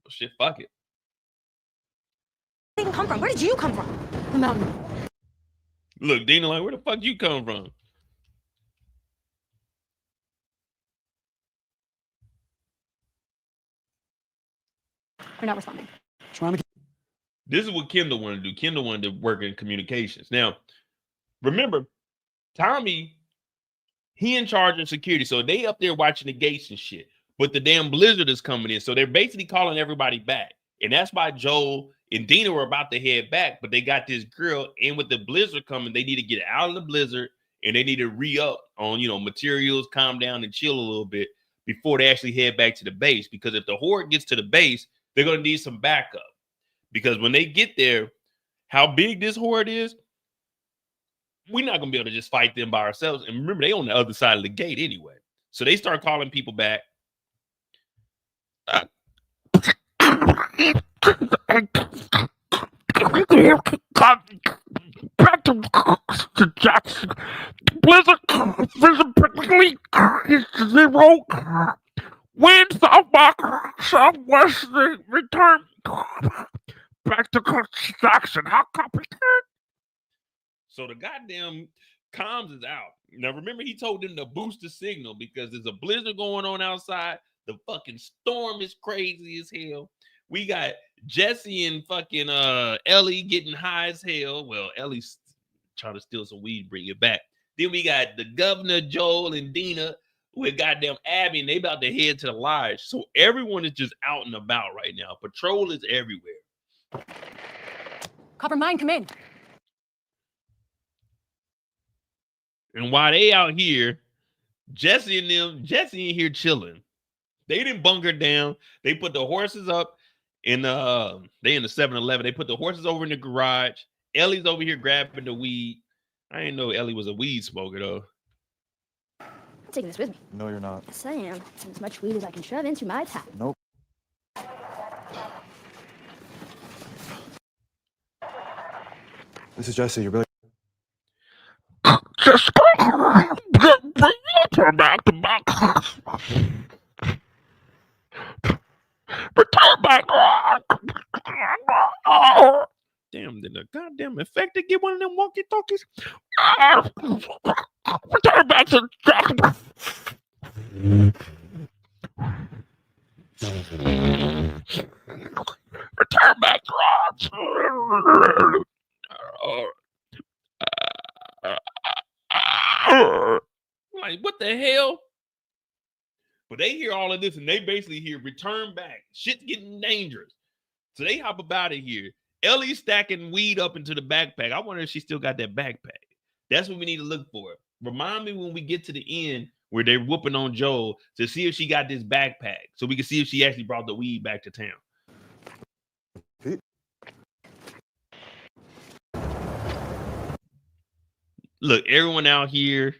Well, shit, fuck it. Where did they come from? Where did you come from? The mountain. Look, Dina, like, where the fuck you come from? You're not responding. This is what Kendall wanted to do. Kendall wanted to work in communications. Now, remember, Tommy, he in charge of security. So they up there watching the gates and shit. But the damn blizzard is coming in. So they're basically calling everybody back. And that's why Joel and Dina were about to head back. But they got this girl. And with the blizzard coming, they need to get out of the blizzard. And they need to re-up on, you know, materials, calm down and chill a little bit before they actually head back to the base. Because if the horde gets to the base, they're going to need some backup. Because when they get there, how big this horde is, we're not going to be able to just fight them by ourselves. And remember, they on the other side of the gate anyway. So they start calling people back. Back to Jackson. Blizzard practically is 0. Wind southwest return back to Jackson. How complicated? So the goddamn comms is out. Now, remember, he told them to boost the signal because there's a blizzard going on outside. The fucking storm is crazy as hell. We got Jesse and fucking Ellie getting high as hell. Well, Ellie's trying to steal some weed, bring it back. Then we got the governor, Joel, and Dina with goddamn Abby, and they about to head to the lodge. So everyone is just out and about right now. Patrol is everywhere. Copper Mine, come in. And while they out here, Jesse in here chilling. They didn't bunker down. They put the horses up in they in the 7-Eleven. They put the horses over in the garage. Ellie's over here grabbing the weed. I didn't know Ellie was a weed smoker though. I'm taking this with me. No, you're not. Yes, I am. As much weed as I can shove into my top. Nope. This is Jesse. You're really. Just turn back to back. Return back. Damn, did the goddamn infected get one of them walkie-talkies? Return back to Jackson. Return back to Like, what the hell? But they hear all of this and they basically hear return back. Shit's getting dangerous. So they hop up out of here. Ellie's stacking weed up into the backpack. I wonder if she still got that backpack. That's what we need to look for. Remind me when we get to the end where they're whooping on Joel to see if she got this backpack so we can see if she actually brought the weed back to town. Look, everyone out here.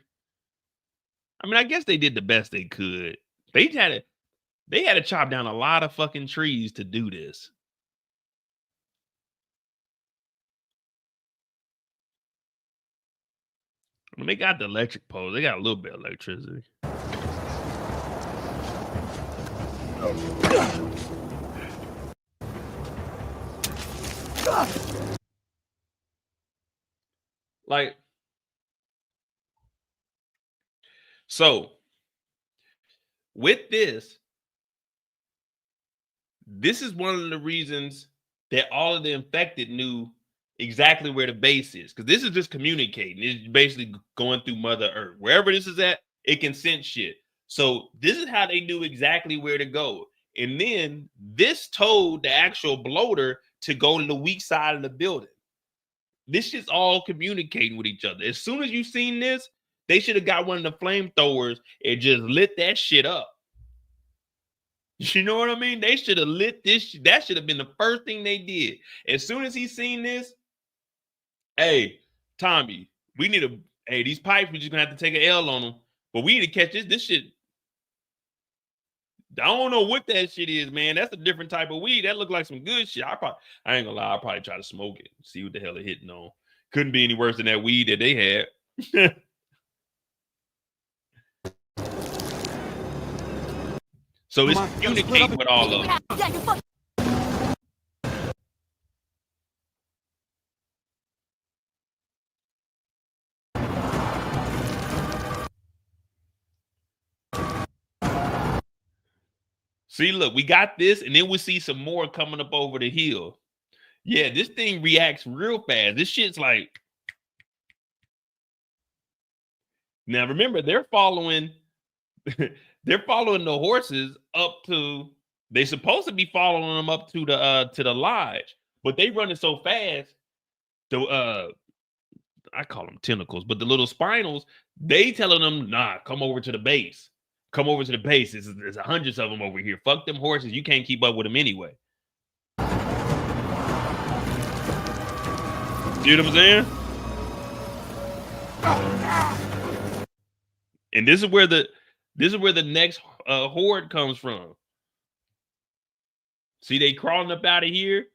I mean, I guess they did the best they could. They had it. They had to chop down a lot of fucking trees to do this. I mean, they got the electric poles. They got a little bit of electricity. Like, so with this is one of the reasons that all of the infected knew exactly where the base is, because this is just communicating. It's basically going through Mother Earth. Wherever this is at, it can sense shit. So this is how they knew exactly where to go. And then this told the actual bloater to go to the weak side of the building. This shit's all communicating with each other. As soon as you seen this, they should have got one of the flamethrowers and just lit that shit up. You know what I mean? They should have lit this. That should have been the first thing they did. As soon as he seen this, hey, Tommy, we need a, hey, these pipes, we're just gonna have to take an L on them. But we need to catch this. This shit. I don't know what that shit is, man. That's a different type of weed. That looked like some good shit. I ain't gonna lie, I'll probably try to smoke it, see what the hell it hitting on. Couldn't be any worse than that weed that they had. So it's communicating with all of them. See, look, we got this, and then we'll see some more coming up over the hill. Yeah, this thing reacts real fast. This shit's like... Now, remember, they're following the horses up to... They're supposed to be following them up to the lodge, but they running so fast. I call them tentacles, but the little spinals, they telling them, nah, come over to the base. Come over to the base. There's hundreds of them over here. Fuck them horses. You can't keep up with them anyway. See what I'm saying? And this is where the next horde comes from. See, they crawling up out of here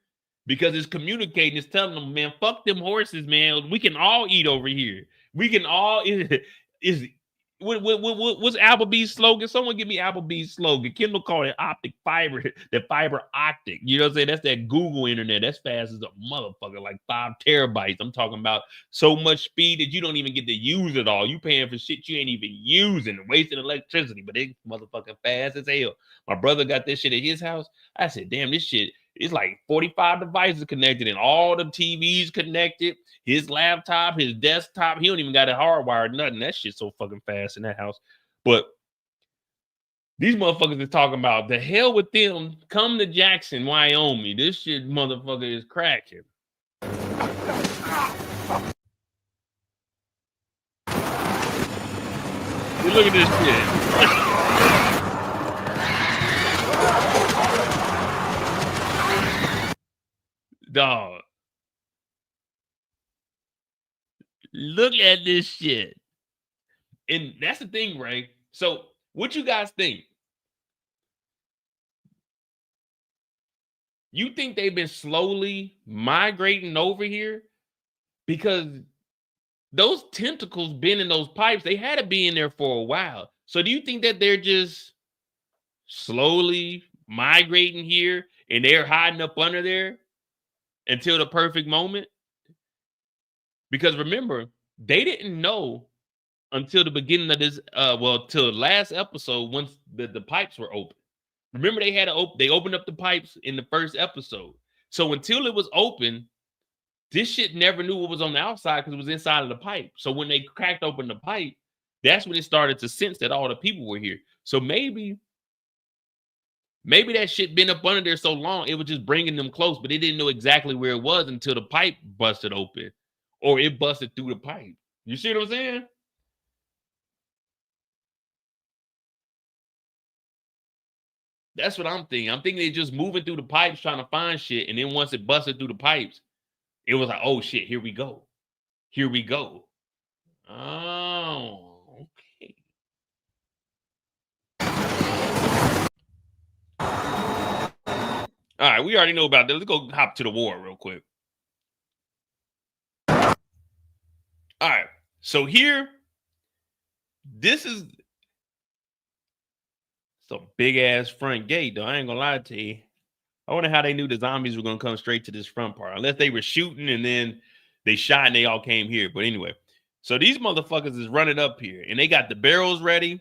because it's communicating. It's telling them, man, fuck them horses, man. We can all eat over here. We can all what's Applebee's slogan? Someone give me Applebee's slogan. Kendall called it optic fiber, the fiber optic. You know what I'm saying? That's that Google internet. That's fast as a motherfucker, like 5 terabytes. I'm talking about so much speed that you don't even get to use it all. You paying for shit you ain't even using, wasting electricity, but it's motherfucking fast as hell. My brother got this shit at his house. I said, damn, this shit, it's like 45 devices connected and all the TVs connected. His laptop, his desktop, he don't even got it hardwired, nothing. That shit's so fucking fast in that house. But these motherfuckers are talking about the hell with them. Come to Jackson, Wyoming. This shit, motherfucker, is cracking. Look at this shit. Dog. Look at this shit. And that's the thing, right? So what you guys think? You think they've been slowly migrating over here? Because those tentacles been in those pipes, they had to be in there for a while. So do you think that they're just slowly migrating here and they're hiding up under there until the perfect moment? Because remember, they didn't know until the beginning of this, till last episode, once the pipes were open. Remember, they opened up the pipes in the first episode. So until it was open, this shit never knew what was on the outside because it was inside of the pipe. So when they cracked open the pipe, that's when it started to sense that all the people were here. So maybe that shit been up under there so long, it was just bringing them close, but they didn't know exactly where it was until the pipe busted open. Or it busted through the pipe. You see what I'm saying? That's what I'm thinking. I'm thinking they're just moving through the pipes trying to find shit. And then once it busted through the pipes, it was like, oh shit, here we go. Here we go. Oh, okay. All right, we already know about that. Let's go hop to the war real quick. All right, so here, this is a big ass front gate, though. I ain't gonna lie to you. I wonder how they knew the zombies were gonna come straight to this front part, unless they were shooting and then they shot and they all came here. But anyway, so these motherfuckers is running up here and they got the barrels ready.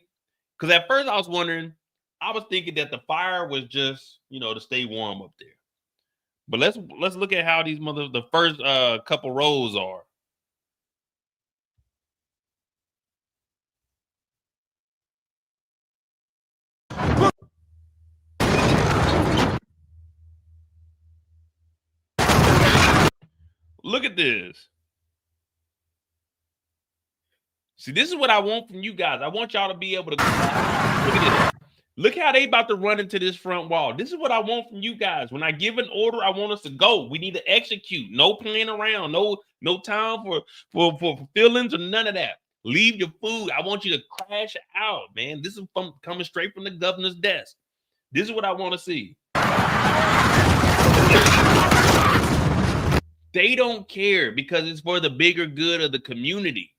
Because at first I was wondering, I was thinking that the fire was just, to stay warm up there. But let's look at how the first couple rows are. Look at this. See, this is what I want from you guys. I want y'all to be able to look at this. Look how they about to run into this front wall. This is what I want from you guys. When I give an order, I want us to go. We need to execute. No playing around. No time for feelings or none of that. Leave your food. I want you to crash out, man. This is coming straight from the governor's desk. This is what I want to see. They don't care because it's for the bigger good of the community.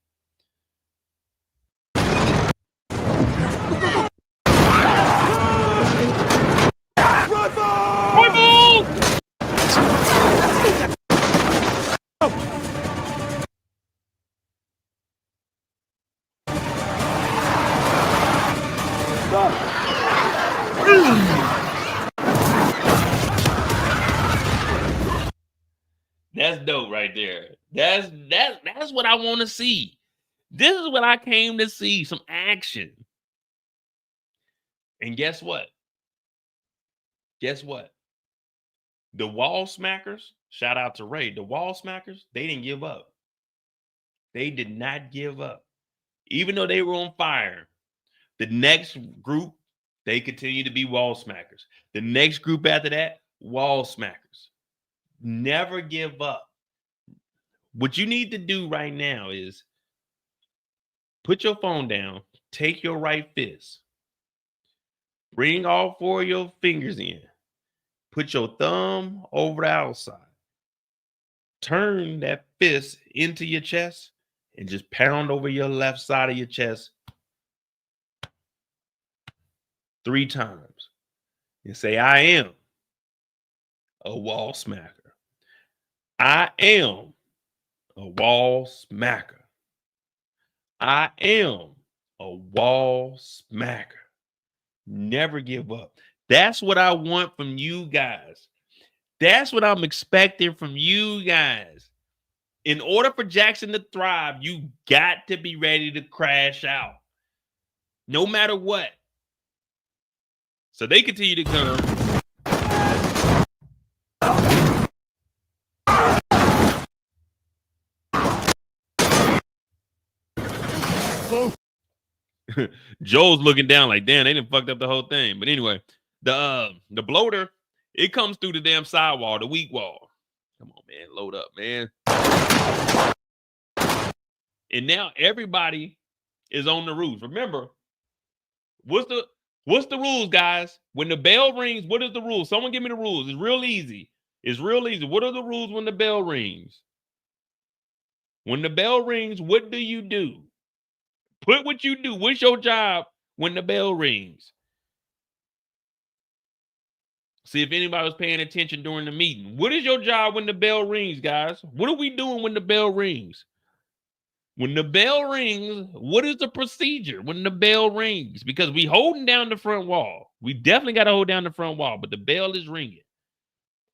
That's dope right there. That's what I want to see. This is what I came to see, some action. And guess what? The wall smackers, shout out to Ray, the wall smackers, they didn't give up. They did not give up. Even though they were on fire, the next group, they continue to be wall smackers. The next group after that, wall smackers. Never give up. What you need to do right now is put your phone down, take your right fist, bring all four of your fingers in, put your thumb over the outside, turn that fist into your chest, and just pound over your left side of your chest 3 times and say, I am a wall smacker. I am a wall smacker. I am a wall smacker. Never give up. That's what I want from you guys. That's what I'm expecting from you guys. In order for Jackson to thrive, you got to be ready to crash out. No matter what. So they continue to come. Joe's looking down like, damn, they done fucked up the whole thing. But anyway, the bloater, it comes through the damn sidewall, the weak wall. Come on, man, load up, man. And now everybody is on the roof. Remember, what's the rules, guys? When the bell rings, what is the rules? Someone give me the rules. It's real easy. What are the rules when the bell rings? When the bell rings, what do you do? Put what you do. What's your job when the bell rings? See if anybody was paying attention during the meeting. What is your job when the bell rings, guys? What are we doing when the bell rings? When the bell rings, what is the procedure when the bell rings? Because we holding down the front wall. We definitely got to hold down the front wall, but the bell is ringing.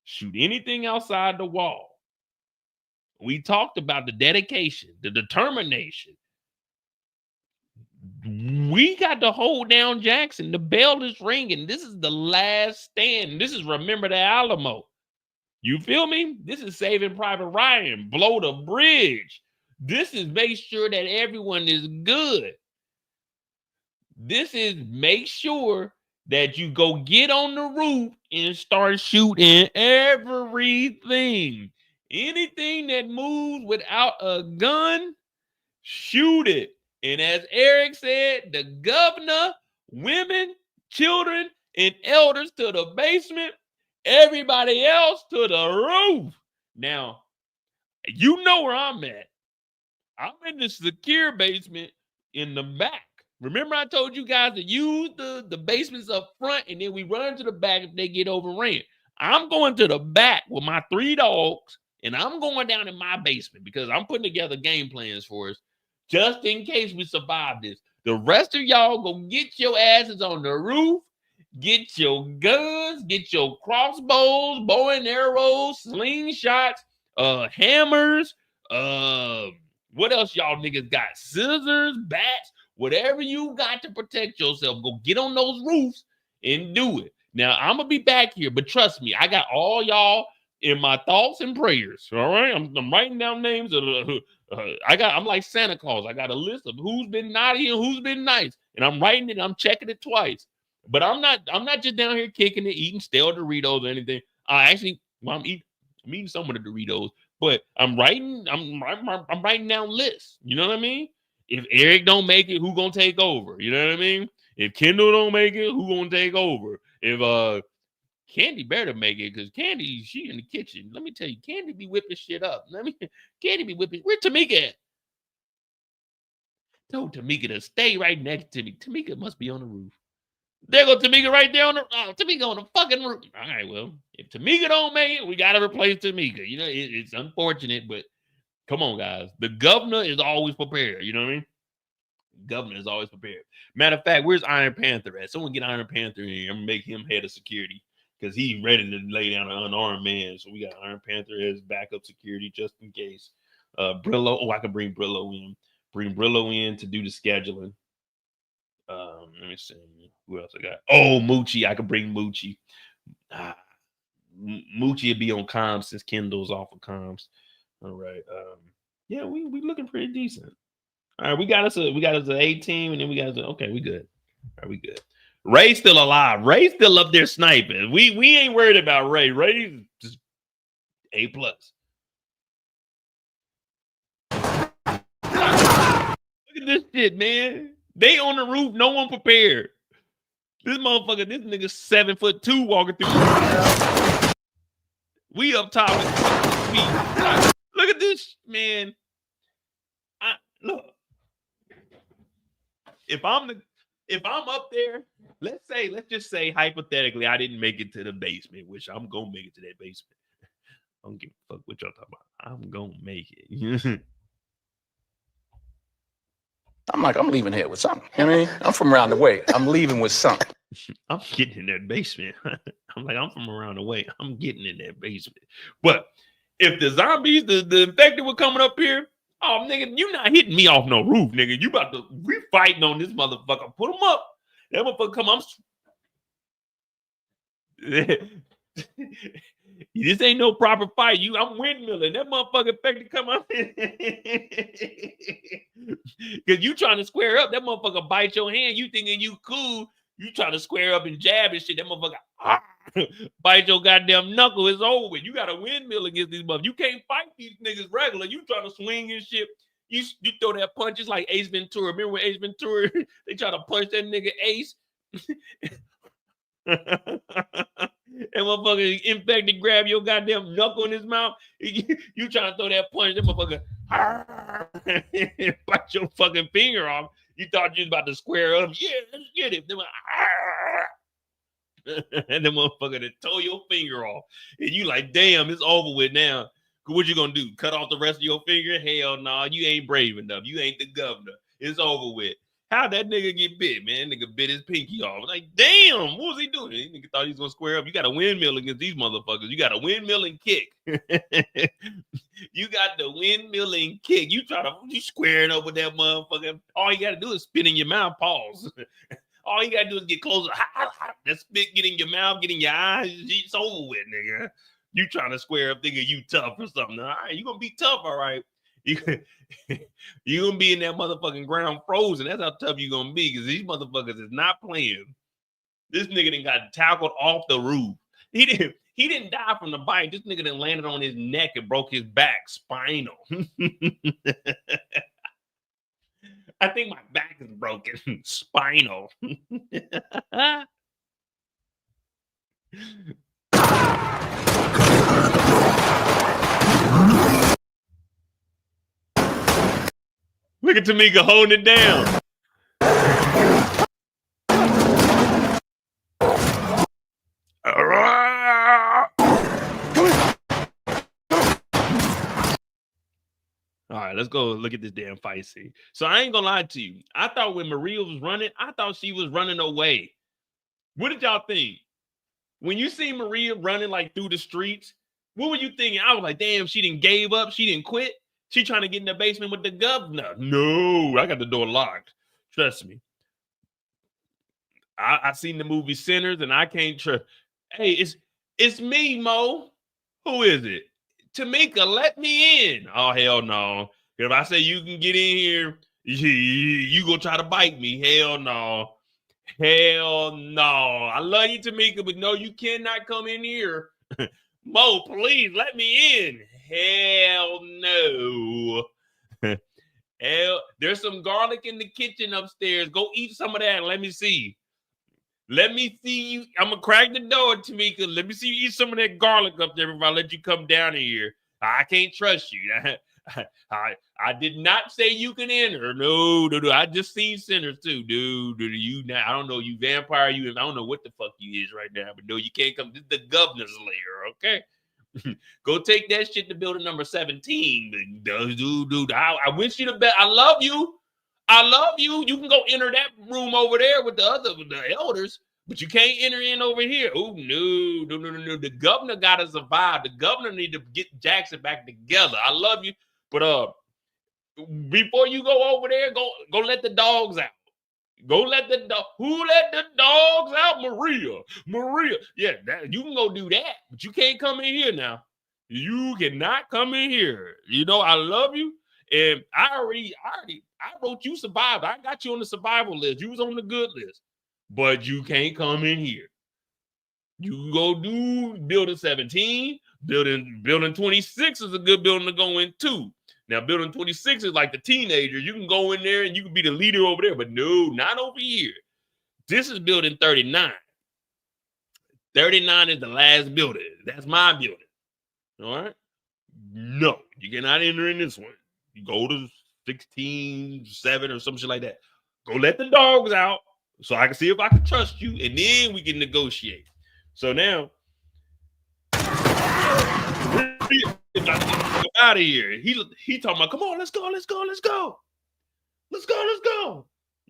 Shoot anything outside the wall. We talked about the dedication, the determination. We got to hold down Jackson. The bell is ringing. This is the last stand. This is Remember the Alamo. You feel me? This is Saving Private Ryan. Blow the bridge. This is make sure that everyone is good. This is make sure that you go get on the roof and start shooting everything. Anything that moves without a gun, shoot it. And as Eric said, the governor, women, children, and elders to the basement, Everybody else to the roof. Now, you know where I'm at. I'm in the secure basement in the back. Remember I told you guys to use the basements up front and then we run to the back if they get overran. I'm going to the back with my 3 dogs and I'm going down in my basement because I'm putting together game plans for us just in case we survive this. The rest of y'all go get your asses on the roof, get your guns, get your crossbows, bow and arrows, slingshots, hammers, what else y'all niggas got? Scissors, bats, whatever you got to protect yourself. Go get on those roofs and do it. Now, I'm going to be back here, but trust me, I got all y'all in my thoughts and prayers. All right? I'm writing down names. I'm like Santa Claus. I got a list of who's been naughty and who's been nice. And I'm writing it. I'm checking it twice. But I'm not just down here kicking it, eating stale Doritos or anything. I'm eating some of the Doritos. But I'm writing down lists. You know what I mean? If Eric don't make it, who gonna take over? You know what I mean? If Kendall don't make it, who gonna take over? If Candy better make it, because Candy, she in the kitchen. Let me tell you, Candy be whipping shit up. Candy be whipping. Where Tamika at? Told Tamika to stay right next to me. Tamika must be on the roof. There go Tamika right there on the Tamika on the fucking roof. All right, well, if Tamika don't make it, we gotta replace Tamika. You know, it's unfortunate, but come on, guys. The governor is always prepared. You know what I mean? Governor is always prepared. Matter of fact, where's Iron Panther at? Someone get Iron Panther in here and make him head of security because he's ready to lay down an unarmed man. So we got Iron Panther as backup security just in case. Brillo. Oh, I can bring Brillo in. Bring Brillo in to do the scheduling. Let me see. Who else I got? Oh, Moochie. I could bring Moochie. Moochie would be on comms since Kendall's off of comms. All right. Yeah, we looking pretty decent. All right, we got us an A team, and then we got us okay, we good. All right, we good. Ray's still alive. Ray's still up there sniping. We ain't worried about Ray. Ray's just A+. Look at this shit, man. They on the roof, no one prepared. This motherfucker, this nigga 7'2" walking through. We up top. Look at this, man. Look. If I'm up there, let's just say hypothetically, I didn't make it to the basement, which I'm gonna make it to that basement. I don't give a fuck what y'all talking about. I'm gonna make it. I'm leaving here with something. You know what I mean? I'm from around the way. I'm leaving with something. I'm getting in that basement. I'm from around the way. I'm getting in that basement. But if the zombies, the infected were coming up here, oh, nigga, you not hitting me off no roof, nigga. We fighting on this motherfucker. Put him up. That motherfucker come. This ain't no proper fight. I'm windmilling. That motherfucker infected come up. Because you trying to square up. That motherfucker bite your hand. You thinking you cool. You trying to square up and jab and shit. That motherfucker bite your goddamn knuckle. It's over with. You got a windmill against these motherfuckers. You can't fight these niggas regular. You trying to swing and shit. You throw that punch. It's like Ace Ventura. Remember when Ace Ventura, they try to punch that nigga Ace? And motherfucker infected grab your goddamn knuckle in his mouth. You trying to throw that punch, that motherfucker bite your fucking finger off. You thought you was about to square up. Yeah, let's get it. And the motherfucker that tore your finger off. And you like, damn, it's over with now. What you gonna do? Cut off the rest of your finger? Hell no, you ain't brave enough. You ain't the governor. It's over with. How'd that nigga get bit, man? Nigga bit his pinky off. Like, damn, what was he doing? He nigga thought he was gonna square up. You got a windmill against these motherfuckers. You got a windmill and kick. You got the windmill and kick. You squaring up with that motherfucker. All you gotta do is spit in your mouth. Pause. All you gotta do is get closer. That spit get in your mouth, get in your eyes. It's over with, nigga. You trying to square up, thinking you tough or something. All right, you gonna be tough, all right. You gonna be in that motherfucking ground frozen. That's how tough you gonna be, because these motherfuckers is not playing. This nigga done got tackled off the roof. He didn't die from the bite. This nigga done landed on his neck and broke his back. Spinal. I think my back is broken. Spinal. Look at Tamika holding it down. All right, let's go look at this damn fight scene. So I ain't gonna lie to you. I thought when Maria was running, I thought she was running away. What did y'all think? When you see Maria running like through the streets, what were you thinking? I was like, damn, she didn't gave up. She didn't quit. She trying to get in the basement with the governor. No, I got the door locked. Trust me. I seen the movie Sinners and I can't trust. Hey, it's me, Mo. Who is it? Tamika, let me in. Oh, hell no. If I say you can get in here, you gonna try to bite me. Hell no. Hell no. I love you, Tamika, but no, you cannot come in here. Mo, please let me in. Hell no. Hell, there's some garlic in the kitchen upstairs. Go eat some of that and let me see. Let me see you. I'm gonna crack the door, Tamika. Let me see you eat some of that garlic up there before I let you come down here. I can't trust you. I did not say you can enter. No. I just seen Sinners too, dude. You now? I don't know. You vampire? I don't know what the fuck you is right now. But no, you can't come. This is the governor's lair, okay? Go take that shit to building number 17. Dude. I wish you the best. I love you. I love you. You can go enter that room over there with the elders, but you can't enter in over here. Oh, no. The governor got to survive. The governor need to get Jackson back together. I love you, but before you go over there, go let the dogs out. Go let the dog. Who let the dogs out? Maria. Yeah, you can go do that, but you can't come in here now. You cannot come in here. You know I love you. And I wrote you survived. I got you on the survival list. You was on the good list. But you can't come in here. You go do building 17. Building 26 is a good building to go in too. Now, building 26 is like the teenagers. You can go in there and you can be the leader over there. But no, not over here. This is building 39. 39 is the last building. That's my building. All right? No, you cannot enter in this one. You go to 16, 7 or some shit like that. Go let the dogs out so I can see if I can trust you, and then we can negotiate. So now, out of here. He talking about, come on, let's go.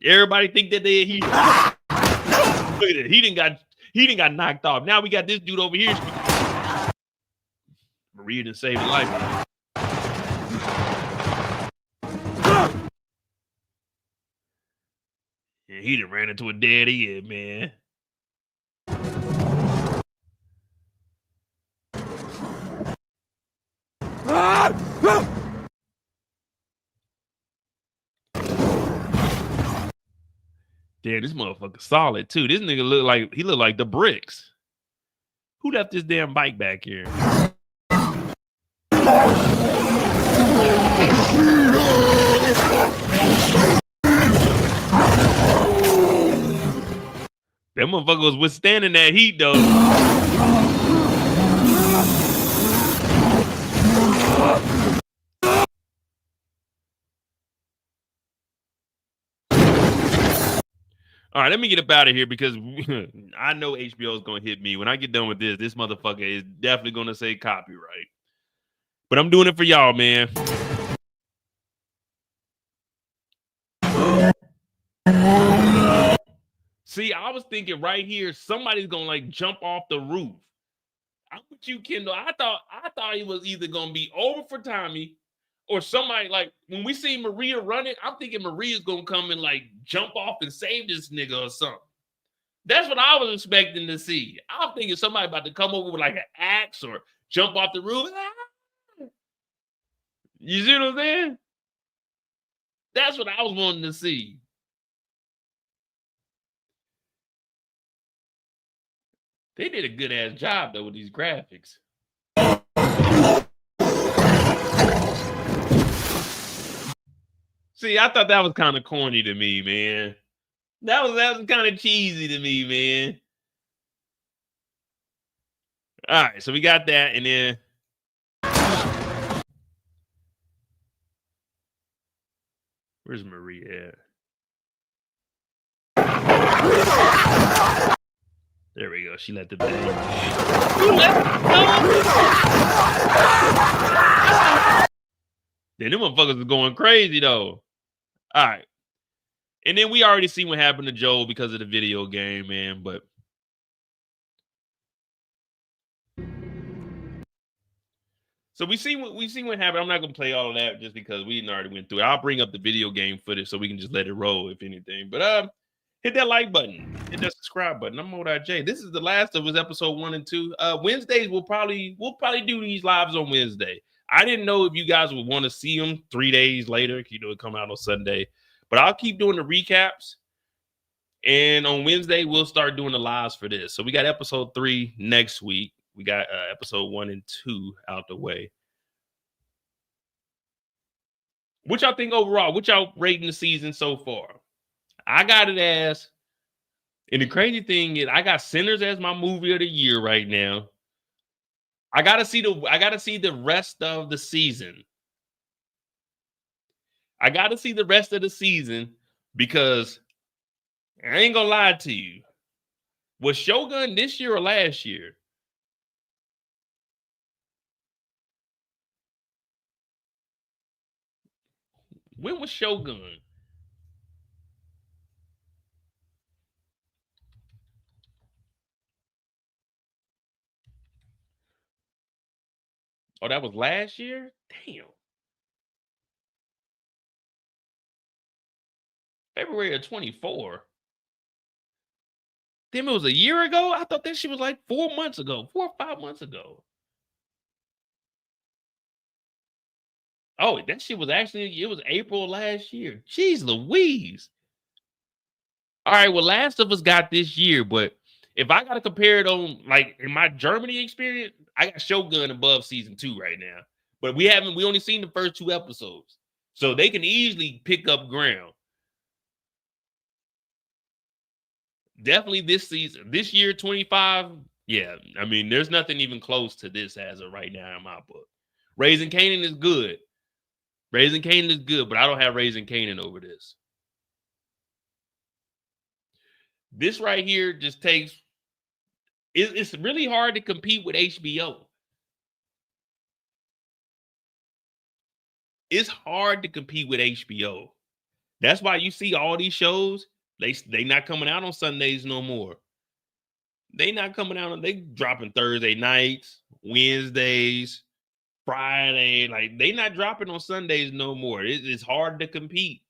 Everybody think that he look at it. He didn't got knocked off. Now we got this dude over here. Maria didn't save his life. And he done ran into a dead end, man. Damn, this motherfucker solid too. This nigga look like the bricks. Who left this damn bike back here? That motherfucker was withstanding that heat, though. All right, let me get up out of here because I know HBO is going to hit me. When I get done with this motherfucker is definitely going to say copyright. But I'm doing it for y'all, man. See, I was thinking right here, somebody's gonna like jump off the roof. I'm with you, Kendall. I thought it was either gonna be over for Tommy or somebody like when we see Maria running, I'm thinking Maria's gonna come and like jump off and save this nigga or something. That's what I was expecting to see. I'm thinking somebody about to come over with like an axe or jump off the roof. You see what I'm saying? That's what I was wanting to see. They did a good ass job though with these graphics. See, I thought that was kind of corny to me, man. That was kind of cheesy to me, man. All right, so we got that, and then Where's Maria at? There we go. She let the baby. Then them motherfuckers is going crazy though. All right. And then we already see what happened to Joel because of the video game, man. But so we see what happened. I'm not gonna play all of that just because we already went through it. I'll bring up the video game footage so we can just let it roll, if anything. But hit that like button, hit that subscribe button. I'm Modi J. This is the last of his episode 1 and 2. Wednesdays we'll probably do these lives on Wednesday. I didn't know if you guys would want to see them 3 days later. You know, it come out on Sunday, but I'll keep doing the recaps. And on Wednesday we'll start doing the lives for this. So we got episode 3 next week. We got episode 1 and 2 out the way. What y'all think overall? What y'all rating the season so far? I got it as, and the crazy thing is, I got Sinners as my movie of the year right now. I gotta see the rest of the season. I gotta see the rest of the season because I ain't gonna lie to you. Was Shogun this year or last year? When was Shogun? Oh, that was last year? Damn. February of 24. Damn, it was a year ago? I thought that shit was like 4 months ago, 4 or 5 months ago. Oh, that shit was actually, it was April last year. Jeez Louise. All right, well, Last of Us got this year, but if I got to compare it on, like, in my Germany experience, I got Shogun above season 2 right now. But we only seen the first 2 episodes. So they can easily pick up ground. Definitely this season, this year, 25, yeah. I mean, there's nothing even close to this as of right now in my book. Raising Kanan is good. Raising Kanan is good, but I don't have Raising Kanan over this. This right here just takes, it's really hard to compete with HBO. It's hard to compete with HBO. That's why you see all these shows, they not coming out on Sundays no more. They not coming out, they dropping Thursday nights, Wednesdays, Friday. Like, they not dropping on Sundays no more. It's hard to compete.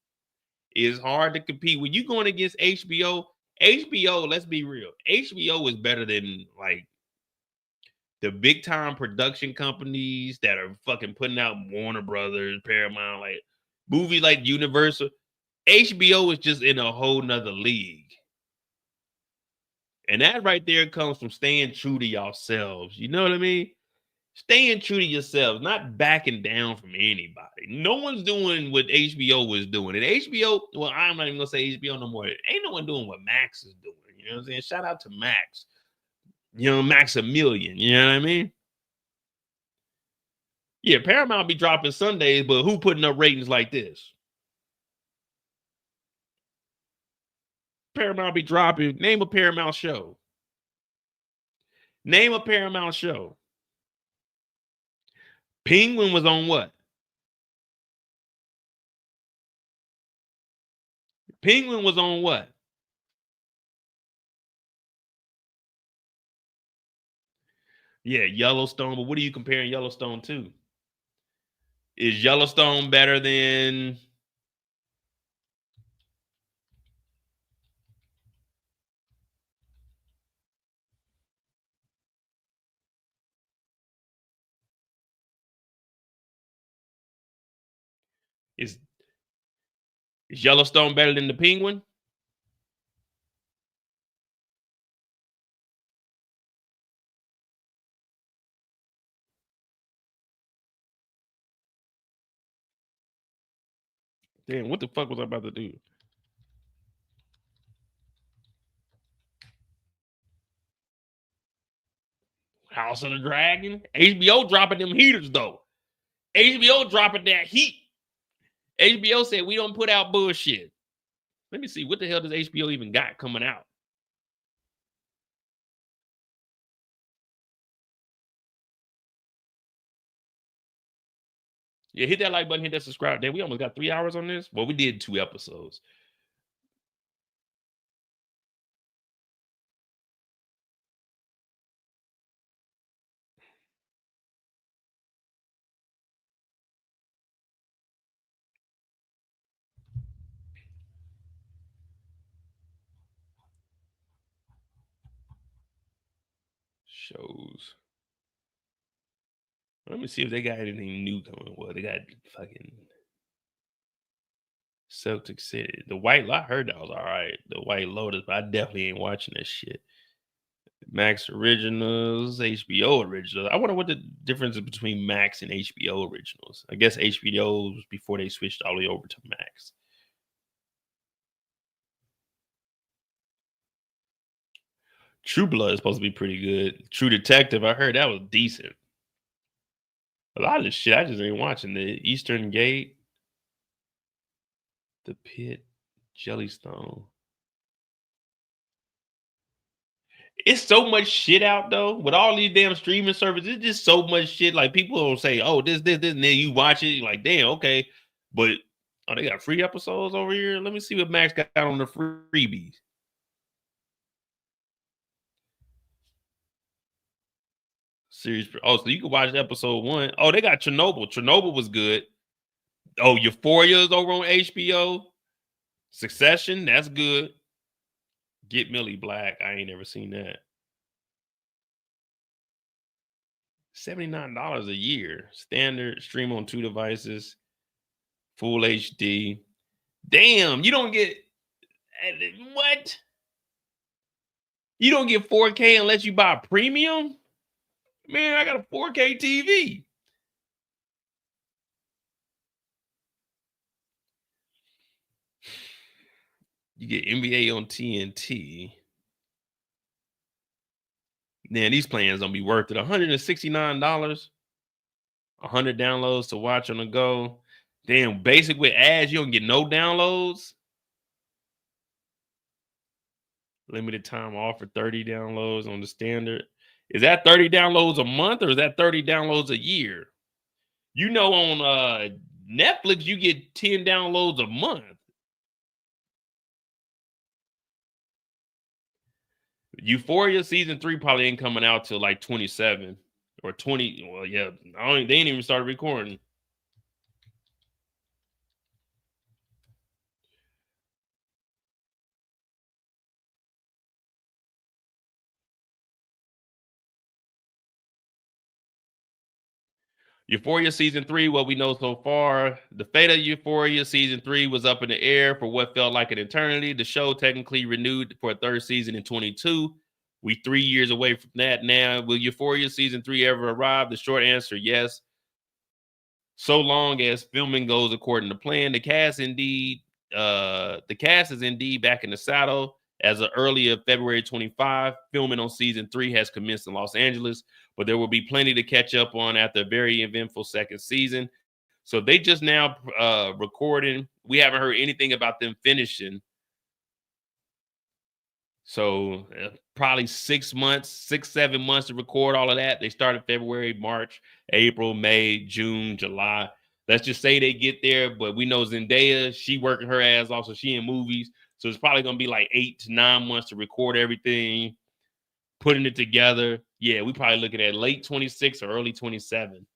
It's hard to compete. When you going against HBO, let's be real. HBO is better than, like, the big time production companies that are fucking putting out Warner Brothers, Paramount, like movies like Universal. HBO is just in a whole nother league. And that right there comes from staying true to yourselves. You know what I mean? Staying true to yourselves, not backing down from anybody. No one's doing what HBO was doing. And HBO, well, I'm not even gonna say HBO no more. Ain't no one doing what Max is doing. You know what I'm saying? Shout out to Max. You know, Maximilian. You know what I mean? Yeah, Paramount be dropping Sundays, but who putting up ratings like this? Paramount be dropping. Name a Paramount show. Name a Paramount show. Penguin was on what? Penguin was on what? Yeah, Yellowstone. But what are you comparing Yellowstone to? Is Yellowstone better than... Is Yellowstone better than the Penguin? Damn, what the fuck was I about to do? House of the Dragon? HBO dropping them heaters, though. HBO dropping that heat. HBO said we don't put out bullshit. Let me see. What the hell does HBO even got coming out? Yeah, hit that like button, hit that subscribe. Damn, we almost got 3 hours on this. Well, we did 2 episodes. Shows. Let me see if they got anything new coming. Well, they got fucking Celtic City. The White, I heard that was all right. The White Lotus, but I definitely ain't watching that shit. Max Originals, HBO Originals. I wonder what the difference is between Max and HBO Originals. I guess HBO was before they switched all the way over to Max. True Blood is supposed to be pretty good. True Detective, I heard that was decent. A lot of this shit I just ain't watching. The Eastern Gate, The Pit, Jellystone. It's so much shit out though. With all these damn streaming services, it's just so much shit. Like people will say, "Oh, this," and then you watch it, you're like, "Damn, okay." But oh, they got free episodes over here. Let me see what Max got on the freebies. Series. Oh, so you can watch episode 1. Oh, they got Chernobyl. Chernobyl was good. Oh, Euphoria is over on HBO. Succession, that's good. Get Millie Black. I ain't never seen that. $79 a year. Standard, stream on 2 devices, full HD. Damn, you don't get what? You don't get 4K unless you buy premium? Man, I got a 4K TV. You get NBA on TNT. Man, these plans don't be worth it. $169. 100 downloads to watch on the go. Damn, basic with ads, you don't get no downloads. Limited time offer, 30 downloads on the standard. Is that 30 downloads a month or is that 30 downloads a year? You know, on Netflix, you get 10 downloads a month. Euphoria season 3 probably ain't coming out till like 27 or 20. Well, yeah, they ain't even started recording. Euphoria season 3, what we know so far, the fate of Euphoria season 3 was up in the air for what felt like an eternity. The show technically renewed for a 3rd season in 22. We 3 years away from that now. Will Euphoria season 3 ever arrive? The short answer, yes. So long as filming goes according to plan. The cast is indeed back in the saddle. As of early of February 25, filming on season 3 has commenced in Los Angeles, but there will be plenty to catch up on after a very eventful 2nd season. So they just now recording. We haven't heard anything about them finishing. So probably 6 months, 6-7 months to record all of that. They started February, March, April, May, June, July. Let's just say they get there, but we know Zendaya, she working her ass off, so she in movies. So it's probably gonna be like 8 to 9 months to record everything, putting it together. Yeah, we probably looking at late 26 or early 27.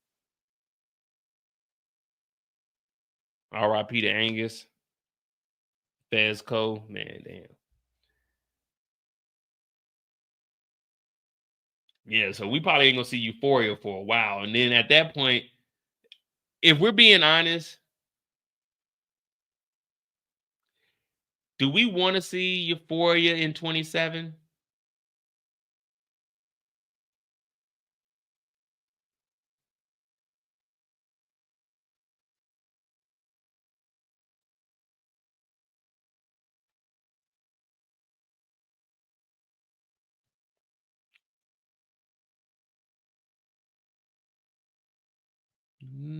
RIP to Angus. Fezco, man, damn. Yeah, so we probably ain't gonna see Euphoria for a while. And then at that point, if we're being honest, do we want to see Euphoria in 27?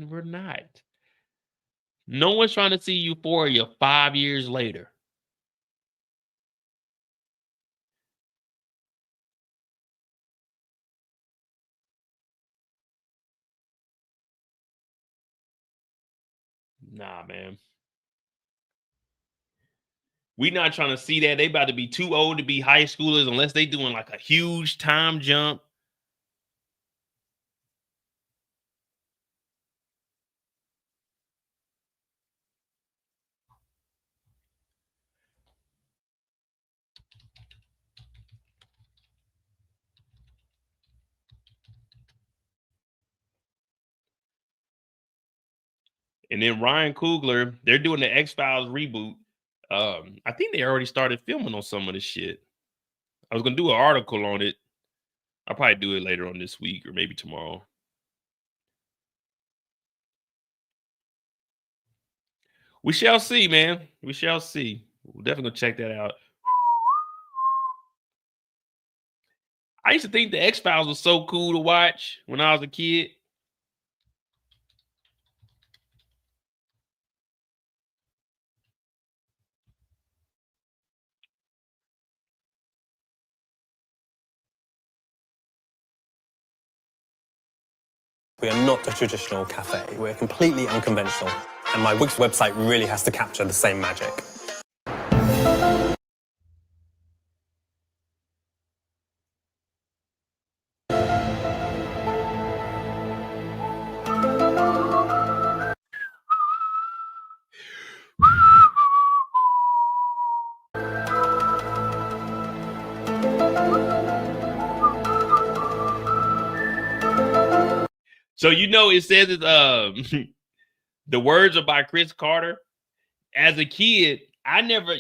We're not. No one's trying to see Euphoria 5 years later. Nah, man. We not trying to see that. They about to be too old to be high schoolers unless they doing like a huge time jump. And then Ryan Coogler, they're doing the X-Files reboot. I think they already started filming on some of this shit. I was gonna do an article on it. I'll probably do it later on this week or maybe tomorrow. We shall see, man. We shall see. We'll definitely gonna check that out. I used to think the X-Files was so cool to watch when I was a kid. We are not a traditional cafe. We're completely unconventional. And my Wix website really has to capture the same magic. So you know it says it, the words are by Chris Carter. As a kid, I never,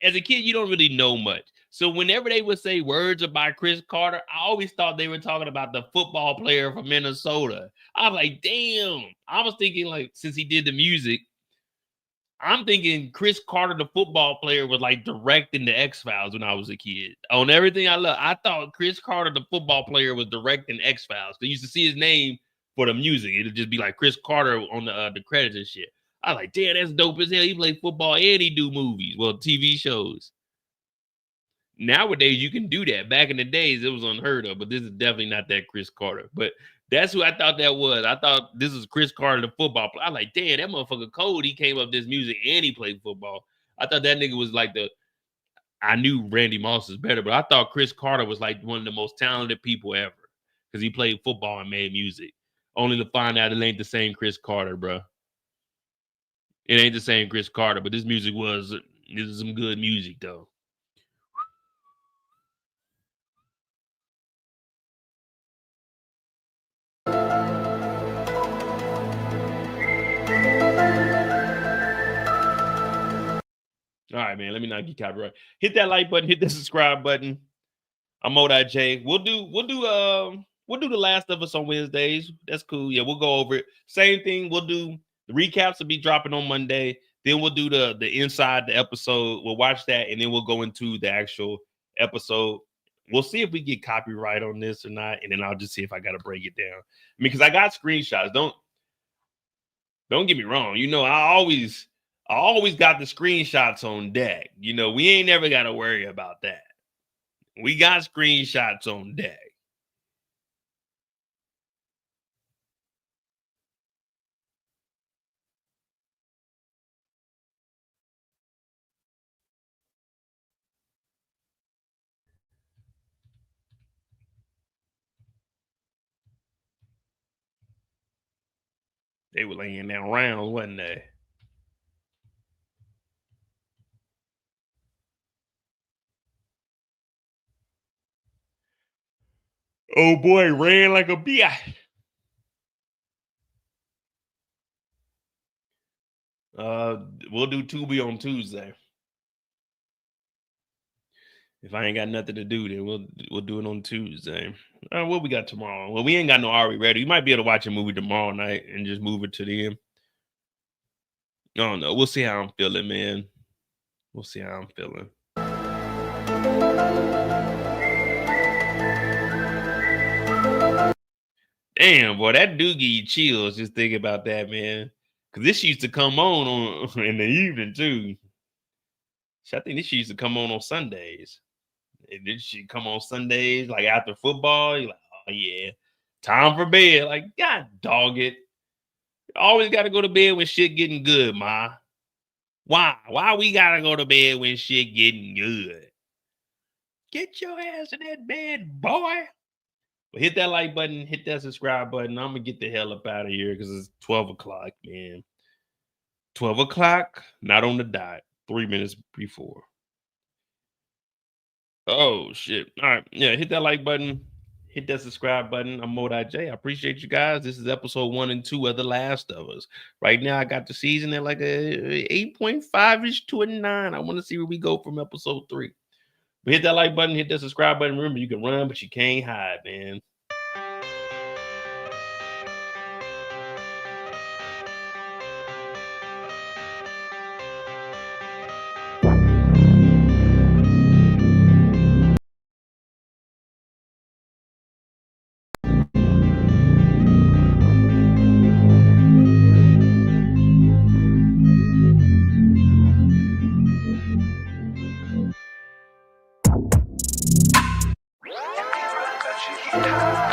as a kid, you don't really know much. So whenever they would say words are by Chris Carter, I always thought they were talking about the football player from Minnesota. I was like, damn. I was thinking, like, since he did the music, I'm thinking Chris Carter, the football player, was like directing the X-Files when I was a kid. On everything I love, I thought Chris Carter, the football player, was directing X-Files. They used to see his name for the music. It'd just be like Chris Carter on the credits and shit. I was like, damn, that's dope as hell. He played football and he do movies, well, TV shows. Nowadays, you can do that. Back in the days, it was unheard of, but this is definitely not that Chris Carter. But that's who I thought that was. I thought this is Chris Carter, the football player. I was like, damn, that motherfucker cold. He came up this music and he played football. I thought that nigga was like I knew Randy Moss is better, but I thought Chris Carter was like one of the most talented people ever because he played football and made music. Only to find out it ain't the same Chris Carter, bro. It ain't the same Chris Carter, but this is some good music, though. All right, man. Let me not get copyright. Hit that like button. Hit that subscribe button. I'm J. We'll do The Last of Us on Wednesdays. That's cool. Yeah, we'll go over it. Same thing. We'll do the recaps will be dropping on Monday. Then we'll do the inside the episode. We'll watch that, and then we'll go into the actual episode. We'll see if we get copyright on this or not, and then I'll just see if I got to break it down. I mean, because I got screenshots. Don't get me wrong. I always got the screenshots on deck. We ain't never got to worry about that. We got screenshots on deck. They were laying down rounds, wasn't they? Oh boy, ran like a bitch. We'll do Tubi on Tuesday. If I ain't got nothing to do, then we'll do it on Tuesday. What we got tomorrow? Well, we ain't got no Ari ready. You might be able to watch a movie tomorrow night and just move it to the end. I don't know. We'll see how I'm feeling, man. We'll see how I'm feeling. Damn, boy, that do give you chills just thinking about that, man. Cause this used to come on in the evening too. I think this used to come on Sundays. This should come on Sundays, like after football. You're like, oh yeah, time for bed. Like, God dog it. Always got to go to bed when shit getting good, ma. Why? Why we gotta go to bed when shit getting good? Get your ass in that bed, boy. But hit that like button, hit that subscribe button. I'm gonna get the hell up out of here because it's 12 o'clock, man. 12 o'clock, not on the dot, 3 minutes before. Oh shit. All right. Yeah, hit that like button, hit that subscribe button. I'm Mo.J. I appreciate you guys. This is episode 1 and 2 of The Last of Us. Right now, I got the season at like a 8.5-ish to a 9. I want to see where we go from episode 3. But hit that like button, hit that subscribe button. Remember, you can run, but you can't hide, man. That you